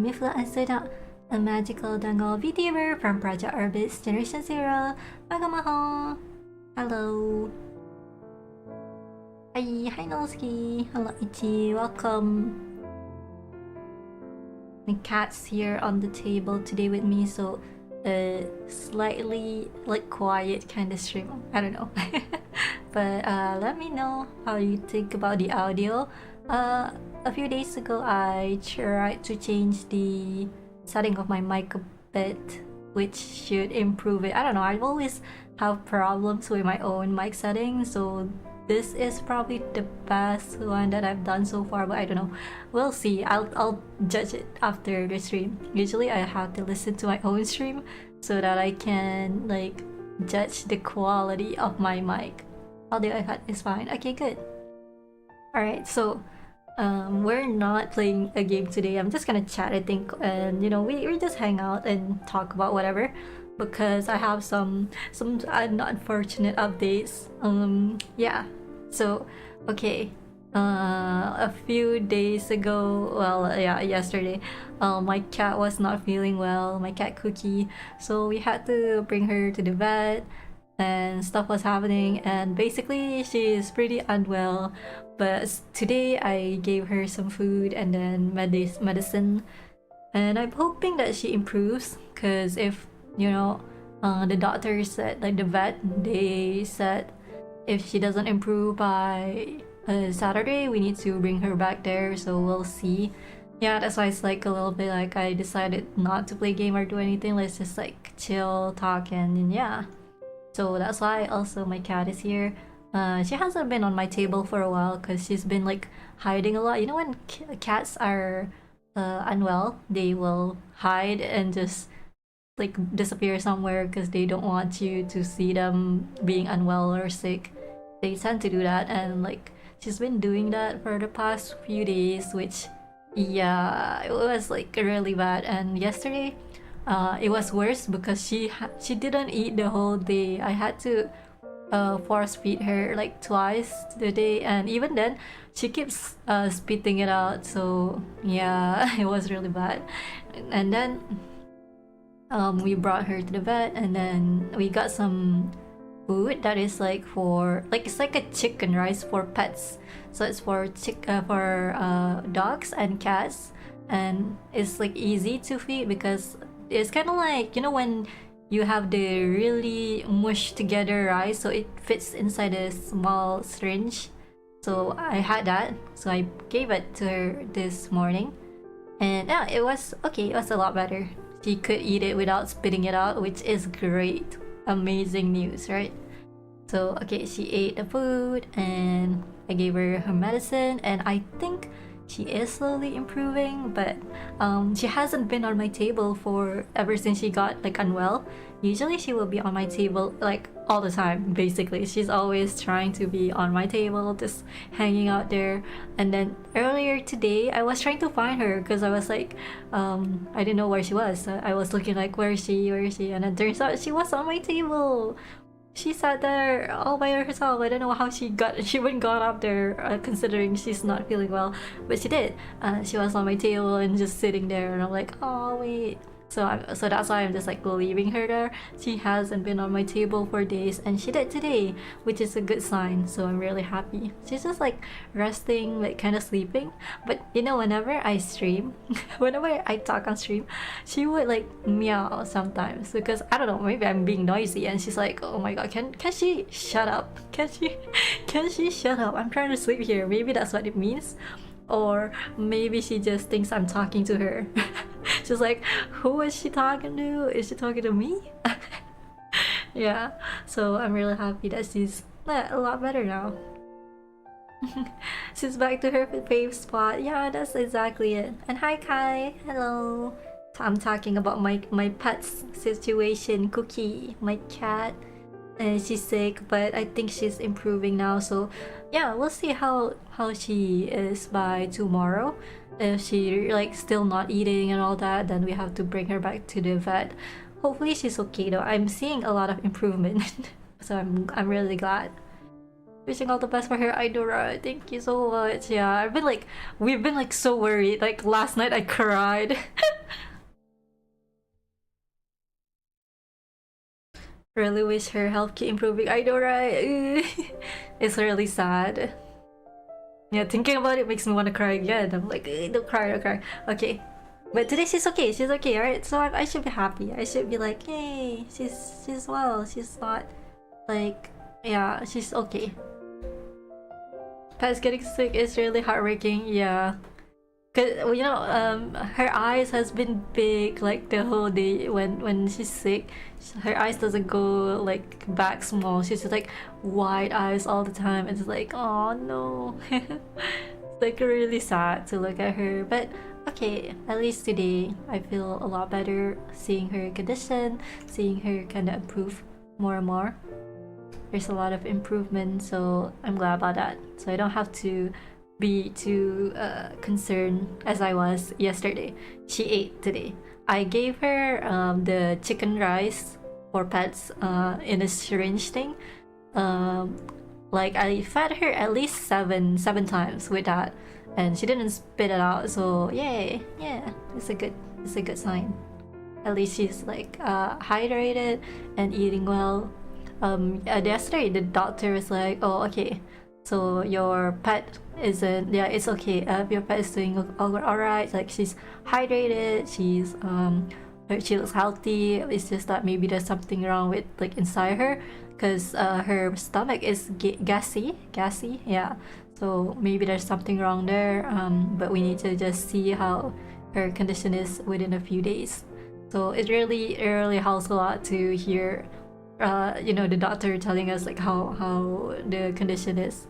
Mifla and Soda, a magical dangle VTuber from Project Orbit's Generation Zero. Magamaho! Hello! Hi Noski! Hello Ichi, welcome! My cat's here on the table today with me, so slightly like quiet kind of stream. I don't know. But let me know how you think about the audio. A few days ago I tried to change the setting of my mic a bit, which should improve it. I don't know, I've always have problems with my own mic settings, so this is probably the best one that I've done so far, but I don't know. We'll see. I'll judge it after the stream. Usually I have to listen to my own stream so that I can like judge the quality of my mic. Audio I cut is fine. Okay, good. Alright, so we're not playing a game today. I'm just gonna chat, I think, and you know, we just hang out and talk about whatever, because I have some unfortunate updates. Yeah. So okay, a few days ago, well, yeah, yesterday, my cat was not feeling well, my cat Cookie, so we had to bring her to the vet and stuff was happening, and basically she's pretty unwell. But today I gave her some food and then medicine, and I'm hoping that she improves, because if you know, the doctor said, like the vet, they said if she doesn't improve by Saturday, we need to bring her back there, so we'll see. Yeah, that's why it's like a little bit like I decided not to play game or do anything. Let's just like chill, talk, and yeah. So that's why also my cat is here. She hasn't been on my table for a while because she's been like hiding a lot. You know, when cats are unwell, they will hide and just like disappear somewhere because they don't want you to see them being unwell or sick. They tend to do that, and like she's been doing that for the past few days, which yeah, it was like really bad. And yesterday it was worse because she didn't eat the whole day. I had to force feed her like twice a day, and even then she keeps spitting it out. So yeah, it was really bad. And then we brought her to the vet, and then we got some food that is like for like, it's like a chicken rice for pets, so it's for dogs and cats, and it's like easy to feed because it's kind of like, you know, when you have the really mushed together rice, so it fits inside a small syringe. So I had that, so I gave it to her this morning, and yeah, it was okay. It was a lot better. She could eat it without spitting it out, which is great. Amazing news, right? So okay, she ate the food and I gave her her medicine, and I think she is slowly improving, but she hasn't been on my table for ever since she got like unwell. Usually she will be on my table like all the time, basically. She's always trying to be on my table, just hanging out there. And then earlier today I was trying to find her because I was like, I didn't know where she was. I was looking like, where is she, and then turns out she was on my table. She sat there all by herself. I don't know how she even got up there, considering she's not feeling well, but she did. She was on my table and just sitting there, and I'm like, oh wait. So that's why I'm just like leaving her there. She hasn't been on my table for days, and she did today, which is a good sign. So I'm really happy. She's just like resting, like kind of sleeping. But you know, whenever I stream, whenever I talk on stream, she would like meow sometimes, because I don't know, maybe I'm being noisy, and she's like, oh my god, can she shut up? Can she shut up? I'm trying to sleep here. Maybe that's what it means. Or maybe she just thinks I'm talking to her. She's like, who is she talking to? Is she talking to me? Yeah, so I'm really happy that she's a lot better now. She's back to her fave spot. Yeah, that's exactly it. And hi Kai, hello. I'm talking about my pet's situation, Cookie, my cat. And she's sick, but I think she's improving now. So yeah, we'll see how she is by tomorrow. If she like still not eating and all that, then we have to bring her back to the vet. Hopefully she's okay though. I'm seeing a lot of improvement. So I'm really glad. Wishing all the best for her, Idora. Thank you so much. Yeah, we've been like so worried. Like last night I cried. Really wish her health keep improving. I know, right? It's really sad. Yeah, thinking about it makes me want to cry again. I'm like, don't cry, don't cry. Okay. But today she's okay. She's okay, right? So I should be happy. I should be like, hey, she's well. She's not like, yeah, she's okay. Pets getting sick is really heartbreaking. Yeah. Cause you know, her eyes has been big like the whole day when she's sick. Her eyes doesn't go like back small. She's just like wide eyes all the time. It's like, oh no. It's like really sad to look at her. But okay, at least today I feel a lot better seeing her condition, seeing her kind of improve more and more. There's a lot of improvement, so I'm glad about that. So I don't have to be too concerned as I was yesterday. She ate today. I gave her the chicken rice for pets in a syringe thing. Like I fed her at least seven times with that, and she didn't spit it out. So yay, yeah, it's a good sign. At least she's like hydrated and eating well. Yesterday the doctor was like, oh okay, so your pet isn't, yeah, it's okay, your pet is doing all right, like she's hydrated, she looks healthy. It's just that maybe there's something wrong with like inside her, because her stomach is gassy, yeah, so maybe there's something wrong there, but we need to just see how her condition is within a few days. So it really helps a lot to hear you know, the doctor telling us like how the condition is.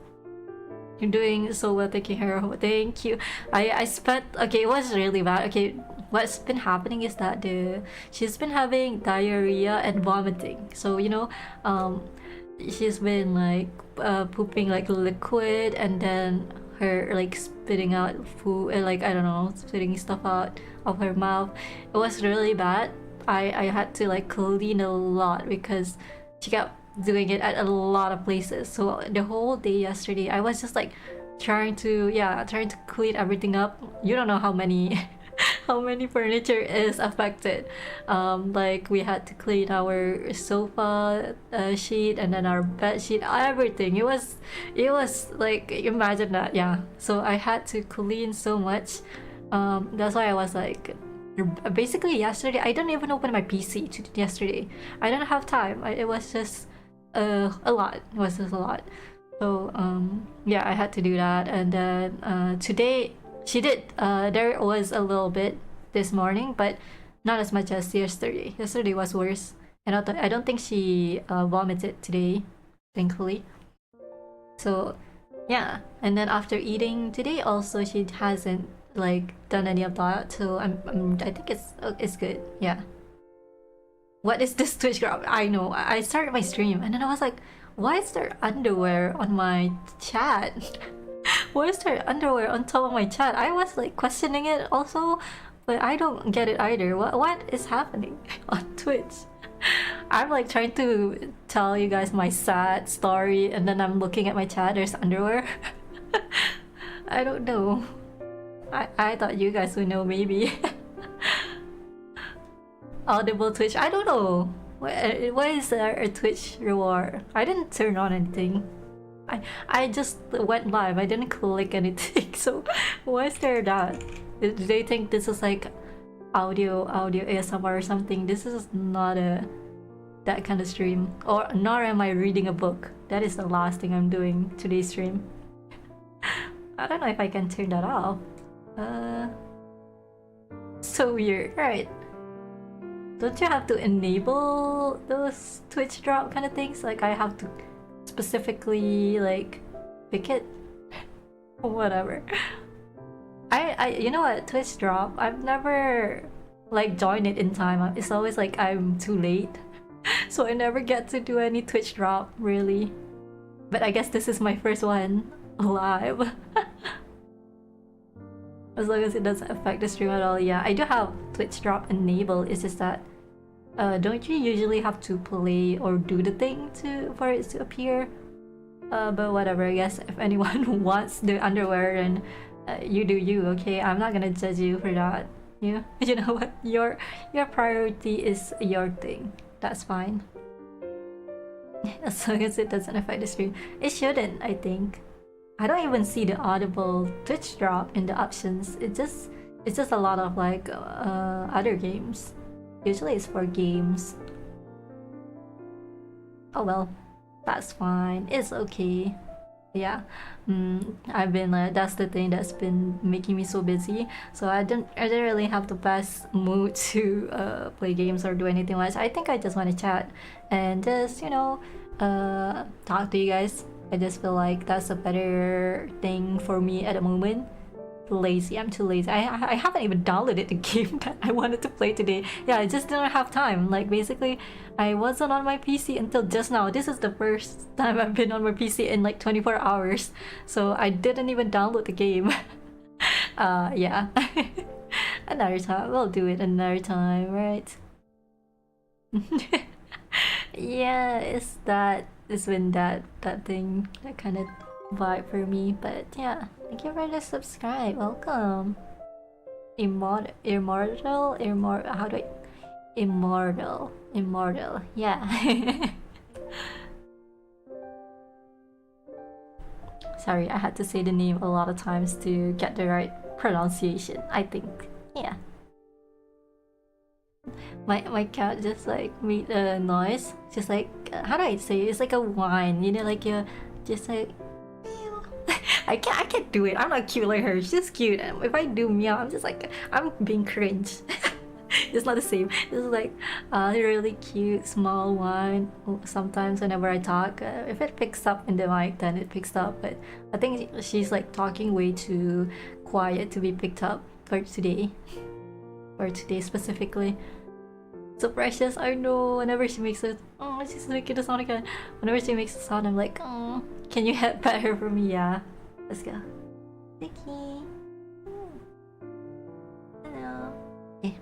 You're doing so well taking care of. Thank you. I spent, okay, it was really bad. Okay, what's been happening is that she's been having diarrhea and vomiting. So you know, she's been like pooping like liquid, and then her like spitting out food, like I don't know, spitting stuff out of her mouth. It was really bad. I had to like clean a lot because she kept doing it at a lot of places. So the whole day yesterday I was just like trying to clean everything up. You don't know how many how many furniture is affected. Like we had to clean our sofa sheet, and then our bed sheet, everything. It was like, imagine that. Yeah, so I had to clean so much. That's why I was like, basically yesterday I didn't even open my PC yesterday. I didn't have time. It was just a lot. It was just a lot. So yeah, I had to do that. And then today she did, there was a little bit this morning, but not as much as yesterday. Yesterday was worse, and I don't think she vomited today, thankfully. So yeah, and then after eating today also she hasn't like done any of that, so I think it's good. Yeah. What is this Twitch crowd? I know, I started my stream and then I was like, why is there underwear on my chat? Why is there underwear on top of my chat? I was like questioning it also, but I don't get it either. What is happening on Twitch? I'm like trying to tell you guys my sad story, and then I'm looking at my chat, there's underwear. I don't know. I thought you guys would know, maybe. Audible Twitch, I don't know. What is a Twitch reward? I didn't turn on anything. I just went live. I didn't click anything. So why is there that? Do they think this is like audio ASMR or something? This is not that kind of stream. Or nor am I reading a book. That is the last thing I'm doing today's stream. I don't know if I can turn that off. So weird, right? Don't you have to enable those Twitch drop kind of things? Like I have to specifically like pick it. Whatever. I you know what, Twitch drop, I've never like joined it in time. It's always like I'm too late. So I never get to do any Twitch drop really. But I guess this is my first one live. As long as it doesn't affect the stream at all. Yeah, I do have Twitch drop enabled. It's just that don't you usually have to play or do the thing for it to appear? But whatever, I guess if anyone wants the underwear, then you do you, okay? I'm not gonna judge you for that. You know what? Your priority is your thing. That's fine. as long as it doesn't affect the stream. It shouldn't, I think. I don't even see the audible Twitch drop in the options. It's just a lot of like other games. Usually it's for games. Oh well, that's fine. It's okay. Yeah, I've been that's the thing that's been making me so busy. So I didn't really have the best mood to play games or do anything much. I think I just want to chat and just talk to you guys. I just feel like that's a better thing for me at the moment. Lazy. I'm too lazy. I haven't even downloaded the game that I wanted to play today. Yeah, I just didn't have time. Like basically, I wasn't on my PC until just now. This is the first time I've been on my PC in like 24 hours. So I didn't even download the game. Yeah. Another time. We'll do it another time, right? Yeah, it's been that thing, that kind of vibe for me. But yeah, thank you for the subscribe. Welcome. Immortal. How do I? Immortal. Yeah. Sorry, I had to say the name a lot of times to get the right pronunciation, I think. Yeah. My cat just like made a noise. Just like how do I say it? It's like a whine, like you just like I can't do it. I'm not cute like her. She's cute. And if I do meow, I'm just like I'm being cringe. It's not the same. It's like a really cute small one. Sometimes whenever I talk, if it picks up in the mic, then it picks up. But I think she's like talking way too quiet to be picked up for today. For today specifically. So precious, I know. Whenever she makes it, oh, she's making the sound again. Whenever she makes a sound, I'm like, oh, can you pet her for me? Yeah, let's go. Vicky, hello. Eh.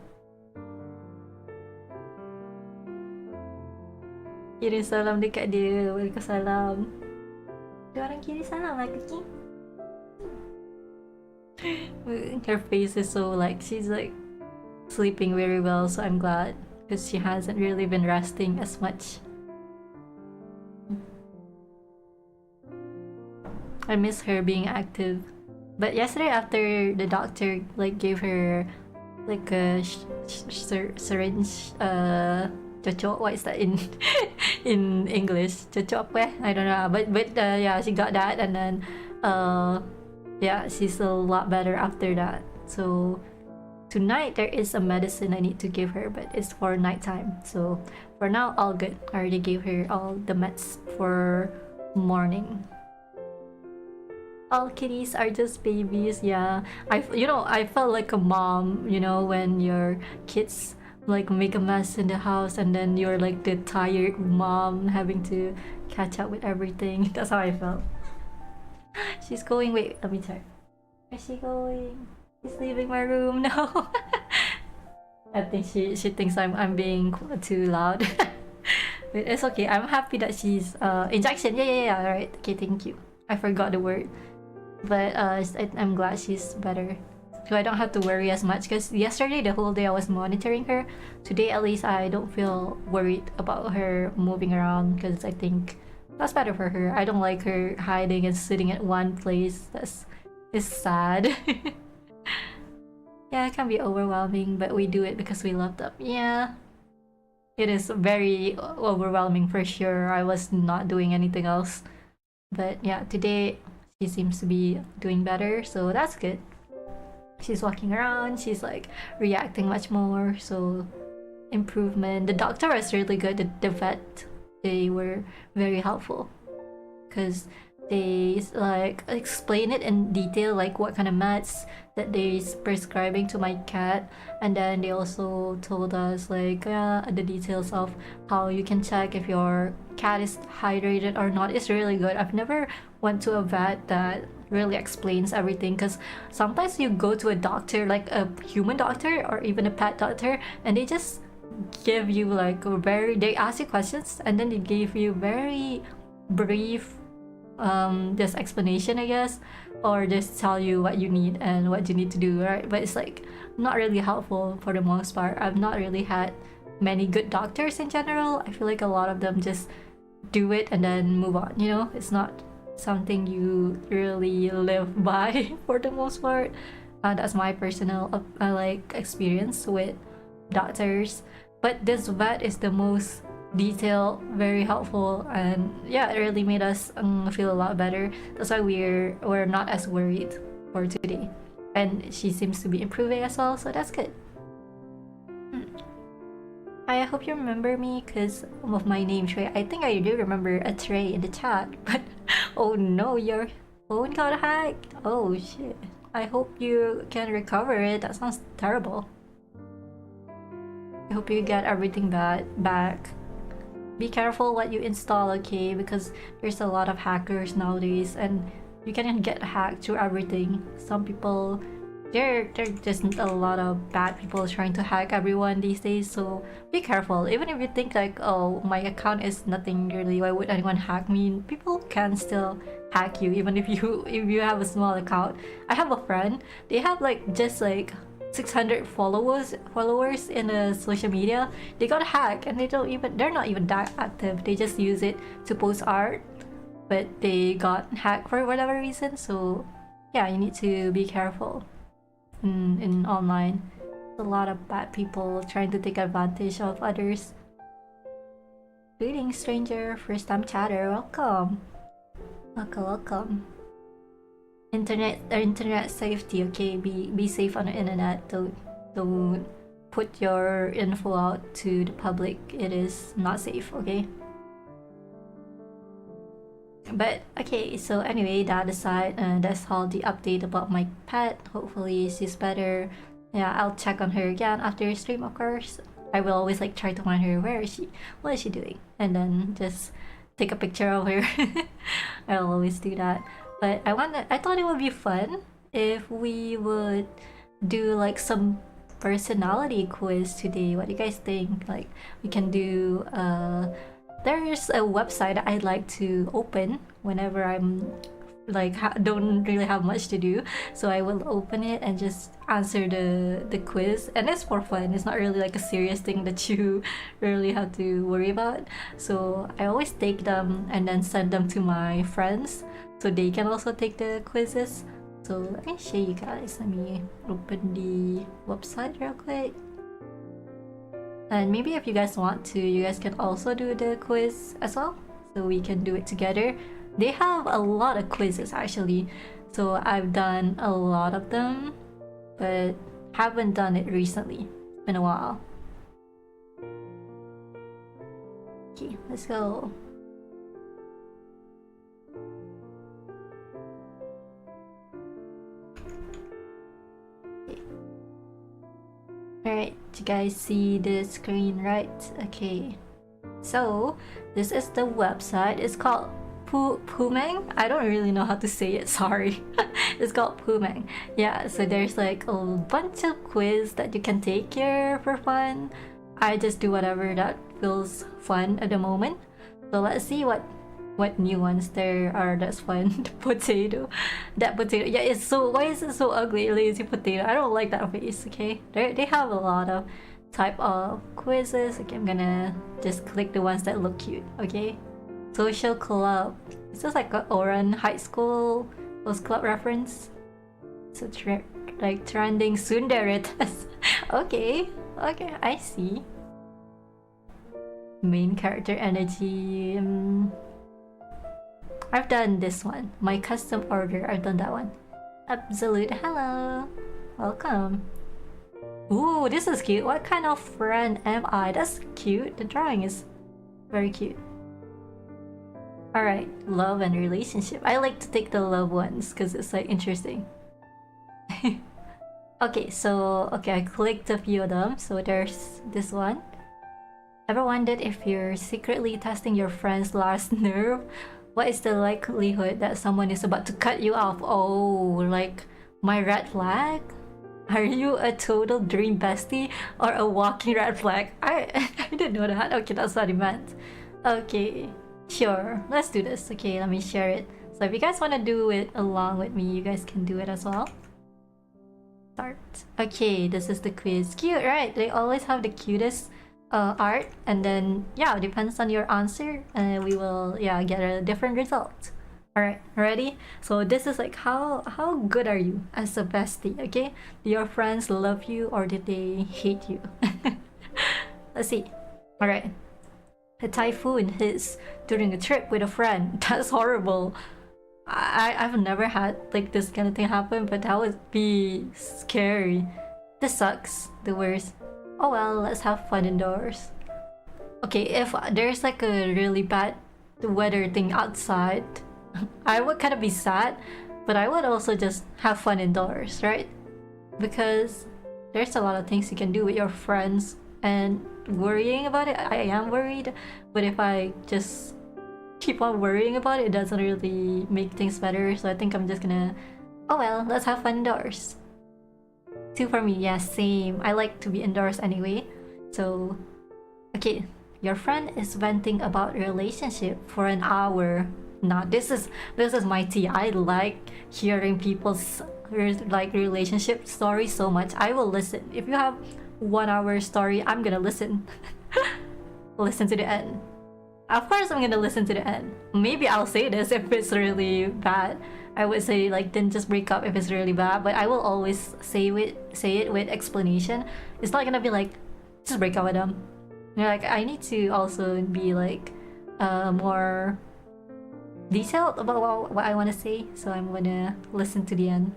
Kirim salam dekat dia. Waalaikumsalam. Dia orang kirim salam lah, Vicky. Her face is so like she's like sleeping very well, so I'm glad. Because she hasn't really been resting as much. I miss her being active. But yesterday after the doctor like gave her like a syringe, cocok, what is that in in English? Cocok apa? I don't know. But yeah, she got that, and then yeah, she's a lot better after that. So tonight there is a medicine I need to give her, but it's for nighttime. So for now, all good. I already gave her all the meds for morning. All kitties are just babies. Yeah, I felt like a mom. When your kids like make a mess in the house, and then you're like the tired mom having to catch up with everything. That's how I felt. She's going. Wait, let me check. Where's she going? She's leaving my room now. I think she thinks I'm being too loud. But it's okay. I'm happy that she's injection. Yeah. Right. Okay, thank you. I forgot the word. But I'm glad she's better. So I don't have to worry as much, because yesterday the whole day I was monitoring her. Today at least I don't feel worried about her moving around, because I think that's better for her. I don't like her hiding and sitting at one place. It's sad. Yeah, it can be overwhelming, but we do it because we love them. Yeah, it is very overwhelming for sure. I was not doing anything else. But yeah, today she seems to be doing better, so that's good. She's walking around, she's like reacting much more, so improvement. The doctor was really good, the vet, they were very helpful. Because they like explain it in detail, like what kind of meds that they're prescribing to my cat, and then they also told us like the details of how you can check if your cat is hydrated or not. It's really good. I've never went to a vet that really explains everything, because sometimes you go to a doctor, like a human doctor or even a pet doctor, and they just give you like they ask you questions and then they give you very brief this explanation, I guess, or just tell you what you need and what you need to do, right? But it's like not really helpful for the most part. I've not really had many good doctors in general. I feel like a lot of them just do it and then move on, you know? It's not something you really live by for the most part. That's my personal like experience with doctors. But this vet is the most detailed, very helpful, and yeah, it really made us feel a lot better. That's why we're not as worried for today. And she seems to be improving as well, so that's good. I hope you remember me because of my name, Trey. I think I do remember a Trey in the chat, but oh no, your phone got hacked. Oh shit. I hope you can recover it. That sounds terrible. I hope you get everything back. Be careful what you install, okay? Because there's a lot of hackers nowadays and you can get hacked through everything. Some people, there just a lot of bad people trying to hack everyone these days, so be careful. Even if you think like, oh, my account is nothing really, why would anyone hack me? People can still hack you even if you have a small account. I have a friend, they have like just like 600 followers in social media. They got hacked and they're not even that active. They just use it to post art, but they got hacked for whatever reason. So yeah, you need to be careful in online. There's a lot of bad people trying to take advantage of others. Greetings, stranger, first time chatter, welcome. Welcome. Internet safety, okay? Be safe on the internet. Don't put your info out to the public. It is not safe, okay? But okay, so anyway, that aside, that's all the update about my pet. Hopefully she's better. Yeah, I'll check on her again after stream, of course. I will always like try to find her. Where is she? What is she doing? And then just take a picture of her. I'll always do that. But I thought it would be fun if we would do like some personality quiz today. What do you guys think? Like we can do there's a website I'd like to open whenever I'm like don't really have much to do, so I will open it and just answer the quiz, and it's for fun. It's not really like a serious thing that you really have to worry about. So I always take them and then send them to my friends so they can also take the quizzes. So let me show you guys. Let me open the website real quick. And maybe if you guys want to, you guys can also do the quiz as well, so we can do it together. They have a lot of quizzes actually, so I've done a lot of them, but haven't done it recently. It's been a while. Okay, let's go. Okay. Alright, you guys see the screen, right? Okay, so this is the website. It's called Pumeng. I don't really know how to say it, sorry. It's called Pumeng. Yeah, so there's like a bunch of quiz that you can take here for fun. I just do whatever that feels fun at the moment. So let's see what new ones there are that's fun. The potato. That potato. Yeah, it's so, why is it so ugly? Lazy potato. I don't like that face, okay? They have a lot of type of quizzes. Okay, I'm gonna just click the ones that look cute, okay? Social club. Is this like a Oran High School Host Club reference? So like trending tsundere test. Okay, I see. Main character energy. I've done this one. My custom order. I've done that one. Absolute. Hello. Welcome. Ooh, this is cute. What kind of friend am I? That's cute. The drawing is very cute. Alright, love and relationship. I like to take the love ones because it's like interesting. Okay, so I clicked a few of them. So there's this one. Ever wondered if you're secretly testing your friend's last nerve? What is the likelihood that someone is about to cut you off? Oh, like my red flag? Are you a total dream bestie or a walking red flag? I didn't know that. Okay, that's what it meant. Okay. Sure, let's do this. Okay, let me share it. So if you guys want to do it along with me, you guys can do it as well. Start. Okay, this is the quiz. Cute, right? They always have the cutest art, and then yeah, depends on your answer, and we will get a different result. All right, ready? So this is like how good are you as a bestie? Okay, do your friends love you or did they hate you? Let's see. All right, a typhoon hits during a trip with a friend. That's horrible. I've never had like this kind of thing happen, but that would be scary. This sucks. The worst. Oh well, let's have fun indoors. Okay, if there's like a really bad weather thing outside, I would kind of be sad, but I would also just have fun indoors, right? Because there's a lot of things you can do with your friends, and worrying about it, I am worried, but if I just keep on worrying about it, it doesn't really make things better, so I think I'm just gonna, oh well, let's have fun indoors. 2 for me, yeah, same. I like to be indoors anyway. So, okay, your friend is venting about relationship for an hour. Now this is my tea. I like hearing people's like relationship stories so much. I will listen. If you have 1 hour story, I'm gonna listen. Listen to the end. Of course I'm gonna listen to the end. Maybe I'll say this if it's really bad. I would say like then just break up if it's really bad, but I will always say it with explanation. It's not gonna be like just break up with them. You know, like I need to also be like more detailed about what I want to say, so I'm gonna listen to the end.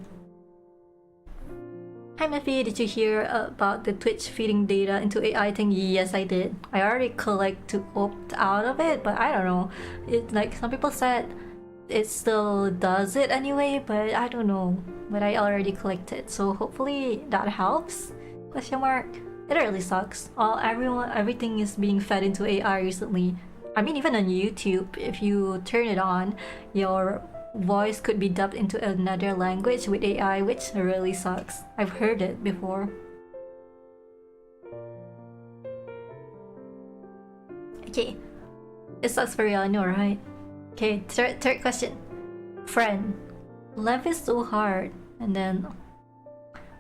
Hi Miffy, did you hear about the Twitch feeding data into AI thing? Yes, I did. I already collect to opt out of it, but I don't know. It like some people said it still does it anyway, but I don't know. But I already collected, so hopefully that helps? Question mark. It really sucks. Everything is being fed into AI recently. I mean, even on YouTube, if you turn it on, your voice could be dubbed into another language with AI, which really sucks. I've heard it before. Okay, it sucks for real, I know, right? Okay, third question. Friend, life is so hard. And then,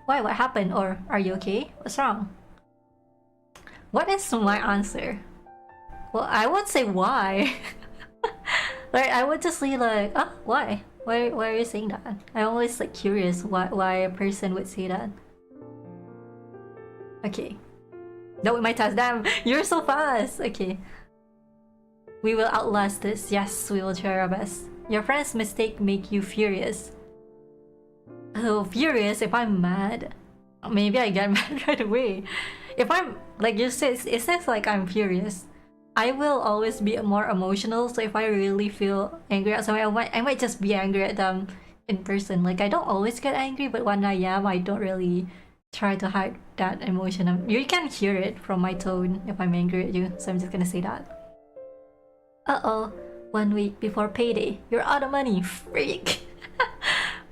why? What happened? Or are you okay? What's wrong? What is my answer? Well, I would say why. Like, I would just be like, ah, why? Why are you saying that? I'm always like curious why a person would say that. Okay. No, with my task. Damn, you're so fast. Okay. We will outlast this. Yes, we will try our best. Your friend's mistake make you furious. Oh, furious if I'm mad. Maybe I get mad right away. If I'm, like you said, it says like I'm furious. I will always be more emotional, so if I really feel angry at someone, I might just be angry at them in person. Like, I don't always get angry, but when I am, I don't really try to hide that emotion. You can hear it from my tone if I'm angry at you, so I'm just gonna say that. Uh-oh, 1 week before payday, you're out of money, freak!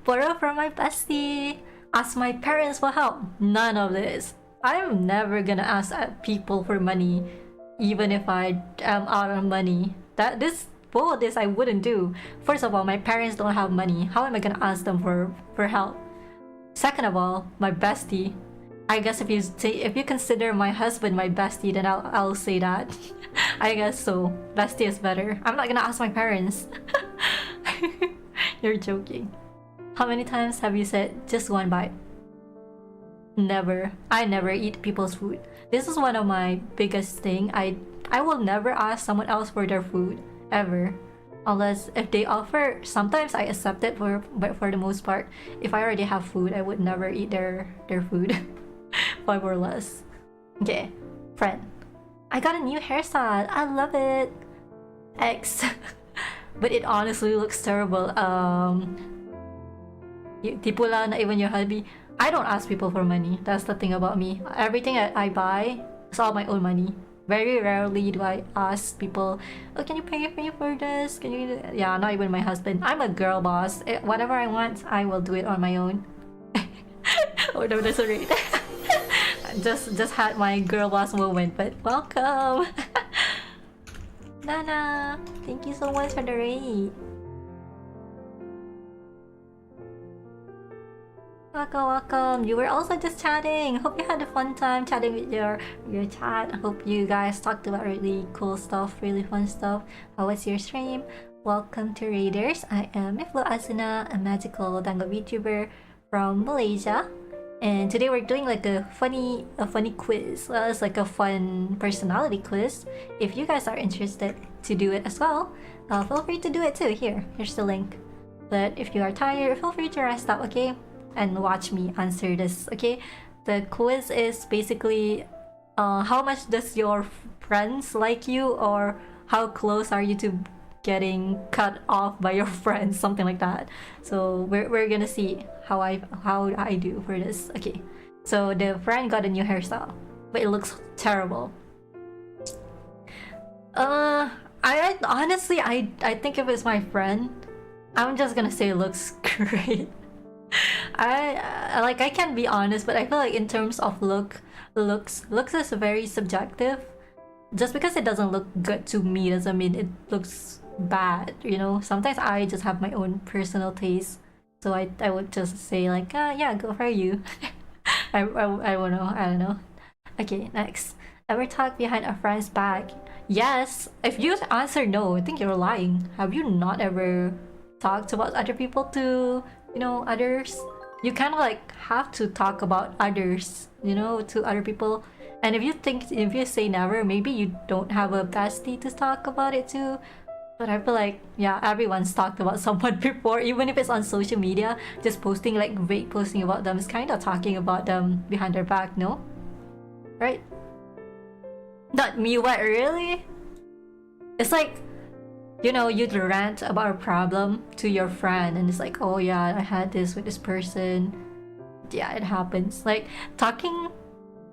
Borrow from my bestie! Ask my parents for help, none of this. I'm never gonna ask people for money, even if I am out of money. Both of this I wouldn't do. First of all, my parents don't have money. How am I gonna ask them for help? Second of all, my bestie. I guess if you consider my husband my bestie, then I'll say that. I guess so. Bestie is better. I'm not gonna ask my parents. You're joking. How many times have you said just one bite? Never. I never eat people's food. This is one of my biggest thing. I will never ask someone else for their food ever, unless if they offer. Sometimes I accept it, but for the most part, if I already have food, I would never eat their food. 5 or less. Okay, friend. I got a new hairstyle. I love it. X. But it honestly looks terrible. Tipula na even your hubby. I don't ask people for money. That's the thing about me. Everything I buy is all my own money. Very rarely do I ask people, oh, can you pay me for this? Can you? Yeah, not even my husband. I'm a girl boss. Whatever I want, I will do it on my own. Oh no, that's alright. just had my girl boss moment, but welcome. Nana, thank you so much for the raid. Welcome, welcome. You were also just chatting. Hope you had a fun time chatting with your chat. Hope you guys talked about really cool stuff, really fun stuff. How was your stream? Welcome to Raiders. I am Miflo Asuna, a magical Dango VTuber from Malaysia. And today we're doing like a funny quiz. Well, it's like a fun personality quiz. If you guys are interested to do it as well, feel free to do it too. Here's the link. But if you are tired, feel free to rest up, okay? And watch me answer this, okay? The quiz is basically how much does your friends like you, or how close are you to getting cut off by your friends, something like that. So we're gonna see how I do for this. Okay, so the friend got a new hairstyle, but it looks terrible. I honestly I think if it's my friend, I'm just gonna say it looks great. I can be honest, but I feel like in terms of looks is very subjective. Just because it doesn't look good to me doesn't mean it looks bad, you know. Sometimes I just have my own personal taste, so I would just say like, yeah, go for you. I don't know. Okay, next. Ever talk behind a friend's back? Yes. If you answer no, I think you're lying. Have you not ever talked about other people to, you know, others? You kind of like have to talk about others, you know, to other people. And if you say never, maybe you don't have a bestie to talk about it to. But I feel like, yeah, everyone's talked about someone before, even if it's on social media. Just posting like vague posting about them is kind of talking about them behind their back, no? Right? Not me, what, really? It's like, you know, you'd rant about a problem to your friend and it's like, oh yeah, I had this with this person. Yeah, it happens. Like, talking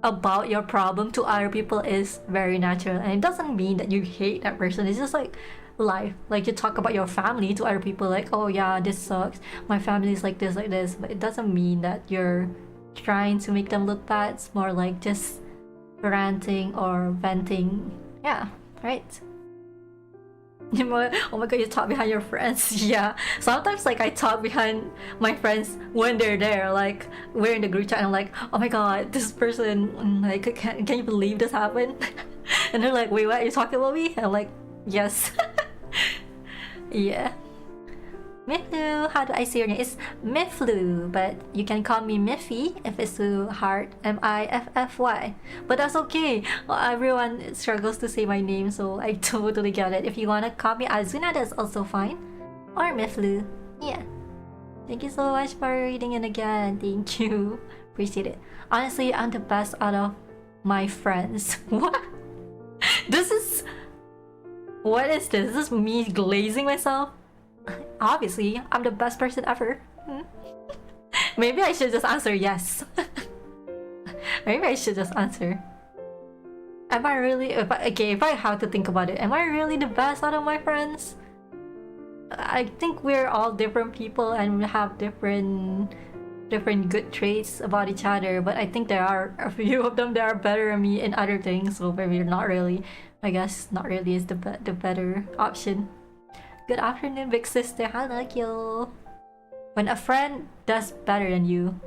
about your problem to other people is very natural, and it doesn't mean that you hate that person. It's just like life. Like, you talk about your family to other people like, oh yeah, this sucks, my family is like this, but it doesn't mean that you're trying to make them look bad. It's more like just ranting or venting. Yeah, right? Oh my god, you talk behind your friends. Yeah, sometimes like I talk behind my friends when they're there, like we're in the group chat and I'm like, oh my god, this person, like, can you believe this happened? And they're like, wait, what, are you talking about me? And I'm like, yes. Yeah. Miflu, how do I say your name? It's Miflu, but you can call me Miffy if it's too hard. Miffy. But that's okay. Well, everyone struggles to say my name, so I totally get it. If you wanna call me Azuna, that's also fine. Or Miflu. Yeah. Thank you so much for reading it again. Thank you. Appreciate it. Honestly, I'm the best out of my friends. What? This is... What is this? Is this me glazing myself? Obviously, I'm the best person ever. Maybe I should just answer yes. Maybe I should just answer. Am I really... if I have to think about it, am I really the best out of my friends? I think we're all different people and we have different good traits about each other, but I think there are a few of them that are better than me in other things, so maybe not really. I guess not really is the better option. Good afternoon, big sister. Hello, yo. When a friend does better than you,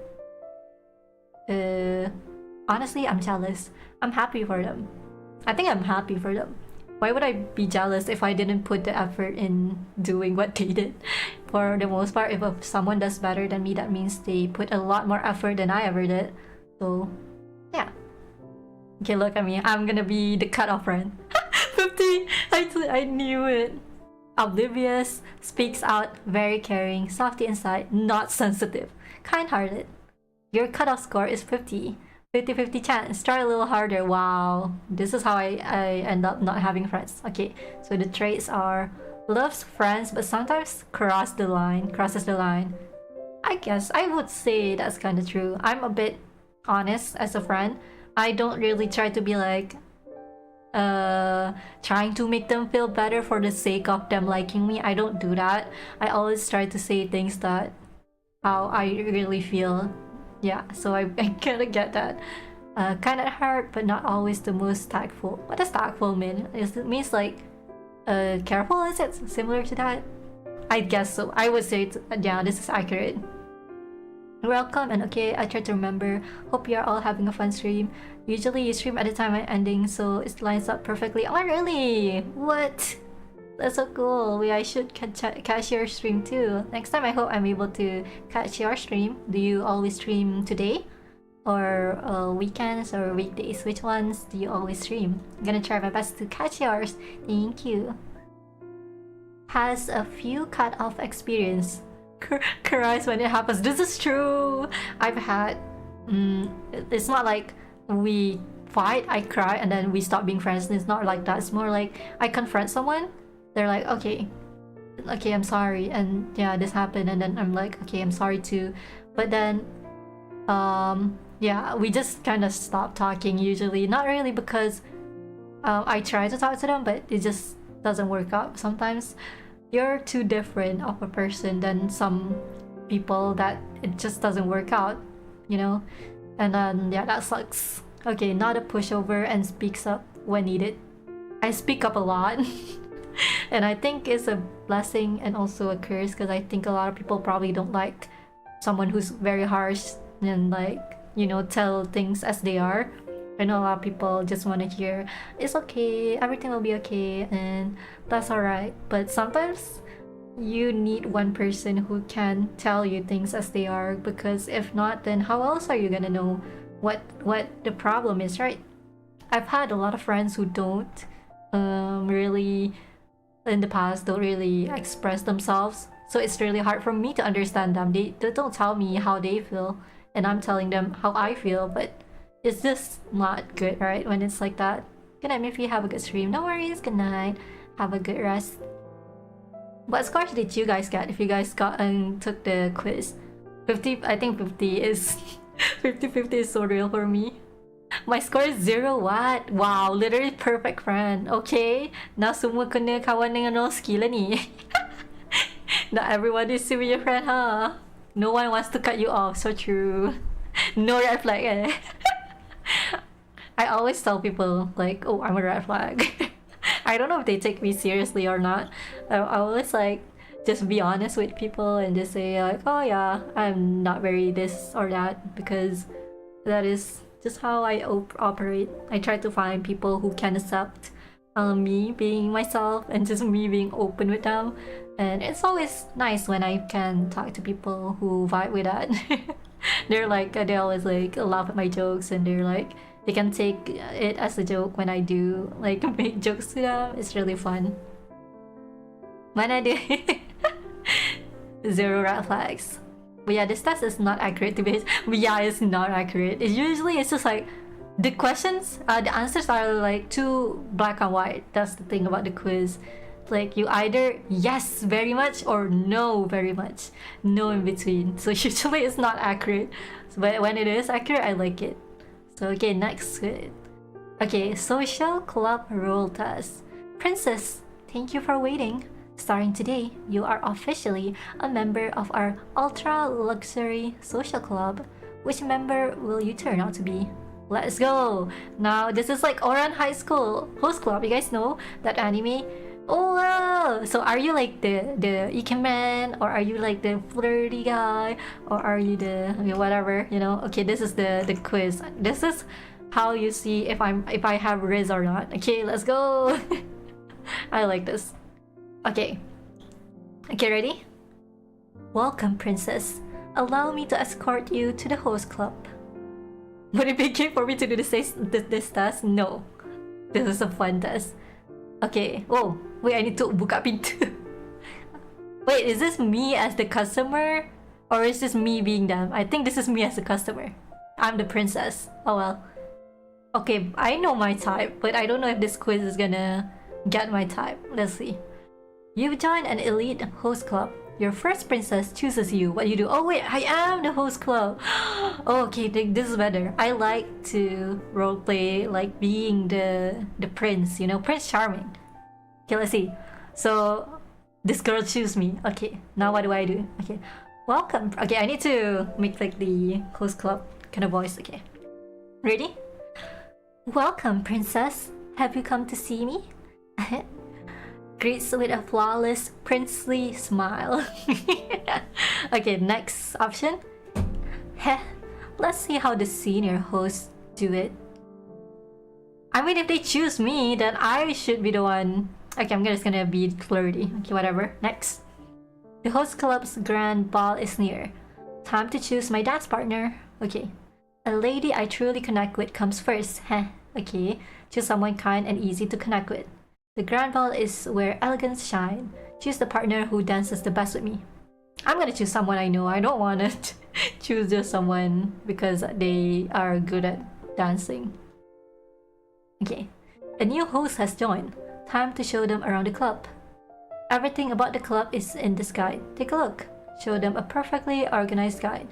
honestly, I'm jealous. I'm happy for them. I think I'm happy for them. Why would I be jealous if I didn't put the effort in doing what they did? For the most part, if someone does better than me, that means they put a lot more effort than I ever did. So, yeah. Okay, look at me. I'm gonna be the cutoff friend. 50! I knew it. Oblivious, speaks out, very caring, softy inside, not sensitive, kind-hearted. Your cutoff score is 50. 50-50 chance. Try a little harder. Wow. This is how I end up not having friends. Okay, so the traits are loves friends but sometimes crosses the line. I guess I would say that's kind of true. I'm a bit honest as a friend. I don't really try to be like trying to make them feel better for the sake of them liking me. I don't do that. I always try to say things that how I really feel. Yeah, so I kind of get that. Kind of hard, but not always the most tactful. What does tactful mean? It means like careful, is it? Similar to that? I guess so. I would say, yeah, this is accurate. Welcome and okay, I try to remember. Hope you're all having a fun stream. Usually you stream at the time I'm ending, so it lines up perfectly. Oh really? What? That's so cool. I should catch your stream too. Next time I hope I'm able to catch your stream. Do you always stream today? Or weekends or weekdays? Which ones do you always stream? I'm gonna try my best to catch yours. Thank you. Has a few cut-off experience. Cries when it happens. This is true. I've had. It's not like we fight, I cry, and then we stop being friends. It's not like that. It's more like I confront someone. They're like, okay, I'm sorry, and yeah, this happened, and then I'm like, okay, I'm sorry too. But then, yeah, we just kind of stop talking usually. Not really because I try to talk to them, but it just doesn't work out sometimes. You're too different of a person than some people that it just doesn't work out, you know? And then, yeah, that sucks. Okay, not a pushover and speaks up when needed. I speak up a lot. And I think it's a blessing and also a curse because I think a lot of people probably don't like someone who's very harsh and like, you know, tell things as they are. I know a lot of people just want to hear, it's okay, everything will be okay, and that's alright. But sometimes you need one person who can tell you things as they are, because if not, then how else are you gonna know what the problem is, right? I've had a lot of friends who don't really, in the past, don't really express themselves. So it's really hard for me to understand them. They don't tell me how they feel, and I'm telling them how I feel, but it's just not good, right? When it's like that. Good night, if you have a good stream. No worries, good night. Have a good rest. What scores did you guys get if you guys got and took the quiz? 50, I think 50 is 50-50 is so real for me. My score is 0 what? Wow, literally perfect friend. Okay, now semua kena kawan dengan Noski lah ni. Not everyone is to be your friend, huh? No one wants to cut you off, so true. No red flag eh. I always tell people like, oh, I'm a red flag. I don't know if they take me seriously or not. I always like just be honest with people and just say like, oh yeah, I'm not very this or that, because that is just how I operate. I try to find people who can accept me being myself and just me being open with them. And it's always nice when I can talk to people who vibe with that. They're like, they always like laugh at my jokes, and they're like, they can take it as a joke when I do like make jokes to them. It's really fun. When I do 0 red flags. But yeah, this test is not accurate to be. But yeah, it's not accurate. It's just like the questions, the answers are like too black and white. That's the thing about the quiz. Like you either yes very much or no very much, no in between. So usually it's not accurate, but when it is accurate, I like it. So okay, next. Okay, social club role test. Princess, thank you for waiting. Starting today, you are officially a member of our ultra luxury social club. Which member will you turn out to be? Let's go! Now this is like Oran High School host club. You guys know that anime? Oh wow! So are you like the Ikemen, or are you like the flirty guy, or are you the whatever, you know? Okay, this is the quiz. This is how you see if I have Riz or not. Okay, let's go. I like this. Okay, ready? Welcome, princess. Allow me to escort you to the host club. Would it be okay for me to do this test? No. This is a fun test. Okay. Oh, wait, I need to buka pintu. Wait, is this me as the customer? Or is this me being them? I think this is me as the customer. I'm the princess. Oh well. Okay, I know my type, but I don't know if this quiz is gonna get my type. Let's see. You've joined an elite host club. Your first princess chooses you. What do you do? Oh wait, I am the host club. Oh, okay, this is better. I like to roleplay like being the prince, you know, Prince Charming. Okay, let's see. So this girl choose me. Okay, now what do I do? Okay, welcome. Okay, I need to make like the host club kind of voice. Okay, ready? Welcome, princess. Have you come to see me? Greets with a flawless, princely smile. Okay, next option. Heh, let's see how the senior hosts do it. I mean, if they choose me, then I should be the one. Okay, I'm just gonna be flirty. Okay, whatever. Next. The host club's grand ball is near. Time to choose my dance partner. Okay. A lady I truly connect with comes first. Heh. Okay. Choose someone kind and easy to connect with. The grand ball is where elegance shine. Choose the partner who dances the best with me. I'm gonna choose someone I know. I don't wanna choose just someone because they are good at dancing. Okay. A new host has joined. Time to show them around the club. Everything about the club is in this guide. Take a look. Show them a perfectly organized guide.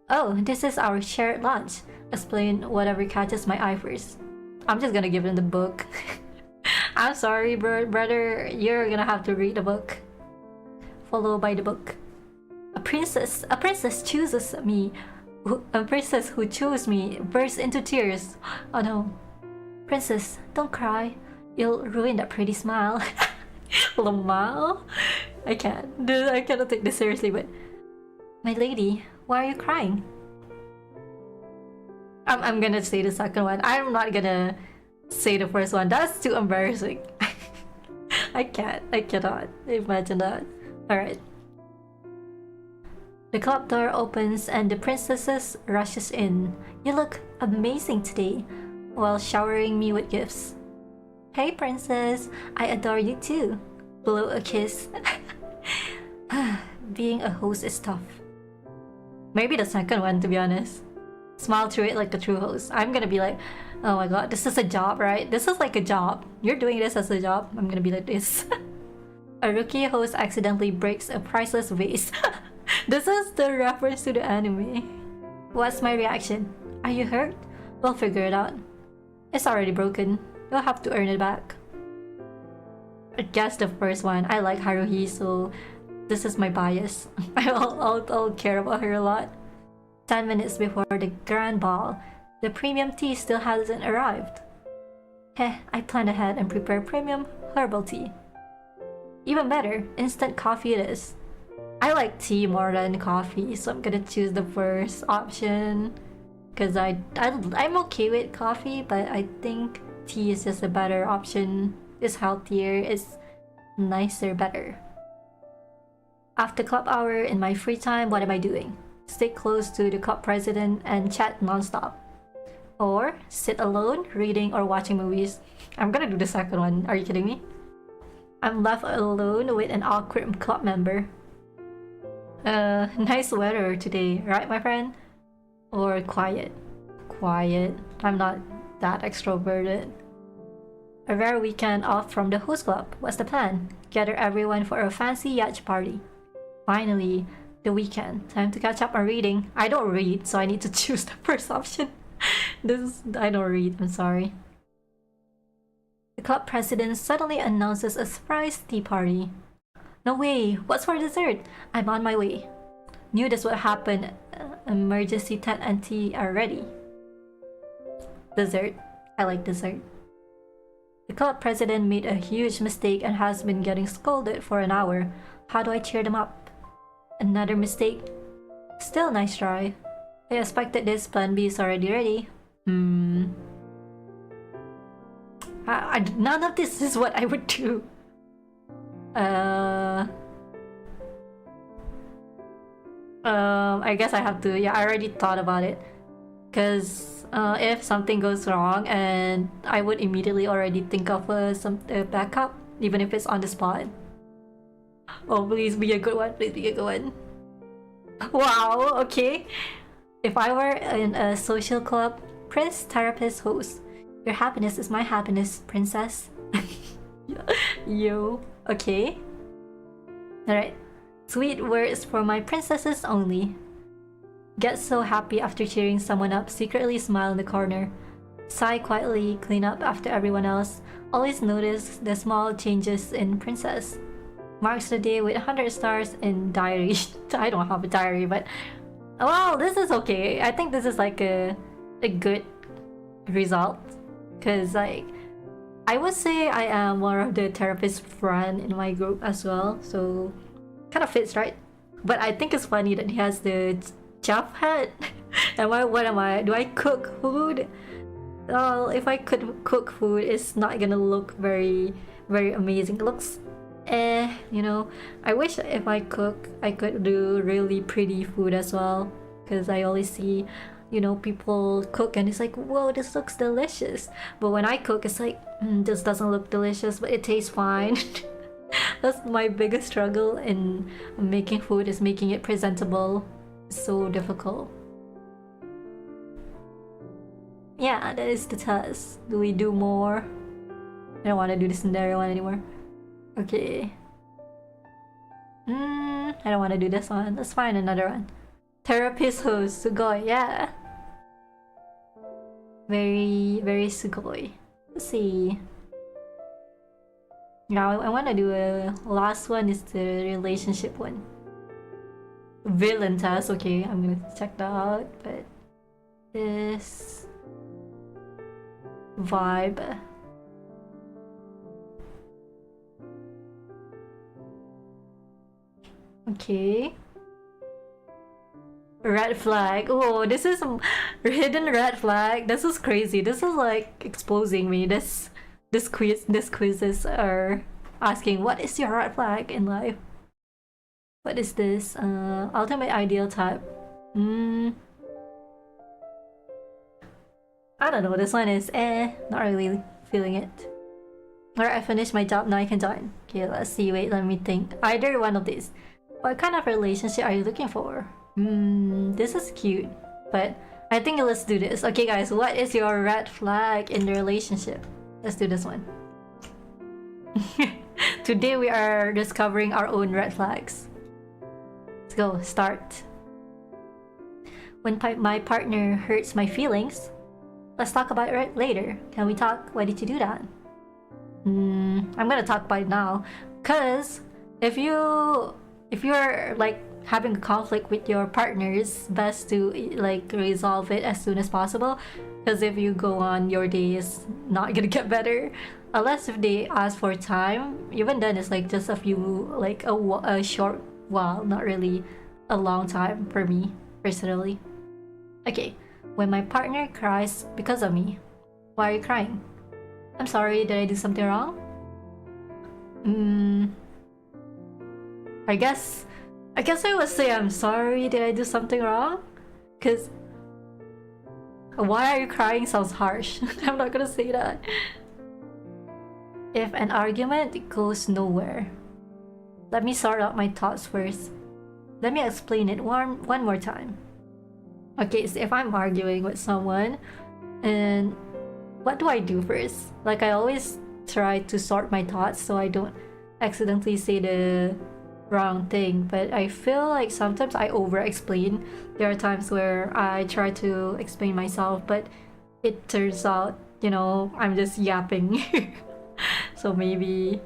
Oh, this is our shared lunch. Explain whatever catches my eye first. I'm just gonna give them the book. I'm sorry, brother. You're gonna have to read the book. Followed by the book. A princess chooses me. A princess who chose me bursts into tears. Oh no. Princess, don't cry. You'll ruin that pretty smile. Lamau? I cannot take this seriously, but... My lady, why are you crying? I'm gonna say the second one. I'm not gonna say the first one. That's too embarrassing. I cannot imagine that. Alright. The club door opens and the princess rushes in. You look amazing today, while showering me with gifts. Hey princess, I adore you too. Blow a kiss. Being a host is tough. Maybe the second one, to be honest. Smile through it like the true host. I'm gonna be like, oh my god, this is a job, right? This is like a job. You're doing this as a job. I'm gonna be like this. A rookie host accidentally breaks a priceless vase. This is the reference to the anime. What's my reaction? Are you hurt? We'll figure it out. It's already broken. You'll have to earn it back. I guess the first one. I like Haruhi, so this is my bias. I'll care about her a lot. 10 minutes before the grand ball, the premium tea still hasn't arrived. Heh, I planned ahead and prepared premium herbal tea. Even better, instant coffee it is. I like tea more than coffee, so I'm gonna choose the first option. Cause I'm okay with coffee, but I think tea is just a better option. It's healthier, it's nicer, better. After club hour, in my free time, what am I doing? Stay close to the club president and chat non-stop. Or sit alone, reading or watching movies. I'm gonna do the second one, are you kidding me? I'm left alone with an awkward club member. Nice weather today, right my friend? Or quiet? Quiet. I'm not that extroverted. A rare weekend off from the host club. What's the plan? Gather everyone for a fancy yacht party. Finally, the weekend. Time to catch up on reading. I don't read, so I need to choose the first option. I don't read, I'm sorry. The club president suddenly announces a surprise tea party. No way! What's for dessert? I'm on my way. Knew this would happen. Emergency tent and tea are ready. Dessert. I like dessert. The club president made a huge mistake and has been getting scolded for an hour. How do I cheer them up? Another mistake. Still nice try. I expected this plan B is already ready. None of this is what I would do. I guess I have to. Yeah, I already thought about it. Cause if something goes wrong, and I would immediately already think of some backup, even if it's on the spot. Oh, please be a good one. Please be a good one. Wow. Okay. If I were in a social club, Prince Therapist host. Your happiness is my happiness, princess. Yo. Okay. Alright. Sweet words for my princesses only. Get so happy after cheering someone up, secretly smile in the corner. Sigh quietly, clean up after everyone else. Always notice the small changes in princess. Marks the day with 100 stars in diary. I don't have a diary, but... Well, this is okay. I think this is like a good result. Cause like... I would say I am more of the therapist friend in my group as well, so kind of fits, right? But I think it's funny that he has the chef hat. What am I? Do I cook food? Well, if I could cook food, it's not gonna look very, very amazing. It looks you know. I wish if I cook, I could do really pretty food as well. Because I always see, you know, people cook and it's like, whoa, this looks delicious. But when I cook, it's like, this doesn't look delicious, but it tastes fine. That's my biggest struggle in making food, is making it presentable. It's so difficult. Yeah, that is the test. Do we do more? I don't want to do the scenario one anymore. Okay. I don't want to do this one. Let's find another one. Therapist host, sugoi, yeah. Very, very sugoi. Let's see. Now I want to do a last one, is the relationship one. Villain test, okay, I'm gonna check that out, but this vibe. Okay. Red flag. Oh, this is a hidden red flag. This is crazy. This is like exposing me. This quizzes are asking, what is your red flag in life? What is this? Ultimate ideal type. I don't know. This one is not really feeling it. Alright, I finished my job. Now I can join. Okay, let's see. Wait, let me think. Either one of these. What kind of relationship are you looking for? This is cute, but I think let's do this. Okay guys, what is your red flag in the relationship? Let's do this one. Today we are discovering our own red flags. Let's go, start. When my partner hurts my feelings, let's talk about it later. Can we talk? Why did you do that? I'm gonna talk about it now. Cause if you're like having a conflict with your partner, it's best to like resolve it as soon as possible. Because if you go on, your day is not gonna get better. Unless if they ask for time, even then it's like just a few, like a short while, not really a long time for me personally. Okay, when my partner cries because of me, why are you crying? I'm sorry, did I do something wrong? I guess I would say I'm sorry, did I do something wrong? Cause why are you crying sounds harsh. I'm not gonna say that. If an argument goes nowhere, let me sort out my thoughts first. Let me explain it one more time. Okay, so if I'm arguing with someone, and what do I do first? Like, I always try to sort my thoughts so I don't accidentally say the wrong thing, but I feel like sometimes I over-explain. There are times where I try to explain myself, but it turns out, you know, I'm just yapping. So maybe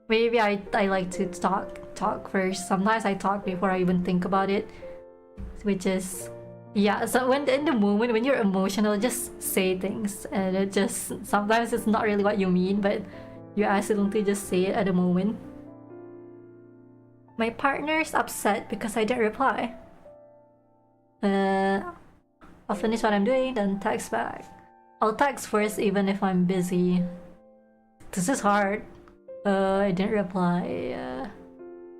I like to talk first. Sometimes I talk before I even think about it, which is, yeah, so when in the moment when you're emotional, just say things, and it just, sometimes it's not really what you mean, but you accidentally just say it at the moment. My partner's upset because I didn't reply. I'll finish what I'm doing, then text back. I'll text first even if I'm busy. This is hard. I didn't reply.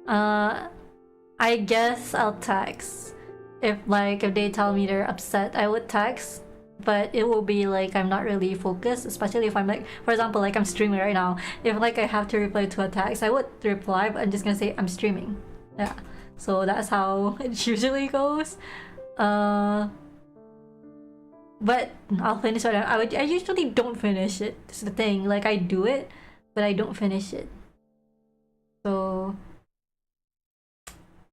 I guess I'll text. If they tell me they're upset, I would text. But it will be like I'm not really focused, especially if I'm like, for example, like I'm streaming right now. If like I have to reply to a text, I would reply, but I'm just gonna say I'm streaming. Yeah, so that's how it usually goes. But I'll finish it. I usually don't finish it. That's the thing. Like, I do it, but I don't finish it. So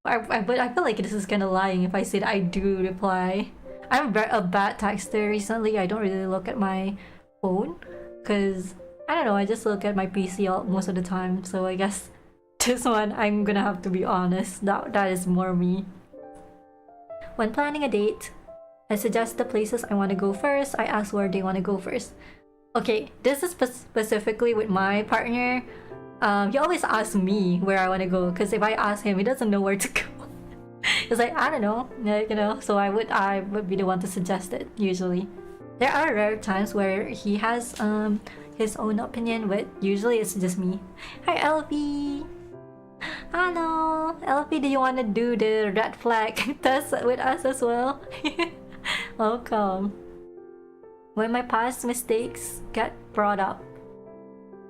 but I feel like this is kind of lying if I say that I do reply. I'm a bad texter recently. I don't really look at my phone because I don't know, I just look at my PC most of the time. So I guess this one, I'm gonna have to be honest. That is more me. When planning a date, I suggest the places I want to go first. I ask where they want to go first. Okay, this is specifically with my partner. He always asks me where I want to go, because if I ask him, he doesn't know where to go. It's like, I don't know, like, you know. So I would be the one to suggest it usually. There are rare times where he has his own opinion, but usually it's just me. Hi Elfie. Hello, Elfie. Do you want to do the red flag test with us as well? Welcome. When my past mistakes get brought up.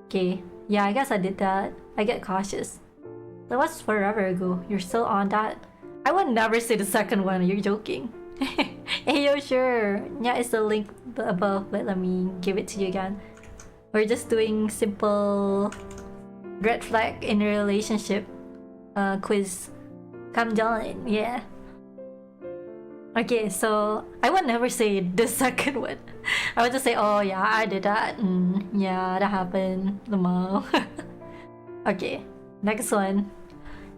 Okay, yeah, I guess I did that. I get cautious. That was forever ago. You're still on that? I would never say the second one. You're joking. Hey, yo, sure. Yeah, it's the link above, but let me give it to you again. We're just doing simple red flag in a relationship quiz. Come join, yeah. Okay, so I would never say the second one. I would just say, oh yeah, I did that. Yeah, that happened. Okay, next one.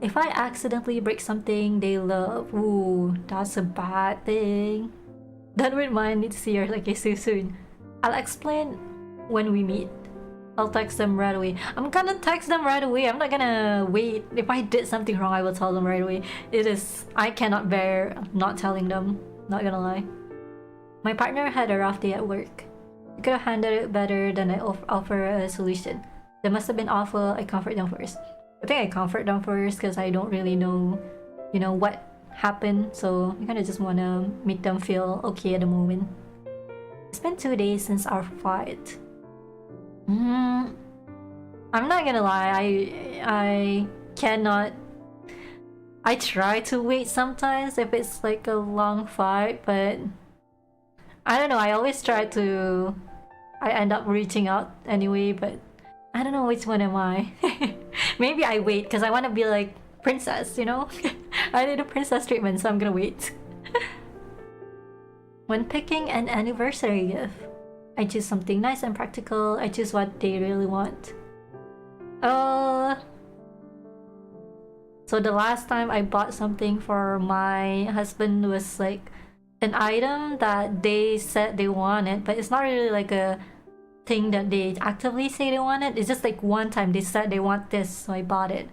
If I accidentally break something they love, ooh, that's a bad thing. Done with mine, need to see her like so soon. I'll explain when we meet. I'll text them right away. I'm gonna text them right away. I'm not gonna wait. If I did something wrong, I will tell them right away. I cannot bear not telling them. Not gonna lie. My partner had a rough day at work. I could have handled it better than I offer a solution. They must have been awful. I comfort them first. I think I comfort them first because I don't really know, you know, what happened. So I kind of just want to make them feel okay at the moment. It's been 2 days since our fight. I'm not gonna lie, I cannot. I try to wait sometimes if it's like a long fight, but I don't know, I always try to. I end up reaching out anyway, but I don't know which one am I. Maybe I wait because I want to be like princess, you know? I need a princess treatment, so I'm gonna wait. When picking an anniversary gift, I choose something nice and practical. I choose what they really want. So the last time I bought something for my husband was like an item that they said they wanted, but it's not really like a thing that they actively say they wanted. It's just like one time they said they want this, so I bought it.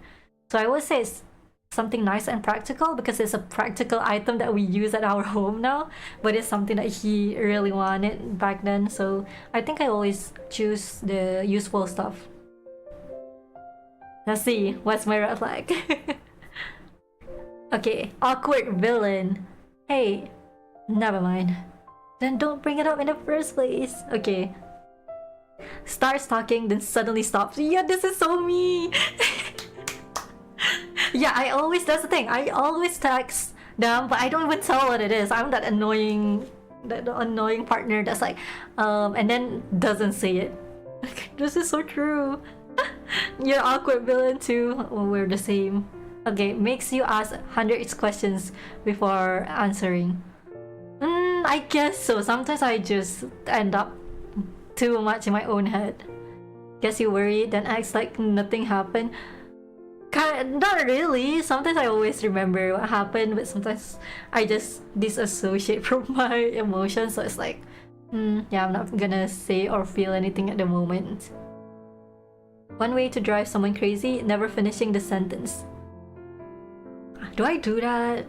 So I would say it's something nice and practical because it's a practical item that we use at our home now, but it's something that he really wanted back then. So I think I always choose the useful stuff. Let's see, what's my red flag? Okay, awkward villain. Hey, never mind. Then don't bring it up in the first place. Okay. Starts talking, then suddenly stops. Yeah, this is so me. Yeah, that's the thing. I always text them, but I don't even tell what it is. I'm that annoying partner that's like, and then doesn't say it. This is so true. You're awkward villain too. Oh, we're the same. Okay, makes you ask hundreds questions before answering. I guess so. Sometimes I just end up too much in my own head. Guess you worried, then acts like nothing happened. Not really. Sometimes I always remember what happened, but sometimes I just disassociate from my emotions. So it's like, yeah, I'm not gonna say or feel anything at the moment. One way to drive someone crazy, never finishing the sentence. Do I do that?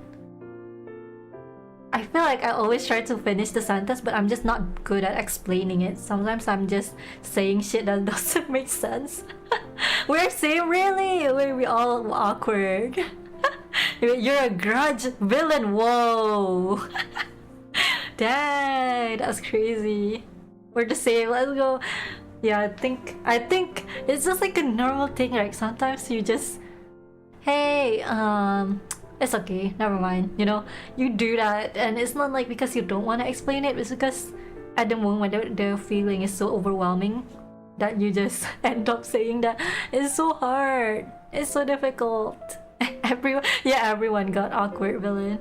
I feel like I always try to finish the sentence, but I'm just not good at explaining it. Sometimes I'm just saying shit that doesn't make sense. We're same, really? We all awkward. You're a grudge villain, whoa. Dang, that's crazy. We're the same, let's go. Yeah, I think it's just like a normal thing, like sometimes you just, hey, it's okay, never mind, you know, you do that, and it's not like because you don't want to explain it, it's because at the moment the feeling is so overwhelming that you just end up saying that. It's so hard, it's so difficult. Everyone got awkward villain.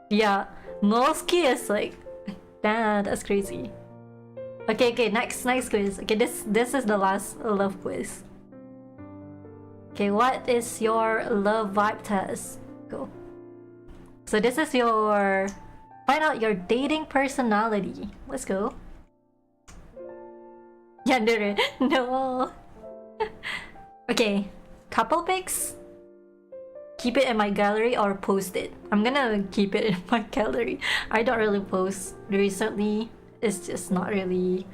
Yeah, Molsky is like, damn, that's crazy. Okay, next quiz. Okay, this is the last love quiz. Okay, what is your love vibe test? Go. So this is your find out your dating personality. Let's go. Yeah, no. Okay, couple pics. keep it in my gallery or post it. I'm gonna keep it in my gallery. I don't really post recently. It's just not really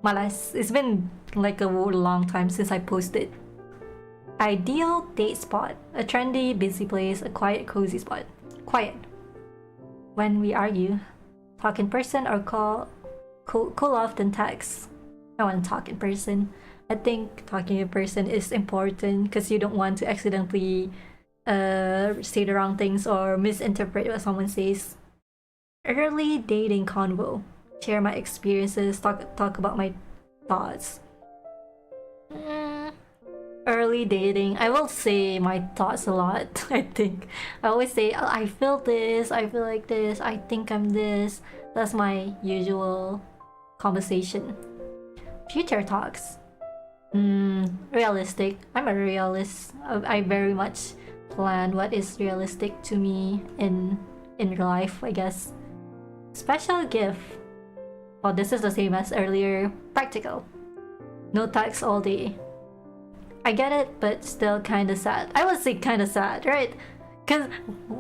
malas. It's been like a long time since I posted. Ideal date spot. A trendy, busy place. A quiet, cozy spot. Quiet. When we argue, talk in person or cool off then text. I want to talk in person. I think talking in person is important because you don't want to accidentally say the wrong things or misinterpret what someone says. Early dating convo. Share my experiences, talk about my thoughts. Early dating, I will say my thoughts a lot. I think I always say, oh, I feel this, I feel like this, I think I'm this. That's my usual conversation. Future talks. Realistic. I'm a realist. I very much plan what is realistic to me in life, I guess. Special gift. Well, this is the same as earlier. Practical. No text all day. I get it, but still kinda sad. I would say kinda sad, right? Because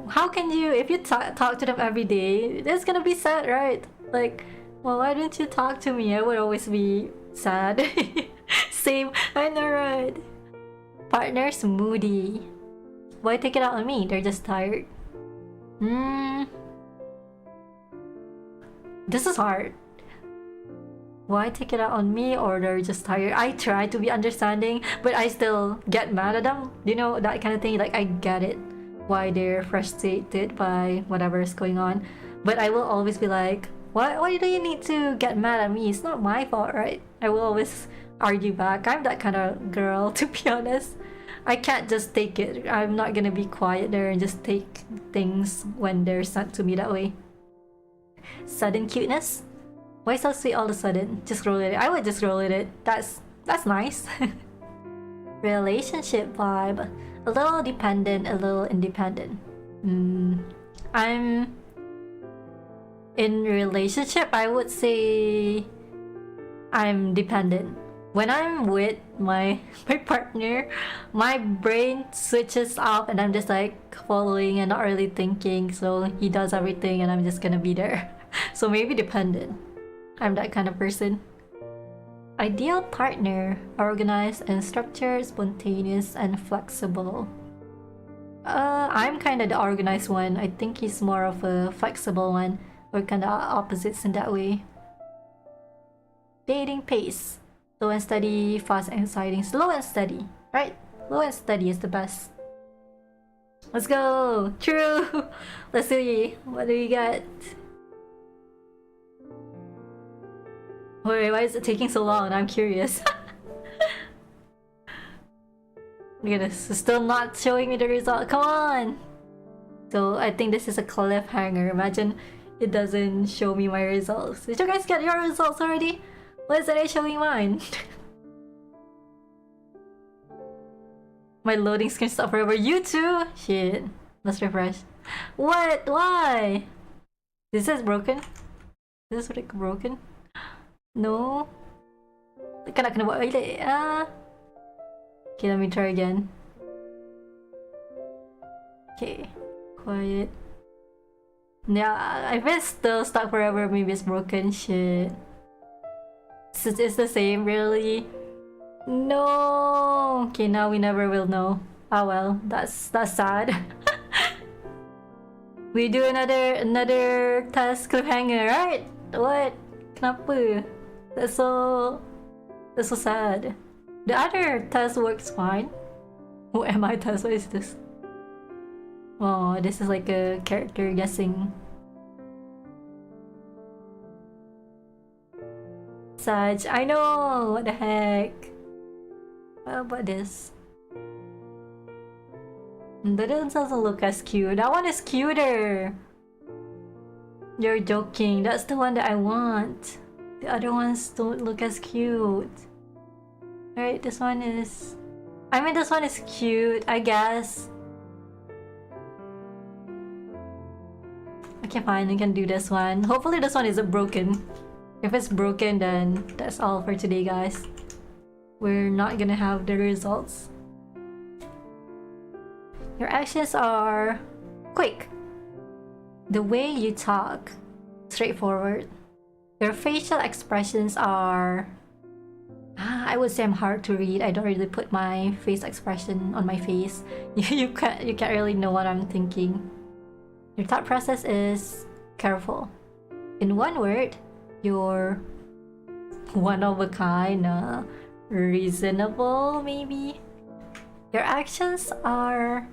how can you, if you talk to them every day, it's gonna be sad, right? Like, well, why didn't you talk to me? I would always be sad. Same, I know, right? Partners moody. Why take it out on me? They're just tired. This is hard. Why take it out on me, or they're just tired? I try to be understanding, but I still get mad at them. You know, that kind of thing. Like, I get it, why they're frustrated by whatever is going on, but I will always be like, why do you need to get mad at me? It's not my fault, right? I will always argue back. I'm that kind of girl, to be honest. I can't just take it. I'm not gonna be quiet there and just take things when they're sent to me that way. Sudden cuteness. Why so sweet all of a sudden? Just roll with it. I would just roll with it. That's nice. Relationship vibe. A little dependent, a little independent. I'm in relationship, I would say I'm dependent. When I'm with my partner, my brain switches off and I'm just like following and not really thinking. So he does everything and I'm just gonna be there. So maybe dependent. I'm that kind of person. Ideal partner. Organized and structured, spontaneous and flexible. I'm kind of the organized one. I think he's more of a flexible one. We're kind of opposites in that way. Dating pace. Slow and steady, fast and exciting. Slow and steady, right? Slow and steady is the best. Let's go! True! Let's see. What do we got? Wait, why is it taking so long? I'm curious. Look at this. It's still not showing me the result. Come on! So I think this is a cliffhanger. Imagine it doesn't show me my results. Did you guys get your results already? Why is it showing mine? My loading screen stopped forever. You too? Shit. Let's refresh. What? Why? This is broken? This is like broken? No? Kena buat balik. Okay, let me try again. Okay. Quiet. Yeah, if it's still stuck forever, maybe it's broken. Shit. It's the same, really? No. Okay, now we never will know. Oh well, that's sad. We do another task cliffhanger, right? What? Kenapa? That's so sad. The other test works fine. Who am I test? What is this? Oh, this is like a character guessing. Sag, I know! What the heck? What about this? That doesn't look as cute. That one is cuter! You're joking. That's the one that I want. The other ones don't look as cute. Right, this one is... I mean, this one is cute, I guess. Okay, fine, we can do this one. Hopefully this one isn't broken. If it's broken, then that's all for today, guys. We're not gonna have the results. Your actions are quick. The way you talk, straightforward. Your facial expressions are... I would say I'm hard to read. I don't really put my face expression on my face. You can't really know what I'm thinking. Your thought process is careful. In one word, you're one of a kind, reasonable maybe. Your actions are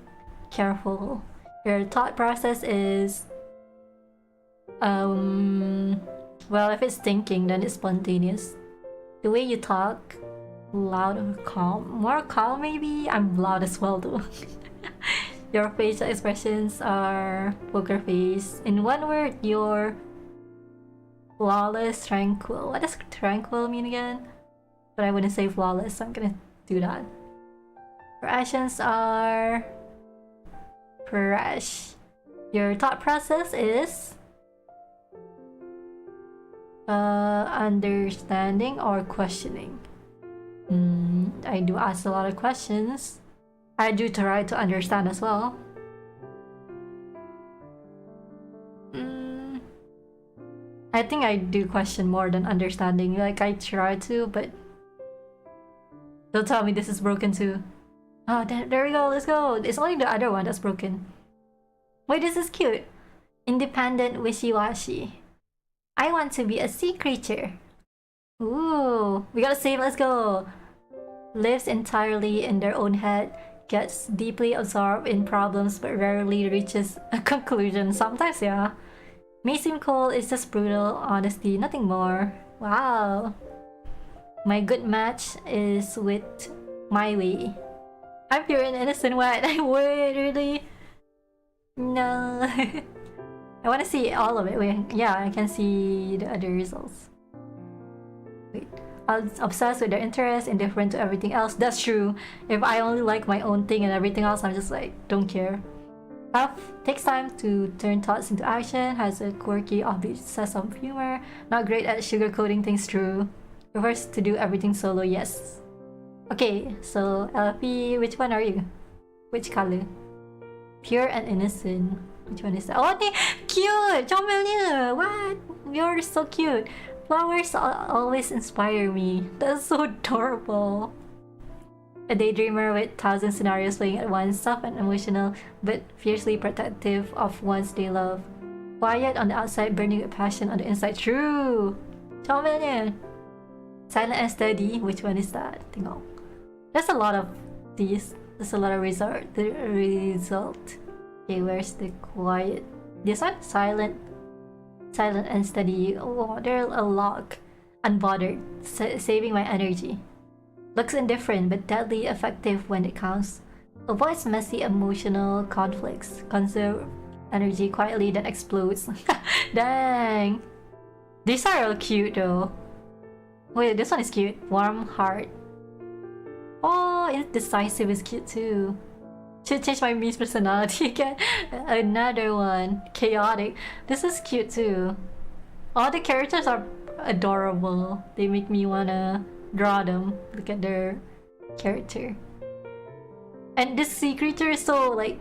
careful. Your thought process is well, if it's thinking, then it's spontaneous. The way you talk, loud or calm. More calm maybe? I'm loud as well though. Your facial expressions are poker face. In one word, you're flawless, tranquil. What does tranquil mean again? But I wouldn't say flawless, so I'm gonna do that. Your actions are fresh. Your thought process is understanding or questioning. I do ask a lot of questions. I do try to understand as well. I think I do question more than understanding. Like, I try to, but don't tell me this is broken too. Oh, there we go, let's go. It's only the other one that's broken. Wait, this is cute. Independent, wishy-washy. I want to be a sea creature. Ooh, we gotta save, let's go. Lives entirely in their own head, gets deeply absorbed in problems but rarely reaches a conclusion. Sometimes, yeah. May seem cold, it's just brutal, honesty, nothing more. Wow. My good match is with my way. I'm pure and innocent. What? Wait, really? No. I want to see all of it. Wait, yeah, I can see the other results. Wait. I'm obsessed with their interests, indifferent to everything else. That's true. If I only like my own thing and everything else, I'm just like, don't care. Tough, takes time to turn thoughts into action, has a quirky, offbeat sense of humor, not great at sugarcoating things, true. Prefers to do everything solo, yes. Okay, so Elfie, which one are you? Which color? Pure and innocent. Which one is that? Oh, cute! Comelnya! What? You're so cute. Flowers always inspire me. That's so adorable. A daydreamer with 1,000 scenarios playing at once, soft and emotional, but fiercely protective of ones they love. Quiet on the outside, burning with passion on the inside. True! Comelnya! Silent and steady. Which one is that? Tingong. There's a lot of these. There's a lot of result. Okay, where's the quiet? This one? Silent and steady. Oh, there are a lot. Unbothered. Saving my energy. Looks indifferent but deadly effective when it counts. Avoids messy emotional conflicts. Conserve energy quietly, then explodes. Dang. These are all cute though. Wait, this one is cute. Warm heart. Oh, indecisive is cute too. Should change my Miss personality again. Another one. Chaotic. This is cute too. All the characters are adorable. They make me wanna draw them. Look at their character. And this sea creature is so like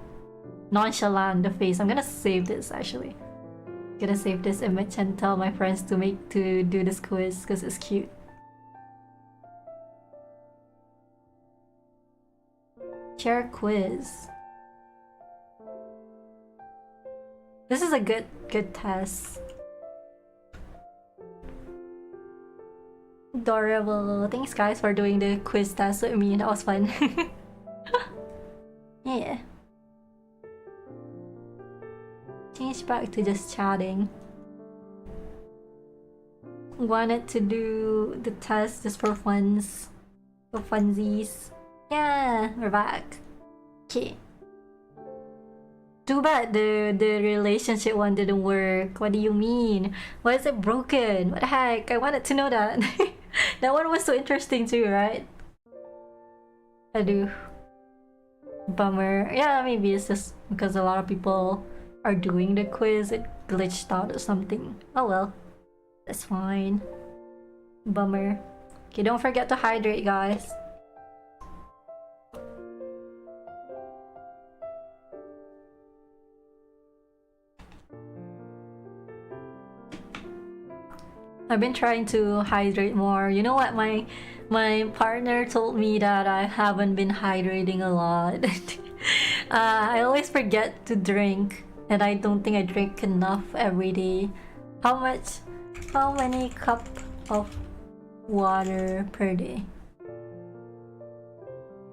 nonchalant, the face. I'm gonna save this actually. Gonna save this image and tell my friends to do this quiz because it's cute. Share quiz. This is a good test. Adorable. Thanks guys for doing the quiz test with me. That was fun. Yeah. Change back to just chatting. Wanted to do the test just for funs. For funsies. Yeah, we're back. Okay. Too bad the relationship one didn't work. What do you mean? Why is it broken? What the heck? I wanted to know that. That one was so interesting too, right? I do. Bummer. Yeah, maybe it's just because a lot of people are doing the quiz. It glitched out or something. Oh well. That's fine. Bummer. Okay, don't forget to hydrate, guys. I've been trying to hydrate more. You know what? My partner told me that I haven't been hydrating a lot. I always forget to drink, and I don't think I drink enough every day. How much? How many cup of water per day?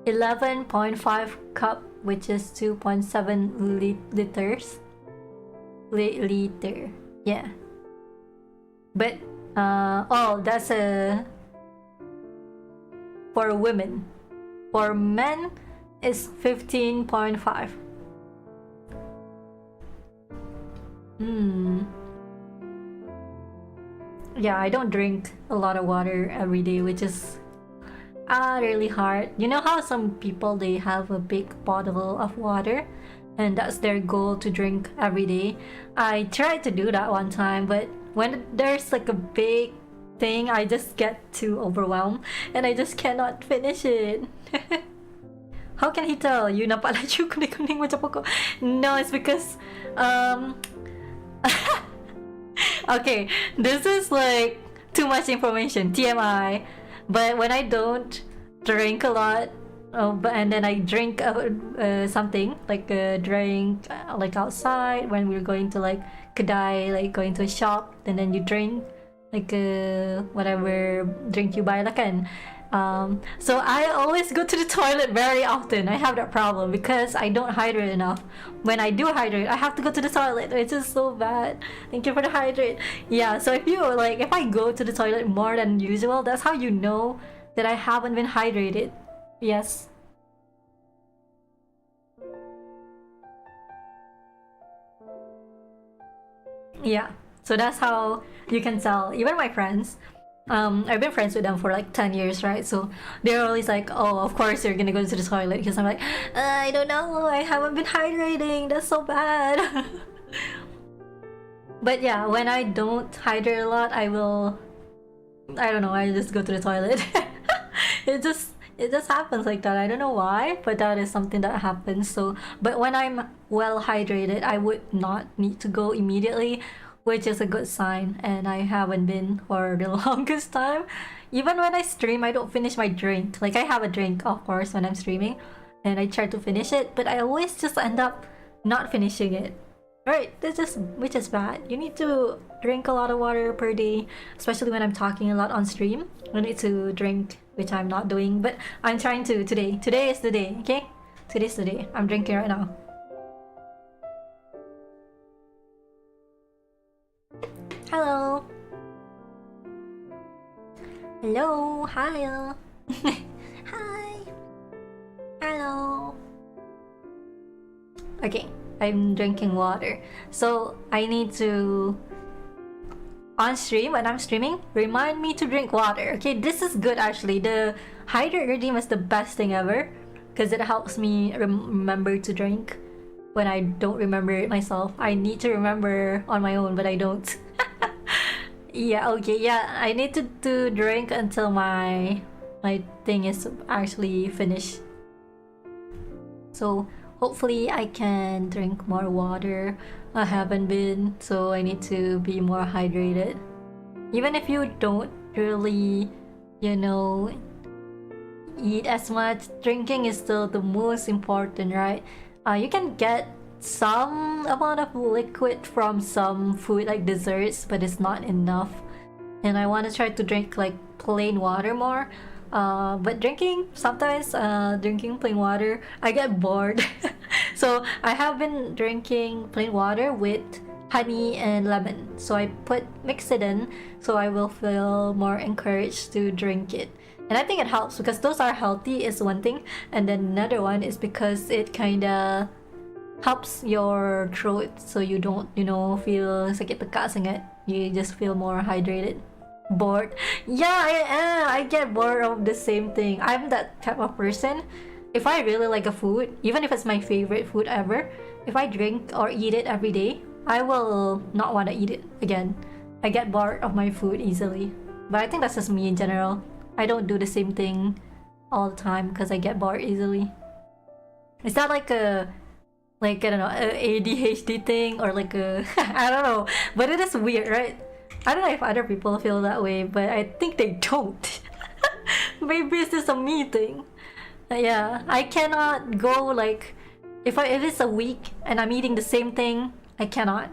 11.5 cup, which is 2.7 liters. Liter, yeah. But oh, that's a for women. For men, is 15.5. Yeah, I don't drink a lot of water every day, which is really hard. You know how some people, they have a big bottle of water and that's their goal to drink every day? I tried to do that one time, but when there's like a big thing, I just get too overwhelmed and I just cannot finish it. How can he tell? You nampak laju kuning-kuning macam pokok. No, it's because okay, this is like too much information, TMI. But when I don't drink a lot, and then I drink something like a drink like outside when we're going to like kedai, like going to a shop, and then you drink like whatever drink you buy lah kan. So I always go to the toilet very often. I have that problem because I don't hydrate enough. When I do hydrate, I have to go to the toilet, which is so bad. Thank you for the hydrate. Yeah, so if I go to the toilet more than usual, that's how you know that I haven't been hydrated. Yes. Yeah, so that's how you can tell. Even my friends, I've been friends with them for like 10 years, right? So they're always like, oh, of course you're gonna go to the toilet, because I'm like, I don't know, I haven't been hydrating, that's so bad. But yeah, when I don't hydrate a lot, I don't know, I just go to the toilet. it just happens like that. I don't know why, but that is something that happens. So, but when I'm well hydrated, I would not need to go immediately, which is a good sign, and I haven't been for the longest time. Even when I stream, I don't finish my drink. Like, I have a drink, of course, when I'm streaming, and I try to finish it, but I always just end up not finishing it. Right, which is bad. You need to drink a lot of water per day, especially when I'm talking a lot on stream. I need to drink, which I'm not doing, but I'm trying to today. Today is the day, okay? Today's the day. I'm drinking right now. Hello. Hello. Hi. Hi. Hello. Okay, I'm drinking water. So I need to, on stream, when I'm streaming, remind me to drink water. Okay, this is good actually. The hydrate redeem is the best thing ever because it helps me remember to drink when I don't remember it myself. I need to remember on my own, but I don't. Yeah, okay, yeah, I need to drink until my thing is actually finished. So hopefully I can drink more water. I haven't been, so I need to be more hydrated. Even if you don't really, eat as much, drinking is still the most important, right? You can get some amount of liquid from some food like desserts, but it's not enough. And I want to try to drink like plain water more. But sometimes drinking plain water, I get bored. So I have been drinking plain water with honey and lemon. So I mix it in, so I will feel more encouraged to drink it. And I think it helps because those are healthy is one thing, and then another one is because it kinda helps your throat, so you don't, feel sakit peka sangat. You just feel more hydrated. Bored? Yeah, I am. I get bored of the same thing. I'm that type of person. If I really like a food, even if it's my favorite food ever, if I drink or eat it every day, I will not want to eat it again. I get bored of my food easily. But I think that's just me in general. I don't do the same thing all the time because I get bored easily. Is that like I don't know, a ADHD thing or like a I don't know, but it is weird, right? I don't know if other people feel that way, but I think they don't. Maybe it's just a me thing. Yeah, I cannot go like if it's a week and I'm eating the same thing. I cannot.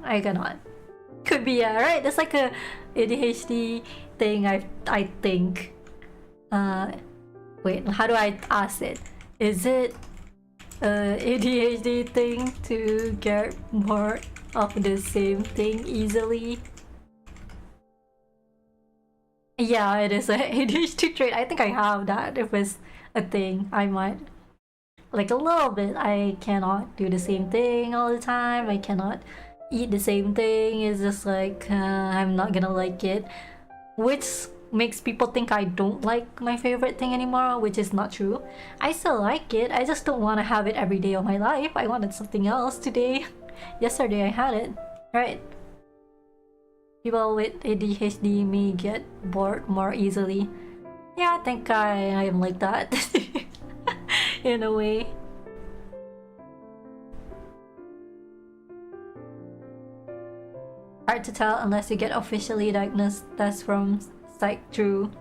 Could be, yeah, right. It's like a ADHD thing. I think. Wait, how do I ask it? Is it a ADHD thing to get more of the same thing easily? Yeah, it is a ADHD trait. I think I have that. If it's a thing, I might. Like a little bit. I cannot do the same thing all the time. I cannot eat the same thing. It's just like I'm not gonna like it, which makes people think I don't like my favorite thing anymore, which is not true. I still like it. I just don't want to have it every day of my life. I wanted something else today. Yesterday I had it, right? People with ADHD may get bored more easily. Yeah, I think I am like that. In a way. Hard to tell unless you get officially diagnosed. That's from Psych True.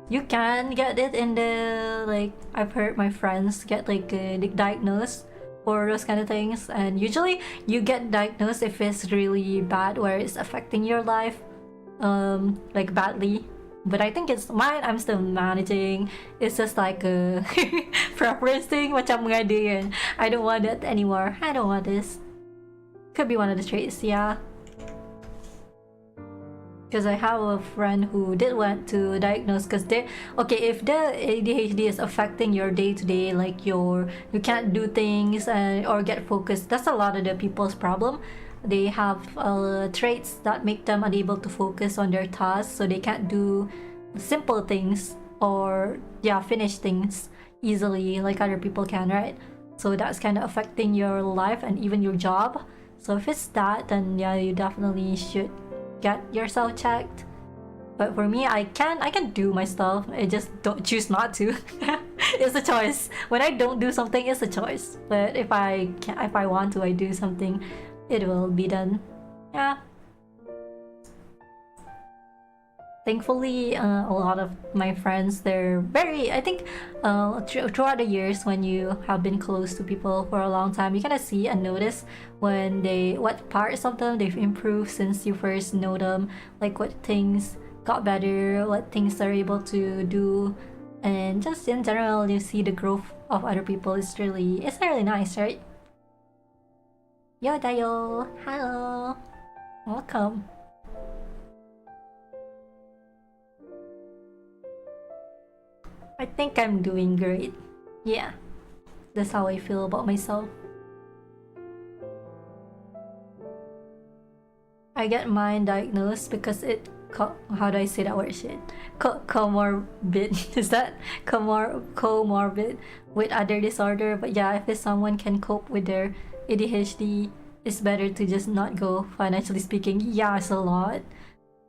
You can get it in the, like, I've heard my friends get like diagnosed for those kind of things, and usually you get diagnosed if it's really bad, where it's affecting your life like badly. But I think it's mine, I'm still managing. It's just like a preference thing, macam ngade. I don't want it anymore. I don't want this. Could be one of the traits, yeah. Because I have a friend who did want to diagnose, because they, okay, if the ADHD is affecting your day-to-day, like you can't do things or get focused, that's a lot of the people's problem. They have traits that make them unable to focus on their tasks, so they can't do simple things or, yeah, finish things easily like other people can, right? So that's kind of affecting your life and even your job. So if it's that, then yeah, you definitely should get yourself checked. But for me, I can do my stuff. I just don't choose not to. It's a choice. When I don't do something, it's a choice. But if I want to, I do something, it will be done. Yeah. Thankfully, a lot of my friends, they're very, I think, throughout the years, when you have been close to people for a long time, you kind of see and notice when what parts of them they've improved since you first know them, like what things got better, what things they're able to do, and just in general, you see the growth of other people. It's really nice, right? Yo Dayo, hello, welcome. I think I'm doing great. Yeah, that's how I feel about myself. I get mine diagnosed because it, how do I say that word shit? Comorbid. Is that comorbid with other disorder? But yeah, if someone can cope with their ADHD, it's better to just not go, financially speaking. Yeah, it's a lot.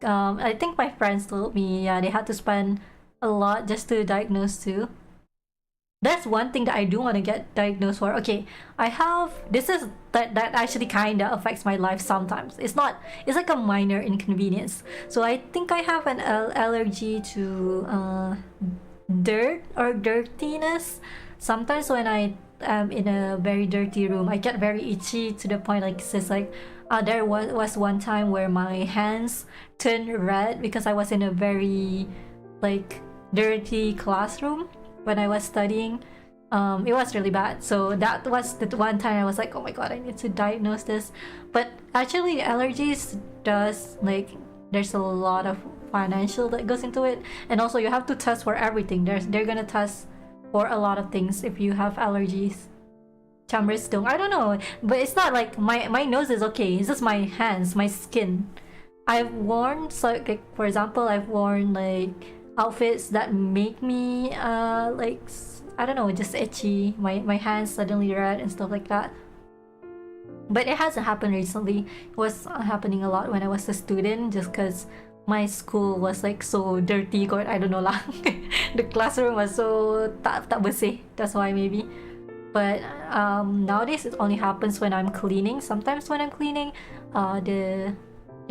I think my friends told me, yeah, they had to spend a lot just to diagnose too. That's one thing that I do want to get diagnosed for. Okay, I have, this is that actually kind of affects my life sometimes. It's like a minor inconvenience. So I think I have an allergy to dirt or dirtiness. Sometimes when I am in a very dirty room, I get very itchy to the point, like, it's just like there was one time where my hands turned red because I was in a very, like, dirty classroom when I was studying. It was really bad. So that was the one time I was like, oh my god, I need to diagnose this. But actually, allergies does, like, there's a lot of financial that goes into it, and also you have to test for everything. They're gonna test for a lot of things if you have allergies. Chambers don't, I don't know, but it's not like my nose is okay. It's just my hands, my skin. I've worn, so like, for example, I've worn like outfits that make me like, I don't know, just itchy, my hands suddenly red and stuff like that. But it hasn't happened recently. It was happening a lot when I was a student, just because my school was like so dirty. God, I don't know lah. The classroom was so tak bersih. That's why maybe. But nowadays it only happens when I'm cleaning. Sometimes when I'm cleaning,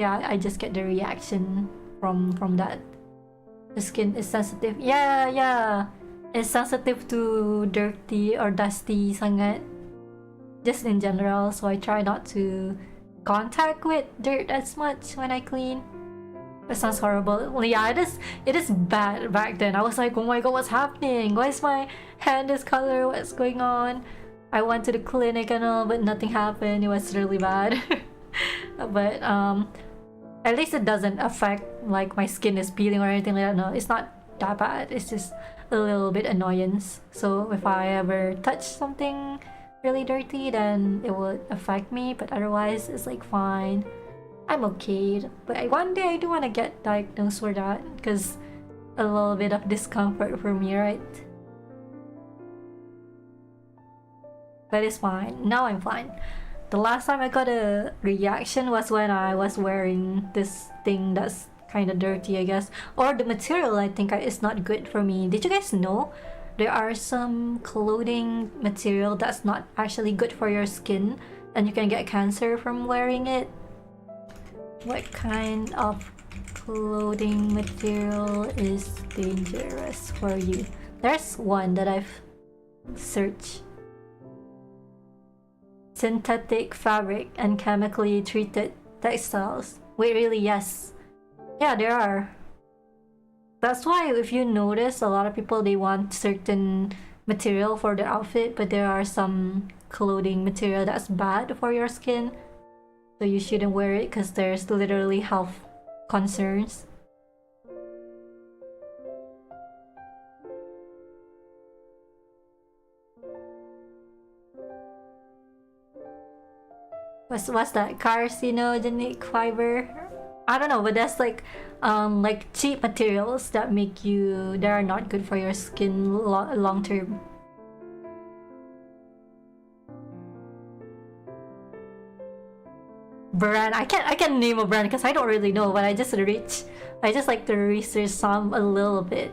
yeah, I just get the reaction from that. The skin is sensitive. Yeah. It's sensitive to dirty or dusty sangat. Just in general, so I try not to contact with dirt as much when I clean. It sounds horrible. Well, yeah, it is bad back then. I was like, oh my god, what's happening? Why is my hand this color? What's going on? I went to the clinic and all, but nothing happened. It was really bad. But at least it doesn't affect like my skin is peeling or anything like that. No, it's not that bad. It's just a little bit annoyance. So if I ever touch something really dirty, then it would affect me, but otherwise it's like fine. I'm okay. But one day I do want to get diagnosed for that, because a little bit of discomfort for me, right? But it's fine. Now I'm fine. The last time I got a reaction was when I was wearing this thing that's kind of dirty, I guess. Or the material, I think, is not good for me. Did you guys know there are some clothing material that's not actually good for your skin and you can get cancer from wearing it? What kind of clothing material is dangerous for you? There's one that I've searched. Synthetic fabric and chemically treated textiles. Wait, really? Yes. Yeah, there are. That's why if you notice, a lot of people, they want certain material for their outfit, but there are some clothing material that's bad for your skin. So you shouldn't wear it because there's literally health concerns. What's that? Carcinogenic fiber? I don't know, but that's like cheap materials that are not good for your skin long term. Brand, I can't name a brand because I don't really know, but I just like to research some a little bit.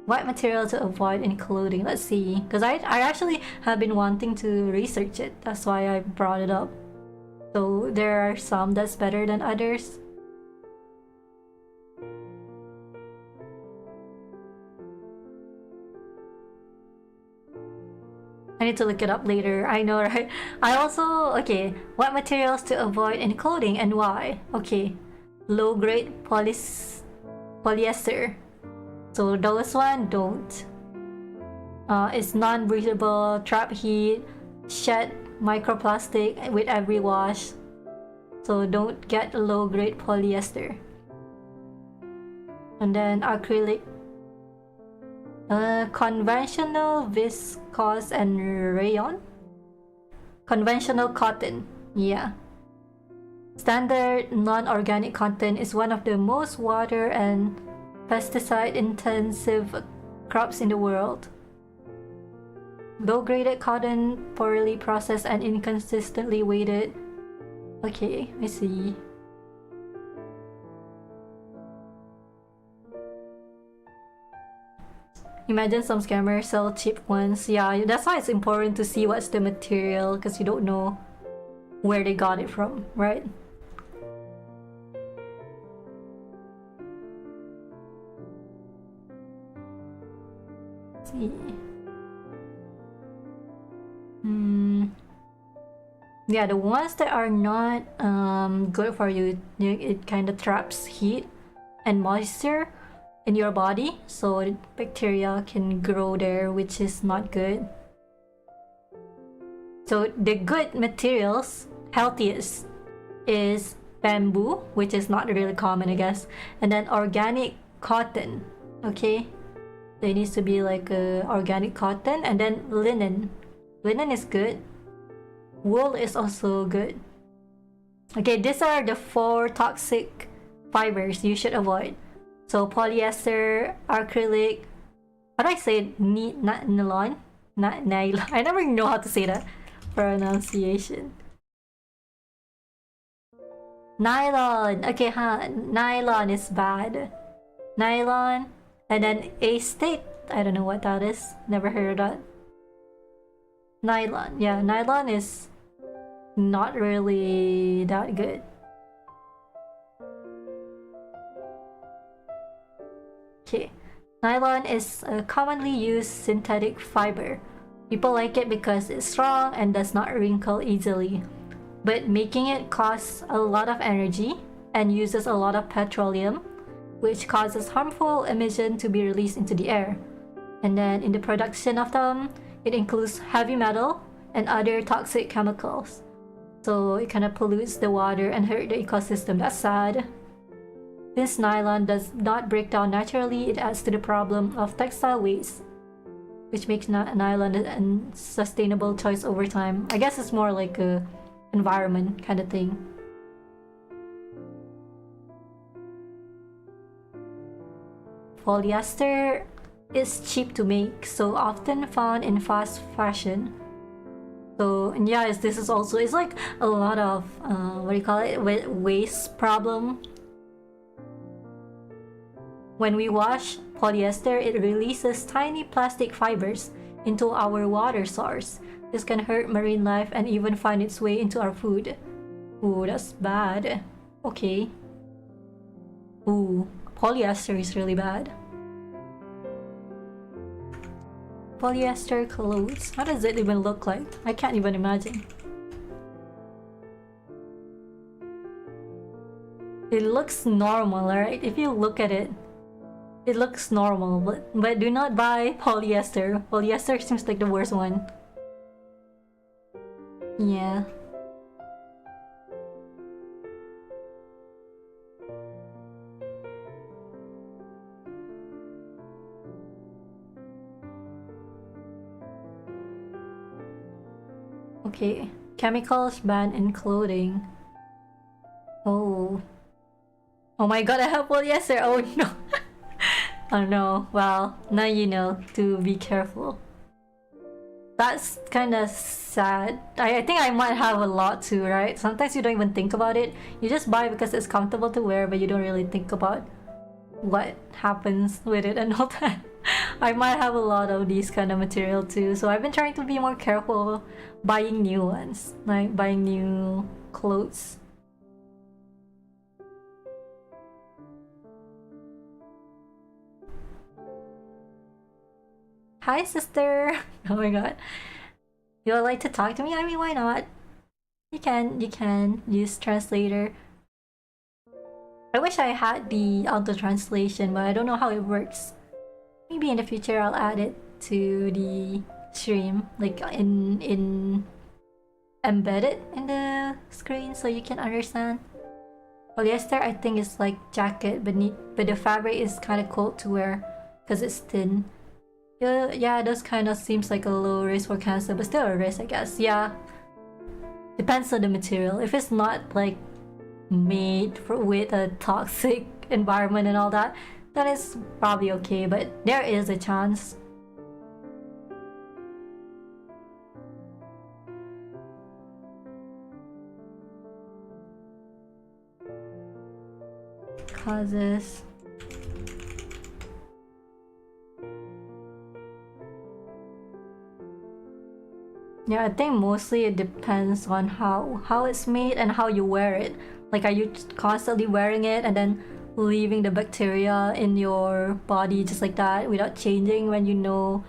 What material to avoid in clothing? Let's see, because I actually have been wanting to research it. That's why I brought it up. So there are some that's better than others. I need to look it up later. I know, right? I also, okay, what materials to avoid in clothing and why? Okay, low-grade polyester. So those one, don't. It's non-breathable, trap heat, shed microplastic with every wash. So don't get low-grade polyester. And then acrylic. Conventional viscose and rayon. Conventional cotton, yeah. Standard non-organic cotton is one of the most water and pesticide-intensive crops in the world. Low-graded cotton, poorly processed and inconsistently weighted. Okay, I see. Imagine some scammers sell cheap ones. Yeah, that's why it's important to see what's the material, because you don't know where they got it from, right? Let's see. Yeah, the ones that are not good for you, it kind of traps heat and moisture in your body, so bacteria can grow there, which is not good. So the good materials, healthiest, is bamboo, which is not really common, I guess, and then organic cotton. Okay, there needs to be like organic cotton, and then linen. Linen is good. Wool is also good. Okay, these are the 4 toxic fibers you should avoid. So polyester, acrylic, how do I say it? Nylon? Nylon. I never know how to say that pronunciation. Nylon. Okay, nylon is bad. Nylon, and then acetate. I don't know what that is. Never heard of that. Nylon. Yeah, nylon is not really that good. Okay. Nylon is a commonly used synthetic fiber. People like it because it's strong and does not wrinkle easily. But making it costs a lot of energy and uses a lot of petroleum, which causes harmful emission to be released into the air. And then in the production of them, it includes heavy metal and other toxic chemicals. So it kind of pollutes the water and hurt the ecosystem. That's sad. Since nylon does not break down naturally, it adds to the problem of textile waste, which makes nylon an unsustainable choice over time. I guess it's more like a environment kind of thing. Polyester is cheap to make, so often found in fast fashion. So and yeah, this is also, it's like a lot of what do you call it, waste problem. When we wash polyester, it releases tiny plastic fibers into our water source. This can hurt marine life and even find its way into our food. Ooh, that's bad. Okay. Ooh, polyester is really bad. Polyester clothes. How does it even look like? I can't even imagine. It looks normal, right? If you look at it, it looks normal, but do not buy polyester. Polyester seems like the worst one. Yeah. Okay. Chemicals banned in clothing. Oh. Oh my god, I have polyester. Oh no. Oh no. Well, now you know to be careful. That's kind of sad. I think I might have a lot too, right? Sometimes you don't even think about it. You just buy because it's comfortable to wear, but you don't really think about what happens with it and all that. I might have a lot of these kind of material too, so I've been trying to be more careful buying new ones, like buying new clothes. Hi, sister. Oh my god. You would like to talk to me? I mean, why not? You can use translator. I wish I had the auto translation, but I don't know how it works. Maybe in the future I'll add it to the stream, like in embed it in the screen so you can understand. Polyester I think is like jacket, but the fabric is kind of cold to wear because it's thin. Yeah, those kind of seems like a low risk for cancer, but still a risk, I guess. Yeah, depends on the material. If it's not like made with a toxic environment and all that, then it's probably okay, but there is a chance. Causes. Yeah, I think mostly it depends on how it's made and how you wear it. Like, are you constantly wearing it and then leaving the bacteria in your body just like that without changing when you know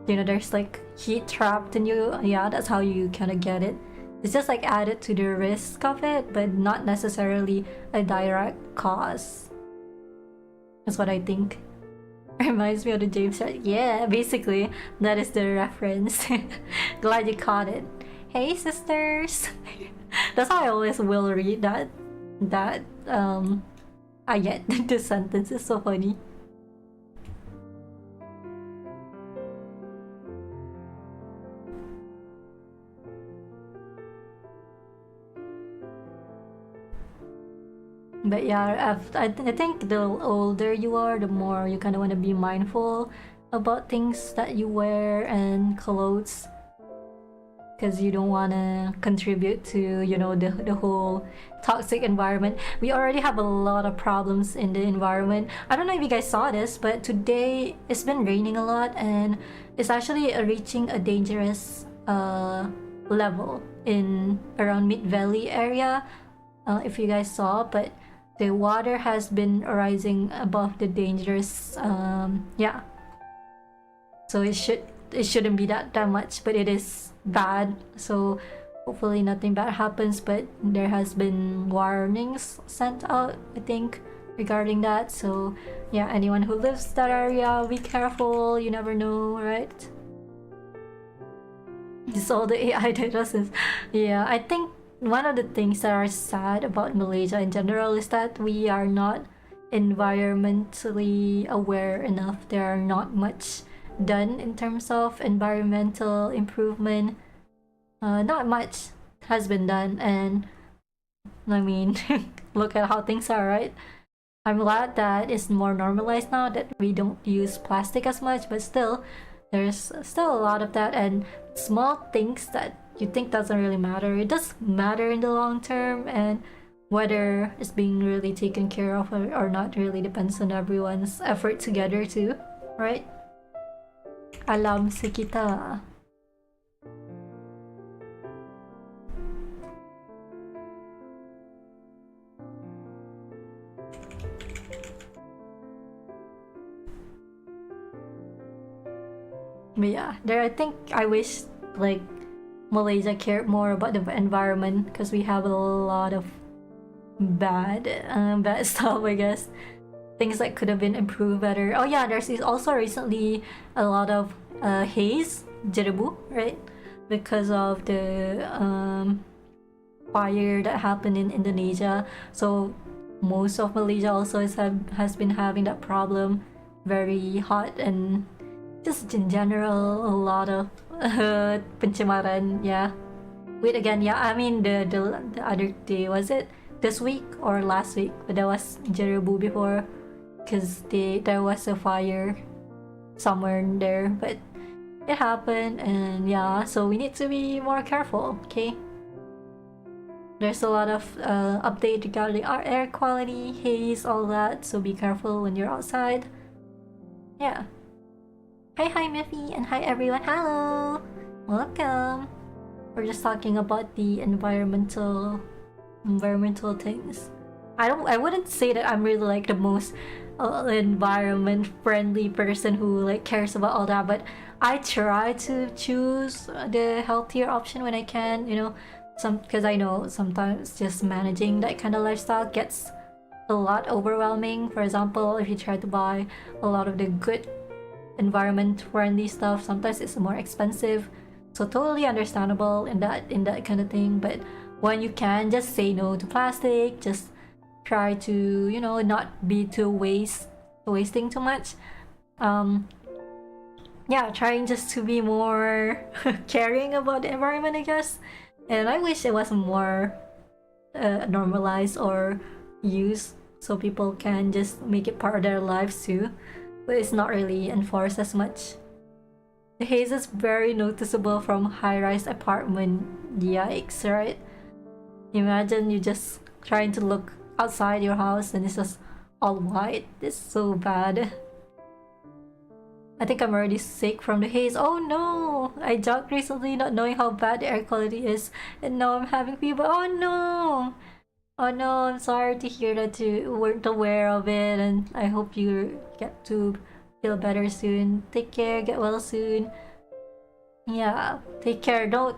there's like heat trapped in you? Yeah, that's how you kind of get it. It's just like added to the risk of it, but not necessarily a direct cause. That's what I think. Reminds me of the James Charles. Yeah, basically, that is the reference. Glad you caught it. Hey, sisters! That's how I always will read that. I get the sentence is so funny. But yeah, I think the older you are, the more you kind of want to be mindful about things that you wear and clothes, because you don't want to contribute to the whole toxic environment. We already have a lot of problems in the environment. I don't know if you guys saw this, but today it's been raining a lot and it's actually reaching a dangerous level in around Mid Valley area, if you guys saw. But the water has been rising above the dangerous. Yeah, so it shouldn't be that much, but it is bad. So hopefully nothing bad happens, but there has been warnings sent out, I think, regarding that. So yeah, anyone who lives that area, be careful, you never know, right? It's all the AI data since, yeah, I think one of the things that are sad about Malaysia in general is that we are not environmentally aware enough. There are not much done in terms of environmental improvement. Not much has been done, and I mean, look at how things are, right? I'm glad that it's more normalized now that we don't use plastic as much, but still, there's still a lot of that, and small things that you think doesn't really matter, it does matter in the long term, and whether it's being really taken care of or not really depends on everyone's effort together too, right? Alam si kita. But yeah, there I think I wish like Malaysia cared more about the environment, because we have a lot of bad stuff, I guess. Things that could have been improved better. Oh yeah, there's also recently a lot of haze, jerebu, right? Because of the fire that happened in Indonesia. So most of Malaysia also has been having that problem. Very hot, and just in general a lot of pencemaran. Yeah. Wait again. Yeah, I mean the other day, was it this week or last week? But there was jerebu before, because there was a fire somewhere in there, but it happened, and yeah, so we need to be more careful. Okay. There's a lot of update regarding our air quality, haze, all that, so be careful when you're outside. Yeah. Hi Miffy, and hi everyone. Hello, welcome. We're just talking about the environmental things. I wouldn't say that I'm really like the most environment friendly person who like cares about all that, but I try to choose the healthier option when I can, you know, because I know sometimes just managing that kind of lifestyle gets a lot overwhelming. For example, if you try to buy a lot of the good environment friendly stuff, sometimes it's more expensive, so totally understandable in that kind of thing. But when you can, just say no to plastic, just try to, you know, not be too wasting too much. Yeah, trying just to be more caring about the environment, I guess. And I wish it was more normalized or used, so people can just make it part of their lives too, but it's not really enforced as much. The haze is very noticeable from high-rise apartment. Yikes, right? Imagine you just trying to look outside your house and it's just all white. It's so bad. I think I'm already sick from the haze. Oh no! I jogged recently not knowing how bad the air quality is, and now I'm having fever. Oh no! Oh no, I'm sorry to hear that you weren't aware of it, and I hope you get to feel better soon. Take care, get well soon. Yeah, take care. Don't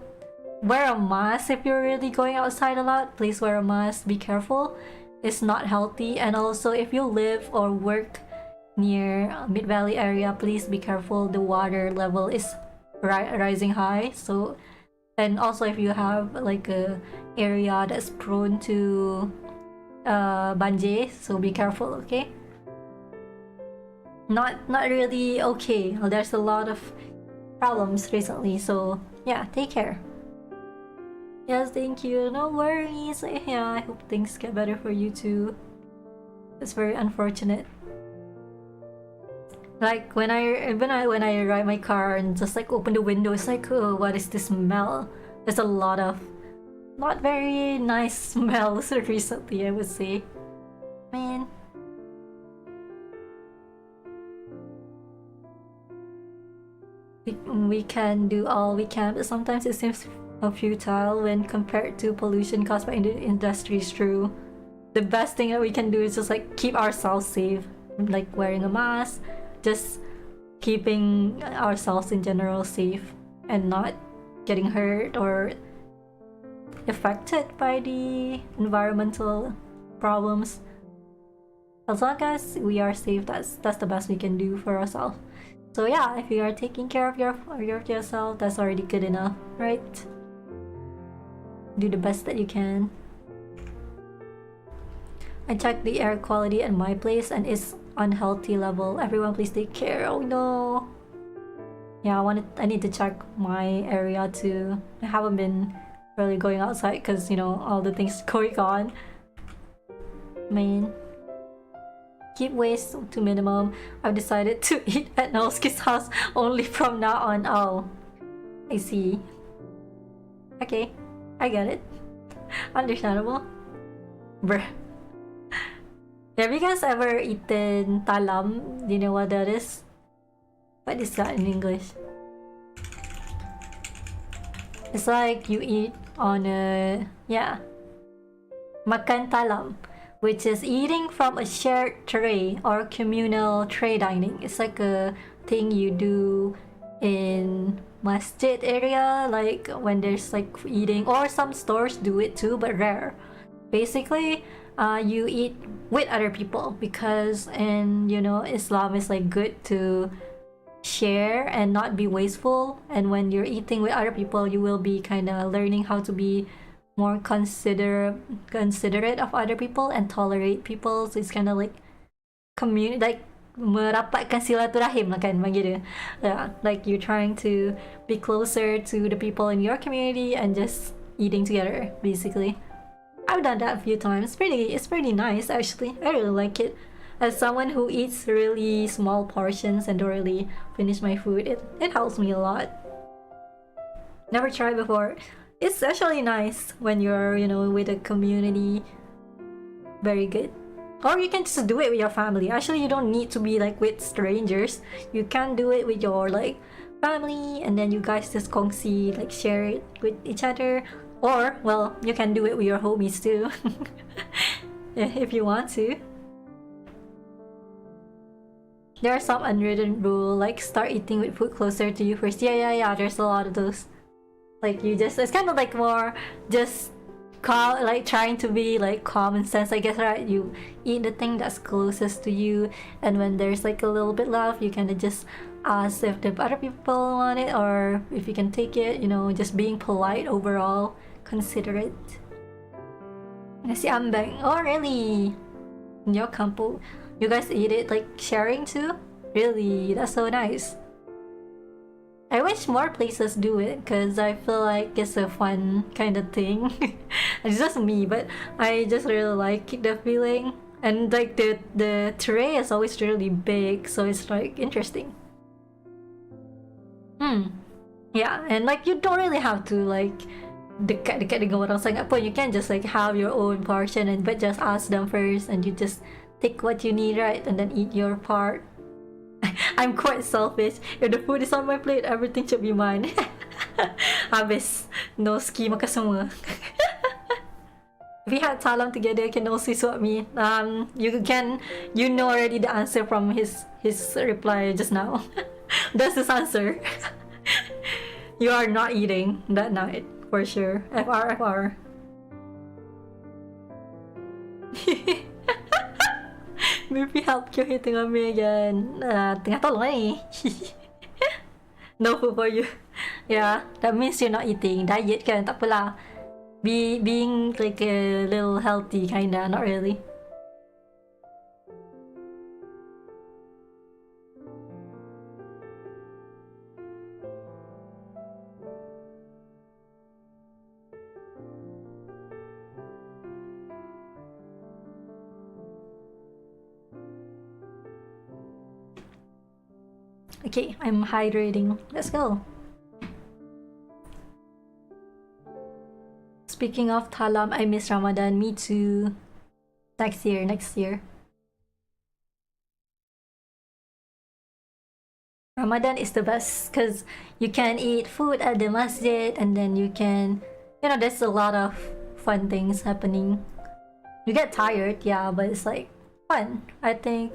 wear a mask if you're really going outside a lot. Please wear a mask. Be careful. It's not healthy. And also, if you live or work near Mid Valley area, please be careful. The water level is rising high. So, and also if you have like a area that's prone to banjir, so be careful. Okay. Not really okay. There's a lot of problems recently, so yeah, take care. Yes, thank you. No worries. Yeah, I hope things get better for you too. It's very unfortunate. Like when I ride my car and just like open the window, it's like, oh, what is this smell? There's a lot of not very nice smells recently, I would say. Man. We can do all we can, but sometimes it seems futile when compared to pollution caused by the industry. Is true. the best thing that we can do is just like keep ourselves safe, like wearing a mask, just keeping ourselves in general safe and not getting hurt or affected by the environmental problems. As long as we are safe, that's the best we can do for ourselves. So yeah, if you are taking care of yourself, that's already good enough, right? Do the best that you can. I checked the air quality at my place and it's unhealthy level. Everyone please take care. Oh no. Yeah, I need to check my area too. I haven't been really going outside because, you know, all the things going on. Man. Keep waste to minimum. I've decided to eat at Nosuke's house only from now on. Oh, I see. Okay, I get it. Understandable. Bruh. Have you guys ever eaten talam? Do you know what that is? What is that in English? It's like you eat on a... yeah. Makan talam, which is eating from a shared tray or communal tray dining. It's like a thing you do in masjid area, like when there's like eating, or some stores do it too, but rare. Basically, you eat with other people because in, you know, Islam is like good to share and not be wasteful, and when you're eating with other people you will be kind of learning how to be more considerate of other people and tolerate people. So it's kind of like like merapatkan silaturahim lah kan, begitu. Yeah, like you're trying to be closer to the people in your community and just eating together basically. I've done that a few times. It's pretty nice actually. I really like it. As someone who eats really small portions and don't really finish my food, it helps me a lot. Never tried before. It's actually nice when you're, you know, with a community. Very good. Or you can just do it with your family. Actually, you don't need to be like with strangers. You can do it with your like family, and then you guys just kongsi, like share it with each other. Or, well, you can do it with your homies too. If you want to. There are some unwritten rule, like start eating with food closer to you first. Yeah, there's a lot of those. Like you just, it's kind of like more just like trying to be like common sense, I guess, right? You eat the thing that's closest to you, and when there's like a little bit left, you kind of just ask if the other people want it or if you can take it, you know, just being polite overall, considerate. Nasi ambeng. Oh really? In your kampo, you guys eat it like sharing too? Really? That's so nice. I wish more places do it because I feel like it's a fun kind of thing. It's just me, but I just really like the feeling. And like the tray is always really big, so it's like interesting. Yeah, and like you don't really have to like dekat dengan orang sangat pun. You can just like have your own portion and but just ask them first and you just take what you need, right? And then eat your part. I'm quite selfish. If the food is on my plate, everything should be mine. Habis Nosuke makan semua. If we had talam together, can Nosuke swap me? You know already the answer from his reply just now. That's his answer. You are not eating that night for sure. FR. Maybe help you hitting on me again. Tengah tolong ni. No food for you. Yeah, that means you're not eating. Diet kan, tak apalah. Being like a little healthy kinda, not really. Okay, I'm hydrating. Let's go. Speaking of talam, I miss Ramadan. Me too. Next year. Ramadan is the best because you can eat food at the masjid and then you can, you know, there's a lot of fun things happening. You get tired, yeah, but it's like fun. I think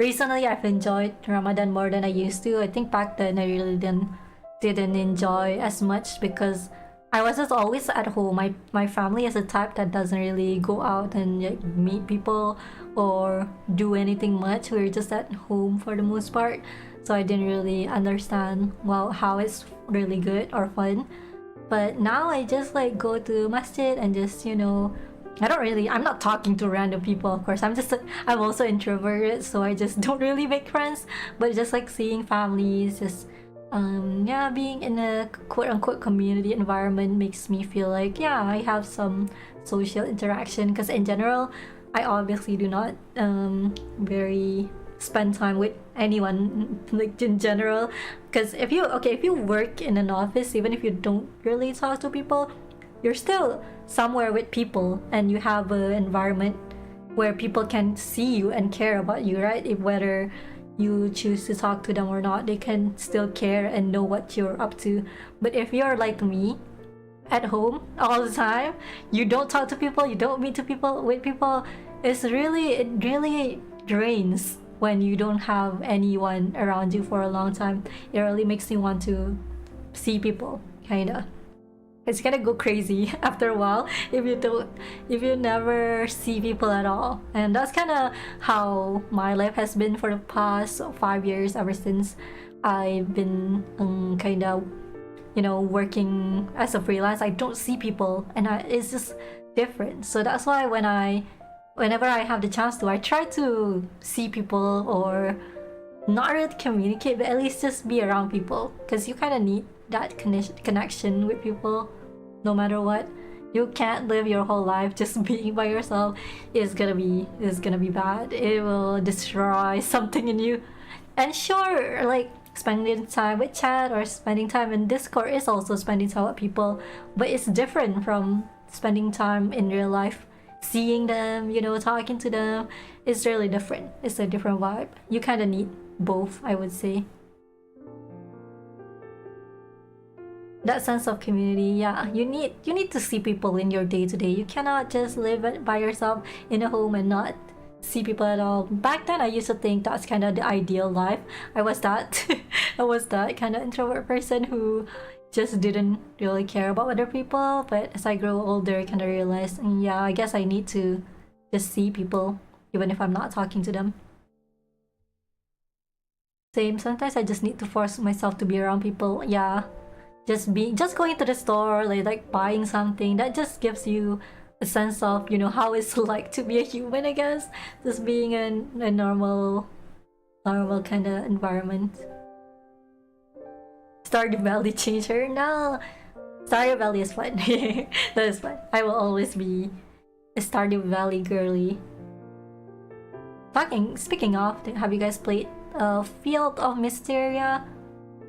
recently I've enjoyed Ramadan more than I used to. I think back then I really didn't enjoy as much because I was just always at home. My family is a type that doesn't really go out and like, meet people or do anything much. We're just at home for the most part. So I didn't really understand well how it's really good or fun. But now I just like go to masjid and just I'm not talking to random people, of course. I'm also introverted, so I just don't really make friends. But just like seeing families, just being in a quote-unquote community environment makes me feel like I have some social interaction. Because in general, I obviously do not very spend time with anyone like in general. Because if you work in an office, even if you don't really talk to people, you're still somewhere with people and you have an environment where people can see you and care about you, right? If whether you choose to talk to them or not, they can still care and know what you're up to. But if you're like me, at home all the time, you don't talk to people, you don't meet with people, it really drains when you don't have anyone around you for a long time. It really makes me want to see people, kinda. It's gonna go crazy after a while if you never see people at all. And that's kind of how my life has been for the past 5 years, ever since I've been kind of working as a freelance. I don't see people, and it's just different. So that's why whenever I have the chance to, I try to see people, or not really communicate, but at least just be around people, because you kind of need that connection with people no matter what. You can't live your whole life just being by yourself. It's gonna be bad. It will destroy something in you. And sure, like spending time with chat or spending time in Discord is also spending time with people, but it's different from spending time in real life. Seeing them, talking to them, is really different. It's a different vibe. You kind of need both, I would say. That sense of community, you need to see people in your day-to-day. You cannot just live by yourself in a home and not see people at all. Back then I used to think that's kind of the ideal life. I was that kind of introvert person who just didn't really care about other people. But as I grow older, I kind of realized, I guess I need to just see people even if I'm not talking to them. Same, sometimes I just need to force myself to be around people. Just going to the store, like buying something, that just gives you a sense of how it's like to be a human, I guess. Just being in a normal kind of environment. Stardew Valley changer? No, Stardew Valley is fun. That is fun. I will always be a Stardew Valley girly. Speaking of, have you guys played Field of Mysteria?